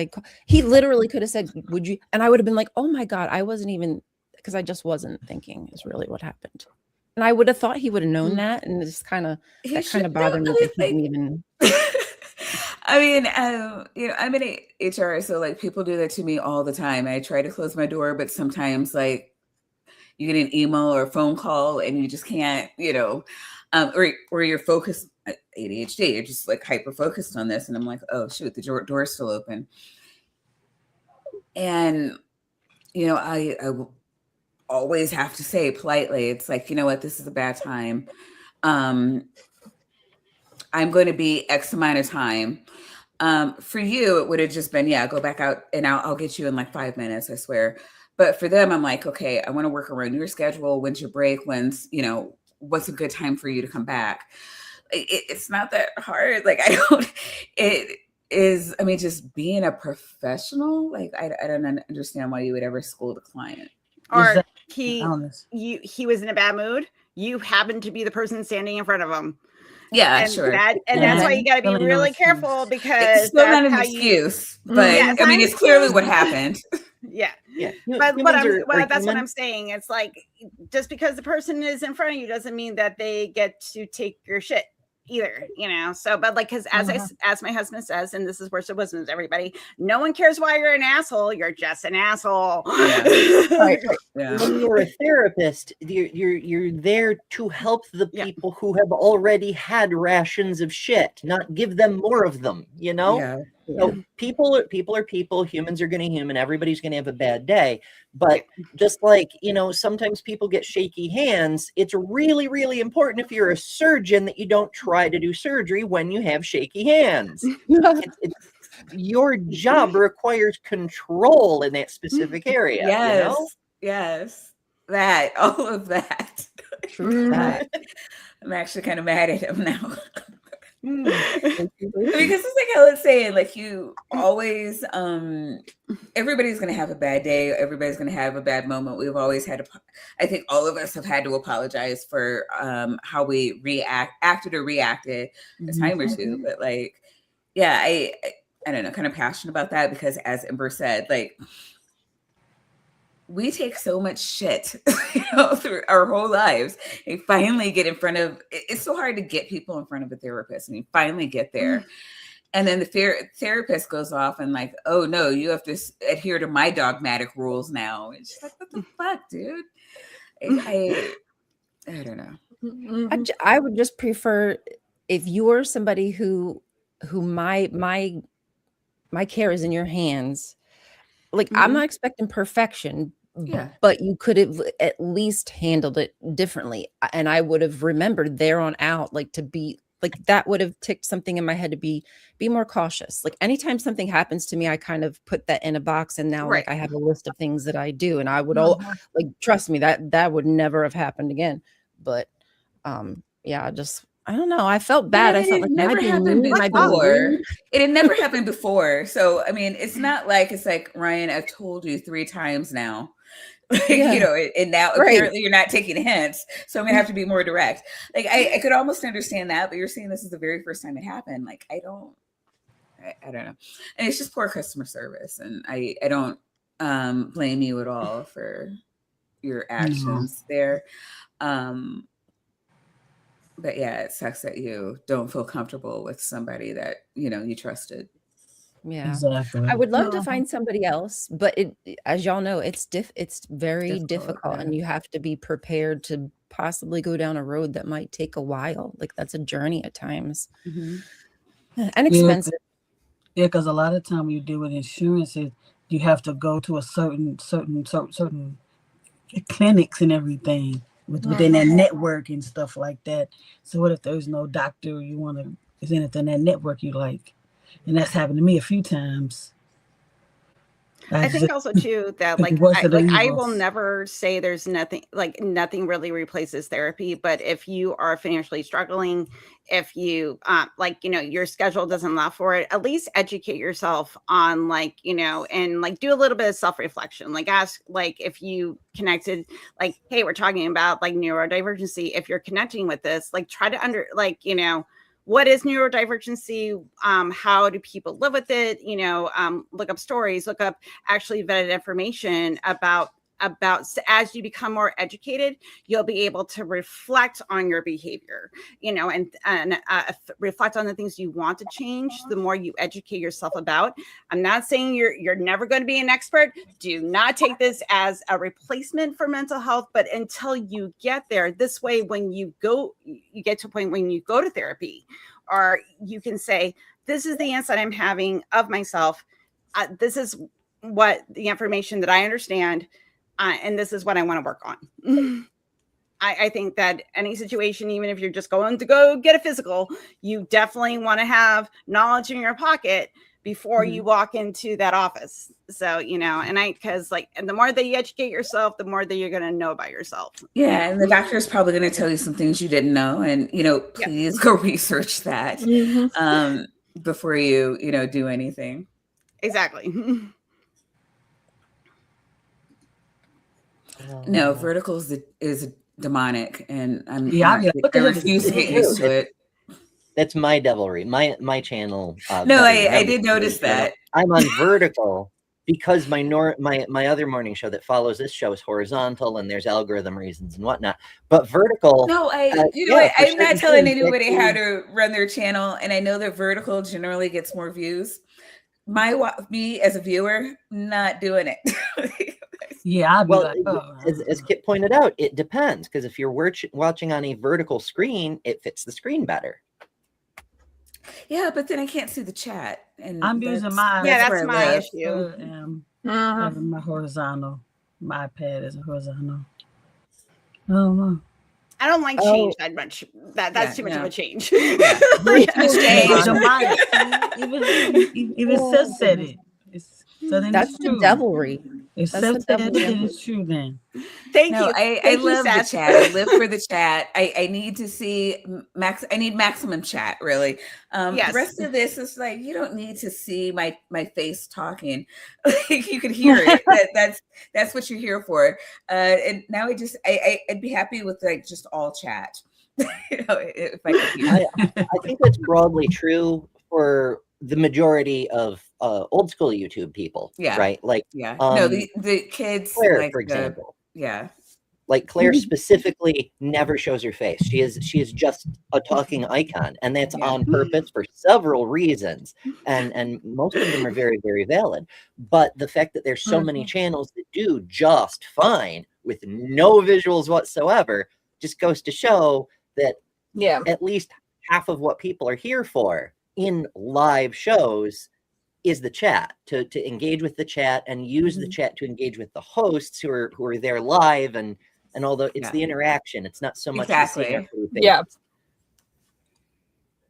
Speaker 7: he literally could have said, would you? And I would have been like, oh my God, I wasn't even, because I just wasn't thinking is really what happened. And I would have thought he would have known that. And it's kind of bothered me that he didn't even.
Speaker 8: I mean, I'm in HR, so like people do that to me all the time. I try to close my door, but sometimes like you get an email or a phone call and you just can't, or you're focused. ADHD, you're just like hyper focused on this, and I'm like, oh shoot, the door is still open. And I always have to say politely, it's like, you know what, this is a bad time. I'm going to be X amount of time. For you, it would have just been, go back out and I'll get you in like 5 minutes, I swear. But for them, I'm like, okay, I want to work around your schedule. When's your break? What's a good time for you to come back? It's not that hard. Like, it is, just being a professional. Like, I don't understand why you would ever scold a client.
Speaker 6: or he was in a bad mood. You happen to be the person standing in front of him.
Speaker 8: Yeah,
Speaker 6: and
Speaker 8: sure.
Speaker 6: That's why you got to be really careful, because
Speaker 8: it's still not an excuse. But I mean, it's clearly what happened.
Speaker 6: Yeah. But that's what I'm saying. It's like, just because the person is in front of you doesn't mean that they get to take your shit either, so, but like, because as my husband says, and this is worse wisdom to everybody, no one cares why you're an asshole, you're just an asshole.
Speaker 5: Right. When you're a therapist, you're there to help the people who have already had rations of shit, not give them more of them, So people are people, humans are going to human, everybody's going to have a bad day. But just like, sometimes people get shaky hands, it's really, really important if you're a surgeon that you don't try to do surgery when you have shaky hands. Your job requires control in that specific area.
Speaker 8: Yes. That, all of that. True. I'm actually kind of mad at him now. Because it's like Helen's saying, like, you always everybody's gonna have a bad day, everybody's gonna have a bad moment. We've always had I think all of us have had to apologize for how we acted a time or two. But like, I don't know, kind of passionate about that, because as Ember said, like, we take so much shit, through our whole lives. And finally get in front of, it's so hard to get people in front of a therapist, and you finally get there. And then the therapist goes off and like, oh no, you have to adhere to my dogmatic rules now. And she's like, what the fuck, dude? I don't know.
Speaker 7: I would just prefer, if you're somebody who my care is in your hands, like, I'm not expecting perfection, but you could have at least handled it differently. And I would have remembered there on out, like, to be like, that would have ticked something in my head to be more cautious. Like, anytime something happens to me, I kind of put that in a box, and now like I have a list of things that I do, and I would like, trust me, that would never have happened again. But I don't know. I felt bad. I felt like
Speaker 8: never happened before. It had never happened before. So, I mean, it's not like, it's like, Ryan, I've told you 3 times now. Like, and now apparently you're not taking hints. So I'm going to have to be more direct. Like, I could almost understand that, but you're saying this is the very first time it happened. Like, I don't know. And it's just poor customer service. And I don't blame you at all for your actions there. But yeah, it sucks that you don't feel comfortable with somebody that, you trusted.
Speaker 7: Yeah,
Speaker 1: exactly.
Speaker 7: I would love to find somebody else, but as y'all know, it's very difficult, and you have to be prepared to possibly go down a road that might take a while. Like, that's a journey at times, and expensive.
Speaker 1: Yeah, because a lot of time when you deal with insurance, you have to go to a certain clinics and everything within that network and stuff like that. So what if there's no doctor is in that network you like? And that's happened to me a few times.
Speaker 6: I think also too that I will never say there's nothing really replaces therapy, but if you are financially struggling, if you your schedule doesn't allow for it, at least educate yourself on and do a little bit of self-reflection. Like, ask, like, if you connected, like, hey, we're talking about like neurodivergency. If you're connecting with this, like, try to what is neurodivergency? How do people live with it? Look up stories, look up actually vetted information about as you become more educated, you'll be able to reflect on your behavior, and reflect on the things you want to change. The more you educate yourself about, I'm not saying you're never going to be an expert. Do not take this as a replacement for mental health, but until you get there, this way, when you get to a point when you go to therapy, or you can say, this is the insight I'm having of myself. This is what the information that I understand. And this is what I want to work on. I think that any situation, even if you're just going to go get a physical, you definitely want to have knowledge in your pocket before you walk into that office. So, and the more that you educate yourself, the more that you're going to know about yourself.
Speaker 8: Yeah. And the doctor is probably going to tell you some things you didn't know. And, please go research that before you, do anything.
Speaker 6: Exactly.
Speaker 8: No, vertical is demonic, and I
Speaker 5: refuse
Speaker 8: to get used to it.
Speaker 5: That's my Devilry, my channel.
Speaker 8: No, I did notice that.
Speaker 5: I'm on vertical because my other morning show that follows this show is horizontal, and there's algorithm reasons and whatnot. But vertical.
Speaker 8: No, I'm not telling anybody how to run their channel, and I know that vertical generally gets more views. Me as a viewer, not doing it.
Speaker 1: Yeah,
Speaker 5: as Kit pointed out, it depends, because if you're watching on a vertical screen, it fits the screen better.
Speaker 8: Yeah, but then I can't see the chat, and
Speaker 1: I'm using mine.
Speaker 6: Yeah, that's my issue.
Speaker 1: Having my horizontal. My iPad is a horizontal. I don't know.
Speaker 6: I don't like change that much. That's too much of a change.
Speaker 1: Even Seth said it.
Speaker 7: That's the Devilry.
Speaker 1: If Seth said it, it's true then.
Speaker 6: Thank you.
Speaker 8: I love the chat. I live for the chat. I need to see I need maximum chat, really. The rest of this is like, you don't need to see my face talking. Like, you can hear it. That's what you're here for. And now I'd be happy with like just all chat. If I could hear it.
Speaker 5: I think that's broadly true for the majority of old school YouTube people, right? Like,
Speaker 8: no, the kids,
Speaker 5: Claire,
Speaker 8: like
Speaker 5: for example,
Speaker 8: like
Speaker 5: Claire specifically never shows her face. She is just a talking icon, and that's on purpose for several reasons, and most of them are very, very valid. But the fact that there's so many channels that do just fine with no visuals whatsoever just goes to show that at least half of what people are here for in live shows is the chat, to engage with the chat and use the chat to engage with the hosts who are there live, and although it's the interaction, it's not so much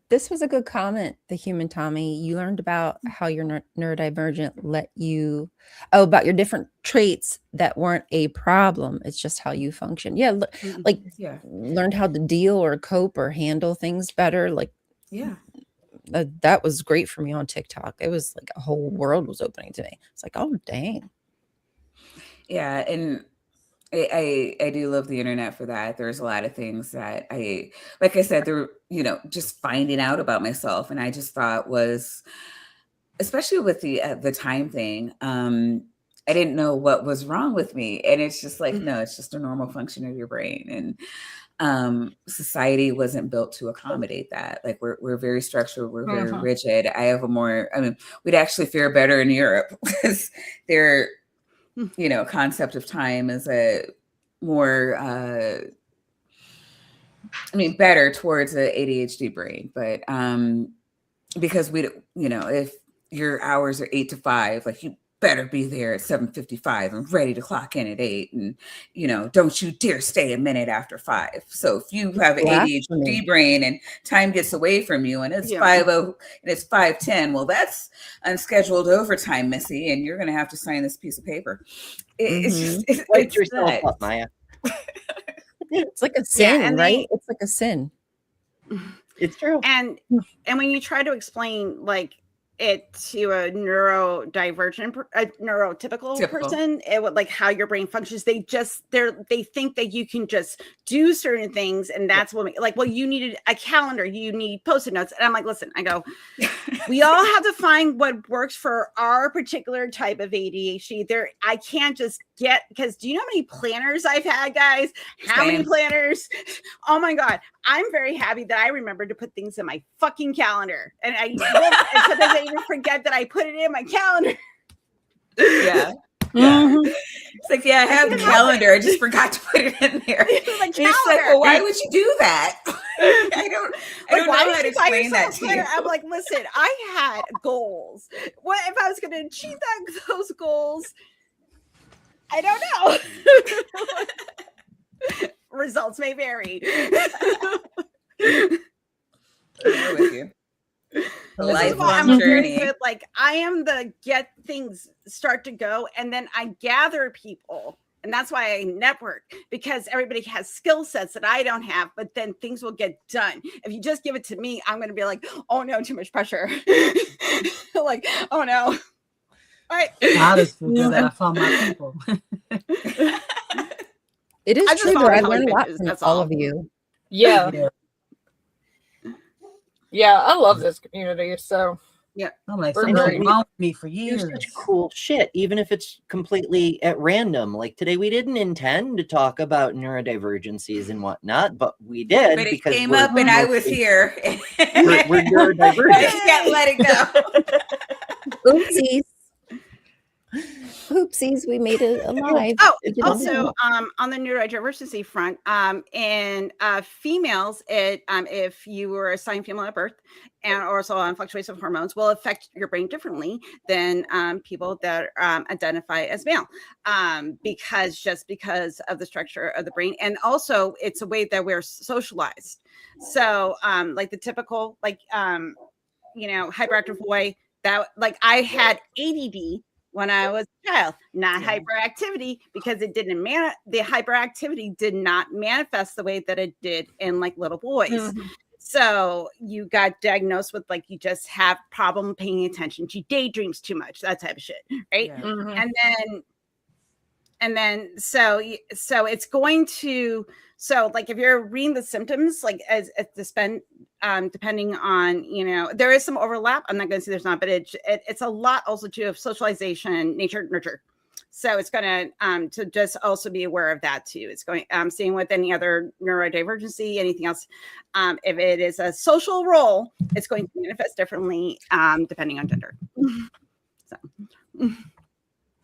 Speaker 7: This was a good comment, the human Tommy. You learned about how your neurodivergent let you about your different traits that weren't a problem. It's just how you function. Learned how to deal or cope or handle things better. That was great for me on TikTok. It was like a whole world was opening to me. It's like, oh dang.
Speaker 8: Yeah, and I do love the internet for that. There's a lot of things that like I said, there, just finding out about myself, and I just thought was, especially with the time thing, I didn't know what was wrong with me, and it's just like, no, it's just a normal function of your brain, and society wasn't built to accommodate that. Like we're very structured, we're very rigid. We'd actually fare better in Europe because their concept of time is a more better towards an ADHD brain, but because if your hours are 8 to 5, like you better be there at 7:55 and ready to clock in at 8, and don't you dare stay a minute after 5. So if you have an ADHD brain and time gets away from you and it's 5:00 and it's 5:10, well, that's unscheduled overtime, Missy, and you're gonna have to sign this piece of paper. It's
Speaker 5: wake yourself up, Maya.
Speaker 7: It's like a sin, right? It's like a sin.
Speaker 5: It's true.
Speaker 6: And when you try to explain like it to a neurotypical person, it would like how your brain functions, they think that you can just do certain things, and that's what you needed a calendar, you need post-it notes, and I'm like, listen, I go, we all have to find what works for our particular type of ADHD. I can't just because do you know how many planners I've had, guys? How many planners? Oh my god, I'm very happy that I remembered to put things in my fucking calendar, and sometimes I even forget that I put it in my calendar.
Speaker 8: It's like, I have the calendar, I just forgot to put it in there. It's like, well, why would you do that? I don't know how to explain that to you.
Speaker 6: I'm like, listen, I had goals. What if I was going to achieve those goals? I don't know. Results may vary.
Speaker 8: I'm with you.
Speaker 6: Lifeline journey. Good. Like I am the get things start to go, and then I gather people, and that's why I network, because everybody has skill sets that I don't have. But then things will get done. If you just give it to me, I'm going to be like, oh no, too much pressure. Like, oh no. All right.
Speaker 1: I just feel that I found my people.
Speaker 7: It is true, though. I learned a lot from
Speaker 6: that's
Speaker 7: all of you.
Speaker 2: Yeah. Yeah, I love this community. So
Speaker 6: yeah,
Speaker 1: I'm like,
Speaker 2: we're
Speaker 1: somebody
Speaker 2: great.
Speaker 1: wrong with me for
Speaker 5: Do
Speaker 1: years.
Speaker 5: such cool shit, even if it's completely at random. Like today, we didn't intend to talk about neurodivergencies and whatnot, but we did
Speaker 8: But it
Speaker 5: because
Speaker 8: came up and I was here.
Speaker 5: We're neurodivergent.
Speaker 8: I can't let it go.
Speaker 7: Oopsies. Oopsies, we made it alive.
Speaker 6: Oh,
Speaker 5: It's
Speaker 6: also on the neurodiversity front, and females, if you were assigned female at birth, and also on fluctuation of hormones, will affect your brain differently than people that identify as male, because of the structure of the brain, and also it's a way that we're socialized. So, like the typical, hyperactive boy that, like, I had ADD when I was a child, not hyperactivity, because it didn't the hyperactivity did not manifest the way that it did in like little boys. Mm-hmm. So you got diagnosed with like, you just have problem paying attention. She daydreams too much, that type of shit, right? Yeah. Mm-hmm. And then so it's going to, so like if you're reading the symptoms, like as the spend, depending on, there is some overlap. I'm not going to say there's not, but it's a lot also too of socialization, nature, nurture. So it's going to just also be aware of that too. It's going, seeing with any other neurodivergency, anything else. If it is a social role, it's going to manifest differently depending on gender. So.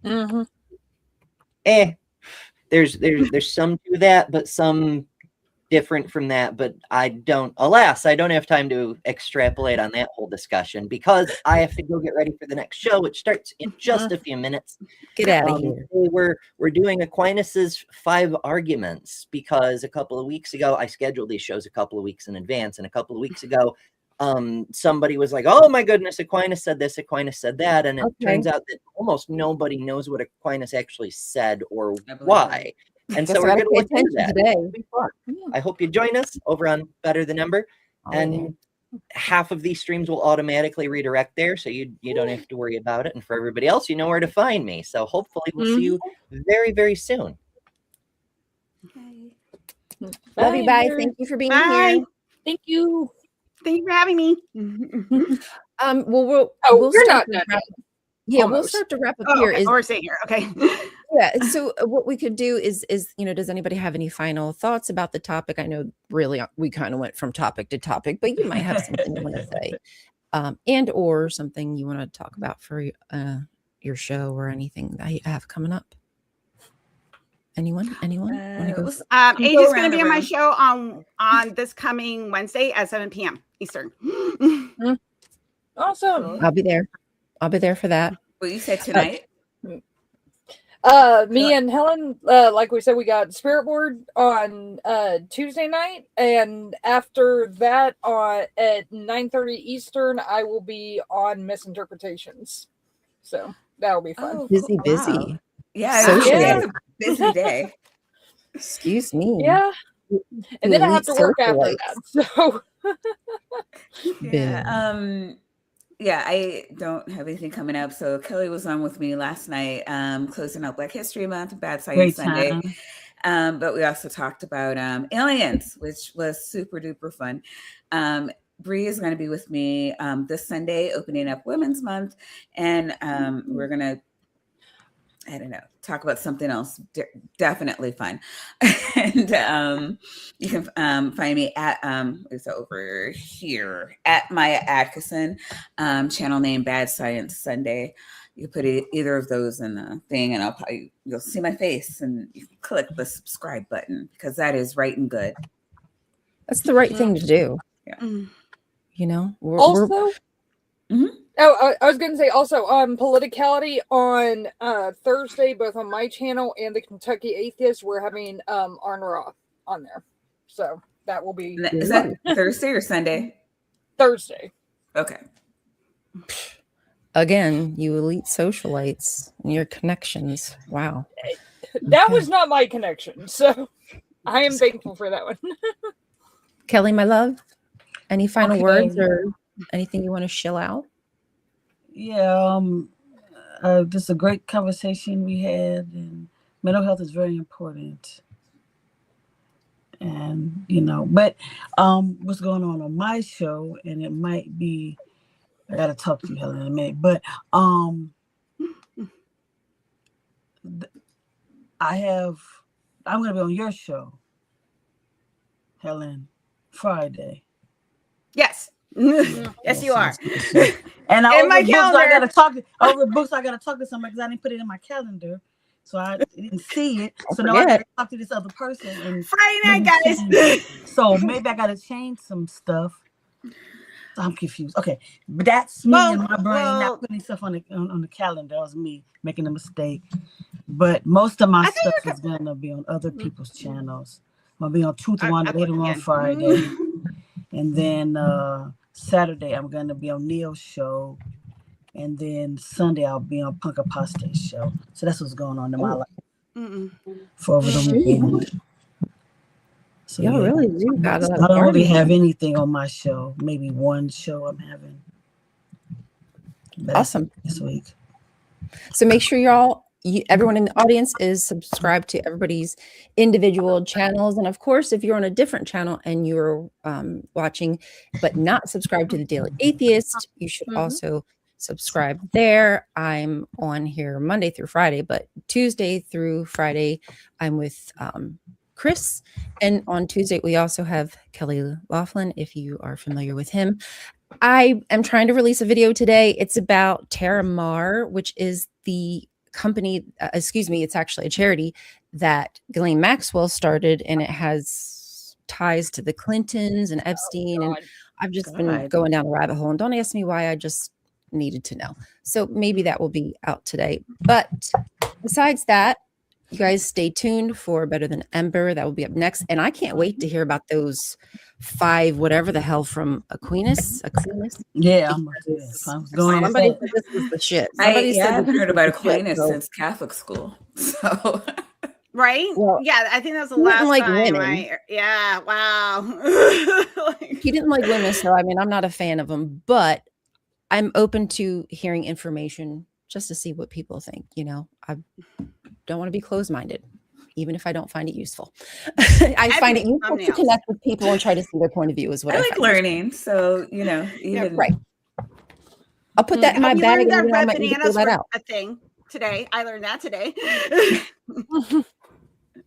Speaker 2: Mm-hmm.
Speaker 5: There's some to that, but some different from that. But I don't have time to extrapolate on that whole discussion because I have to go get ready for the next show, which starts in just a few minutes.
Speaker 7: Get out of here.
Speaker 5: We're doing Aquinas's 5 arguments because a couple of weeks ago, I scheduled these shows a couple of weeks in advance, and a couple of weeks ago, somebody was like, oh my goodness, Aquinas said this, Aquinas said that, and it turns out that almost nobody knows what Aquinas actually said or why. And so we're going to look into that today. I hope you join us over on Better Than Ever, and half of these streams will automatically redirect there, so you don't have to worry about it. And for everybody else, you know where to find me. So hopefully we'll see you very, very soon.
Speaker 7: Love you, bye. Thank you for being here.
Speaker 2: Thank you.
Speaker 6: Thank you for having me.
Speaker 7: We'll start to wrap. Yeah, we'll start to wrap up here.
Speaker 6: Okay. We're staying here. Okay.
Speaker 7: Yeah. So what we could do is does anybody have any final thoughts about the topic? I know really we kind of went from topic to topic, but you might have something you want to say, and or something you want to talk about for your show or anything that you have coming up. Anyone? Want to go?
Speaker 6: Age is going to be on my show on this coming Wednesday at 7 p.m. Eastern.
Speaker 2: Awesome.
Speaker 7: I'll be there. I'll be there for that.
Speaker 8: What you said tonight?
Speaker 2: Me and Helen, like we said, we got Spirit Board on Tuesday night, and after that, at 9:30 Eastern, I will be on Misinterpretations. So that'll be fun.
Speaker 7: Oh, busy.
Speaker 8: Yeah, it's a busy day.
Speaker 7: Excuse me.
Speaker 2: Yeah, and then I have to work after that. So
Speaker 8: yeah, I don't have anything coming up. So Kelly was on with me last night, closing out Black History Month, Bad Science Sunday. But we also talked about aliens, which was super duper fun. Bree is going to be with me this Sunday, opening up Women's Month, and we're going to, I don't know, talk about something else definitely fun. And you can find me at it's over here at Maya Atkinson, channel name Bad Science Sunday. You put either of those in the thing, and you'll see my face, and you can click the subscribe button because that is right and good.
Speaker 7: That's the right thing to do.
Speaker 8: Yeah.
Speaker 2: Also. Oh, I was going to say also Politicality on Thursday, both on my channel and the Kentucky Atheist. We're having Arn Roth on there, so that will be.
Speaker 8: Is that Thursday or Sunday?
Speaker 2: Thursday.
Speaker 8: Okay.
Speaker 7: Again, you elite socialites and your connections. Wow.
Speaker 2: That was not my connection, so I am thankful for that one.
Speaker 7: Kelly, my love, any final words or anything you want to shill out?
Speaker 1: Yeah, this is a great conversation we had, and mental health is very important. And but what's going on my show, and it might be, I gotta talk to you, Helen, in a minute, but I'm gonna be on your show, Helen, Friday.
Speaker 6: Yes. Yes, you are.
Speaker 1: And
Speaker 6: in my calendar,
Speaker 1: I gotta talk to somebody because I didn't put it in my calendar, so I didn't see it. So now I gotta talk to this other person. And
Speaker 6: Friday night, guys.
Speaker 1: So maybe I gotta change some stuff. I'm confused. Okay, but that's me in my brain not putting stuff on the calendar. That was me making a mistake. But most of my stuff is gonna be on other people's channels. I'll be on Truth One later on Friday, and then Saturday I'm gonna be on Neil's show, and then Sunday I'll be on Punk Apostate's show. So that's what's going on in my life for over the weekend. So
Speaker 7: really do got a lot
Speaker 1: I don't really have anything on my show. Maybe one show I'm having.
Speaker 7: Awesome
Speaker 1: this week.
Speaker 7: So make sure everyone in the audience is subscribed to everybody's individual channels. And of course, if you're on a different channel and you're watching but not subscribed to the Daily Atheist, you should also subscribe there. I'm on here Monday through Friday, but Tuesday through Friday I'm with Chris, and on Tuesday we also have Kelly Lifeline, if you are familiar with him. I am trying to release a video today. It's about Terramar, which is the company, it's actually a charity that Ghislaine Maxwell started, and it has ties to the Clintons and Epstein. And I've just been going down a rabbit hole, and don't ask me why, I just needed to know. So maybe that will be out today. But besides that, you guys stay tuned for Better Than Ember. That will be up next. And I can't wait to hear about those 5 whatever the hell from Aquinas.
Speaker 1: Yeah,
Speaker 7: somebody said this was the shit.
Speaker 8: I haven't heard about Aquinas since Catholic school. So
Speaker 6: right?
Speaker 7: Well,
Speaker 6: yeah, I think that was the last
Speaker 7: like
Speaker 6: time.
Speaker 7: Women.
Speaker 6: Wow.
Speaker 7: He didn't like women, so I mean, I'm not a fan of him, but I'm open to hearing information just to see what people think. I don't want to be closed-minded, even if I don't find it useful. I find it useful to connect with people and try to see their point of view is what I
Speaker 8: like learning. So, even
Speaker 7: right. I'll put that in my bag and I might need to pull that out.
Speaker 6: A thing today. I learned that today.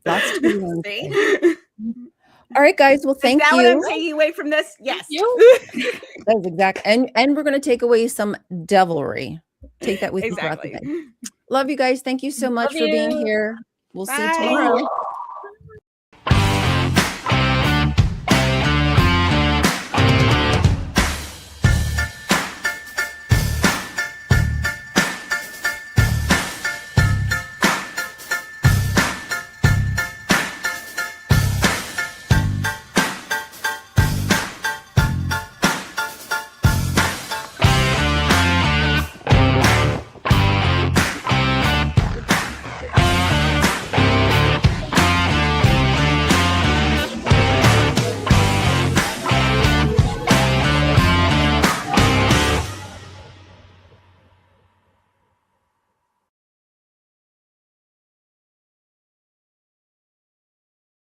Speaker 7: Lots to learn. All right, guys. Well, thank you.
Speaker 6: Is that what I'm taking away from this? Yes.
Speaker 7: That's exact. And we're going to take away some devilry. Take that with you throughout the day. Love you guys. Thank you so much for being here. We'll see you tomorrow.